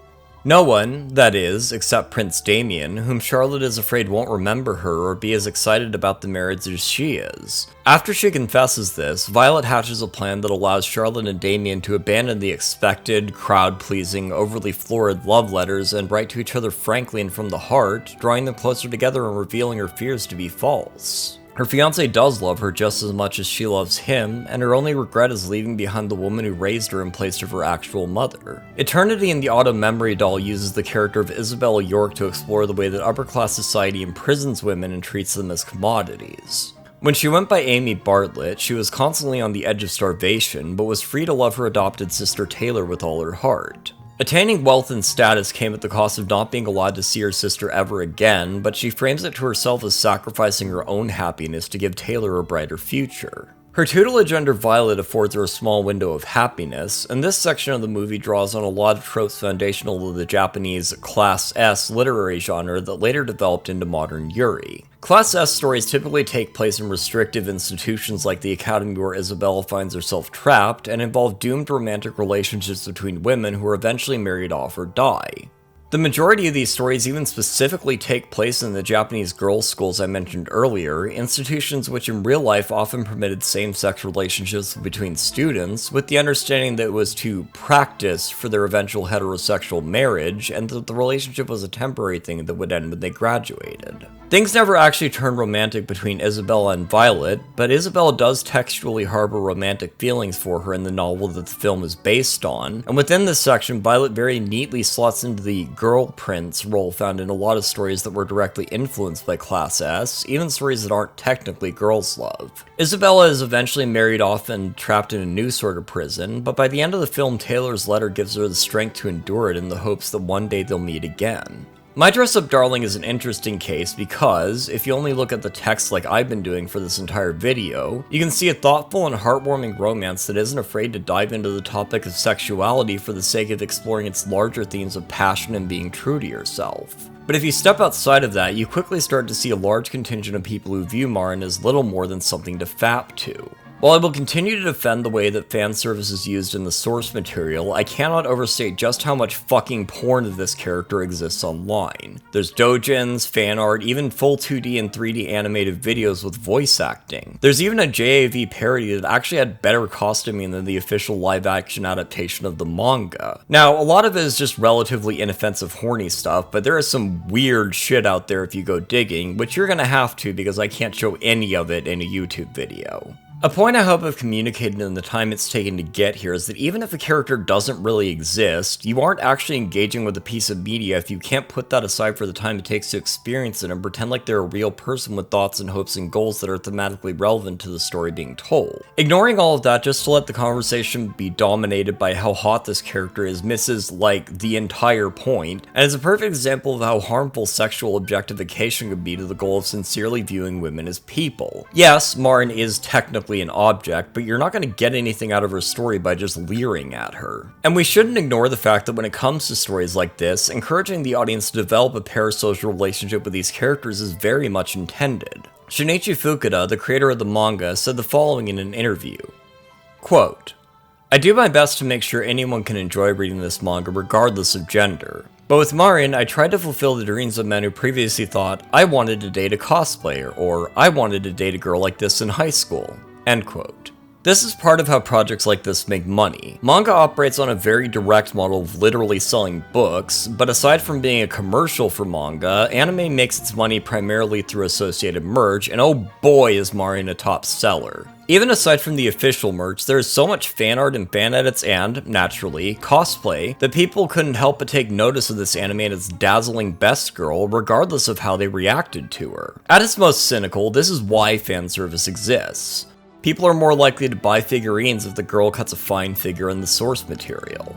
A: No one, that is, except Prince Damien, whom Charlotte is afraid won't remember her or be as excited about the marriage as she is. After she confesses this, Violet hatches a plan that allows Charlotte and Damien to abandon the expected, crowd-pleasing, overly florid love letters and write to each other frankly and from the heart, drawing them closer together and revealing her fears to be false. Her fiancé does love her just as much as she loves him, and her only regret is leaving behind the woman who raised her in place of her actual mother. Eternity in the Autumn Memory Doll uses the character of Isabella York to explore the way that upper-class society imprisons women and treats them as commodities. When she went by Amy Bartlett, she was constantly on the edge of starvation, but was free to love her adopted sister Taylor with all her heart. Attaining wealth and status came at the cost of not being allowed to see her sister ever again, but she frames it to herself as sacrificing her own happiness to give Taylor a brighter future. Her tutelage under Violet affords her a small window of happiness, and this section of the movie draws on a lot of tropes foundational to the Japanese Class S literary genre that later developed into modern Yuri. Class S stories typically take place in restrictive institutions like the academy where Isabella finds herself trapped, and involve doomed romantic relationships between women who are eventually married off or die. The majority of these stories even specifically take place in the Japanese girls' schools I mentioned earlier, institutions which in real life often permitted same-sex relationships between students, with the understanding that it was to practice for their eventual heterosexual marriage, and that the relationship was a temporary thing that would end when they graduated. Things never actually turned romantic between Isabella and Violet, but Isabella does textually harbor romantic feelings for her in the novel that the film is based on, and within this section, Violet very neatly slots into the girl prince role found in a lot of stories that were directly influenced by Class S, even stories that aren't technically girls' love. Isabella is eventually married off and trapped in a new sort of prison, but by the end of the film, Taylor's letter gives her the strength to endure it in the hopes that one day they'll meet again. My Dress Up Darling is an interesting case because, if you only look at the text like I've been doing for this entire video, you can see a thoughtful and heartwarming romance that isn't afraid to dive into the topic of sexuality for the sake of exploring its larger themes of passion and being true to yourself. But if you step outside of that, you quickly start to see a large contingent of people who view Marin as little more than something to fap to. While I will continue to defend the way that fan service is used in the source material, I cannot overstate just how much fucking porn of this character exists online. There's doujins, fan art, even full 2D and 3D animated videos with voice acting. There's even a JAV parody that actually had better costuming than the official live-action adaptation of the manga. Now, a lot of it is just relatively inoffensive horny stuff, but there is some weird shit out there if you go digging, which you're gonna have to because I can't show any of it in a YouTube video. A point I hope I've communicated in the time it's taken to get here is that even if a character doesn't really exist, you aren't actually engaging with a piece of media if you can't put that aside for the time it takes to experience it and pretend like they're a real person with thoughts and hopes and goals that are thematically relevant to the story being told. Ignoring all of that just to let the conversation be dominated by how hot this character is misses, like, the entire point, and is a perfect example of how harmful sexual objectification could be to the goal of sincerely viewing women as people. Yes, Marin is technically an object, but you're not going to get anything out of her story by just leering at her. And we shouldn't ignore the fact that when it comes to stories like this, encouraging the audience to develop a parasocial relationship with these characters is very much intended. Shinichi Fukuda, the creator of the manga, said the following in an interview. Quote, "I do my best to make sure anyone can enjoy reading this manga regardless of gender. But with Marin, I tried to fulfill the dreams of men who previously thought, I wanted to date a cosplayer, or I wanted to date a girl like this in high school." End quote. This is part of how projects like this make money. Manga operates on a very direct model of literally selling books, but aside from being a commercial for manga, anime makes its money primarily through associated merch, and oh boy is Marin a top seller. Even aside from the official merch, there is so much fan art and fan edits and, naturally, cosplay that people couldn't help but take notice of this anime and its dazzling best girl, regardless of how they reacted to her. At its most cynical, this is why fan service exists. People are more likely to buy figurines if the girl cuts a fine figure in the source material.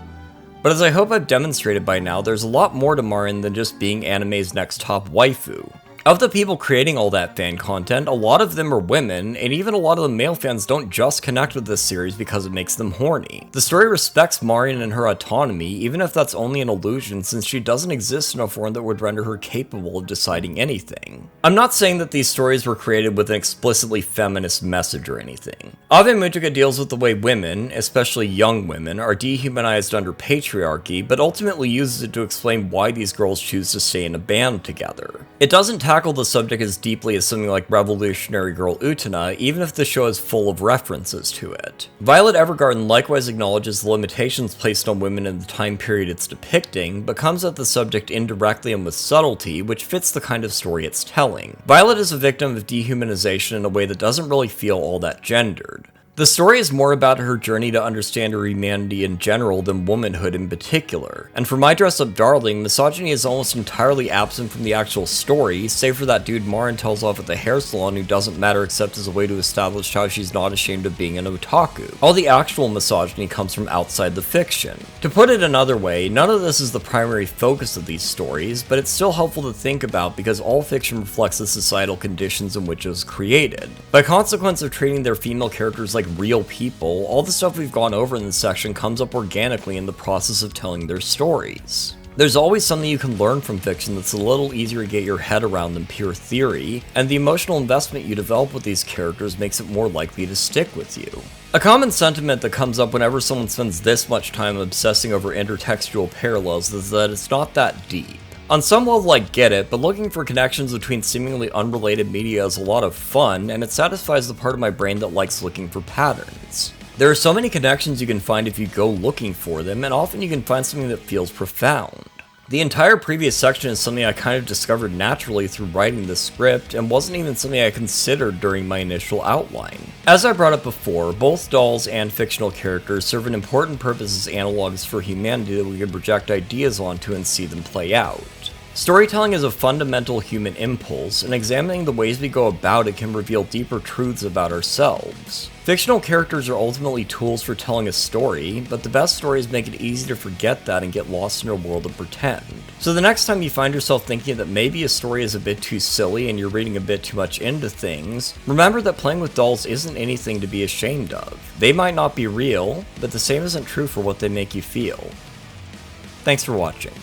A: But as I hope I've demonstrated by now, there's a lot more to Marin than just being anime's next top waifu. Of the people creating all that fan content, a lot of them are women, and even a lot of the male fans don't just connect with this series because it makes them horny. The story respects Marion and her autonomy, even if that's only an illusion since she doesn't exist in a form that would render her capable of deciding anything. I'm not saying that these stories were created with an explicitly feminist message or anything. Ave Mujica deals with the way women, especially young women, are dehumanized under patriarchy, but ultimately uses it to explain why these girls choose to stay in a band together. It doesn't tackle the subject as deeply as something like Revolutionary Girl Utena, even if the show is full of references to it. Violet Evergarden likewise acknowledges the limitations placed on women in the time period it's depicting, but comes at the subject indirectly and with subtlety, which fits the kind of story it's telling. Violet is a victim of dehumanization in a way that doesn't really feel all that gendered. The story is more about her journey to understand her humanity in general than womanhood in particular, and for My Dress Up Darling, misogyny is almost entirely absent from the actual story, save for that dude Marin tells off at the hair salon who doesn't matter except as a way to establish how she's not ashamed of being an otaku. All the actual misogyny comes from outside the fiction. To put it another way, none of this is the primary focus of these stories, but it's still helpful to think about because all fiction reflects the societal conditions in which it was created. By consequence of treating their female characters like real people, all the stuff we've gone over in this section comes up organically in the process of telling their stories. There's always something you can learn from fiction that's a little easier to get your head around than pure theory, and the emotional investment you develop with these characters makes it more likely to stick with you. A common sentiment that comes up whenever someone spends this much time obsessing over intertextual parallels is that it's not that deep. On some level I get it, but looking for connections between seemingly unrelated media is a lot of fun, and it satisfies the part of my brain that likes looking for patterns. There are so many connections you can find if you go looking for them, and often you can find something that feels profound. The entire previous section is something I kind of discovered naturally through writing this script, and wasn't even something I considered during my initial outline. As I brought up before, both dolls and fictional characters serve an important purpose as analogs for humanity that we can project ideas onto and see them play out. Storytelling is a fundamental human impulse, and examining the ways we go about it can reveal deeper truths about ourselves. Fictional characters are ultimately tools for telling a story, but the best stories make it easy to forget that and get lost in a world of pretend. So the next time you find yourself thinking that maybe a story is a bit too silly and you're reading a bit too much into things, remember that playing with dolls isn't anything to be ashamed of. They might not be real, but the same isn't true for what they make you feel. Thanks for watching.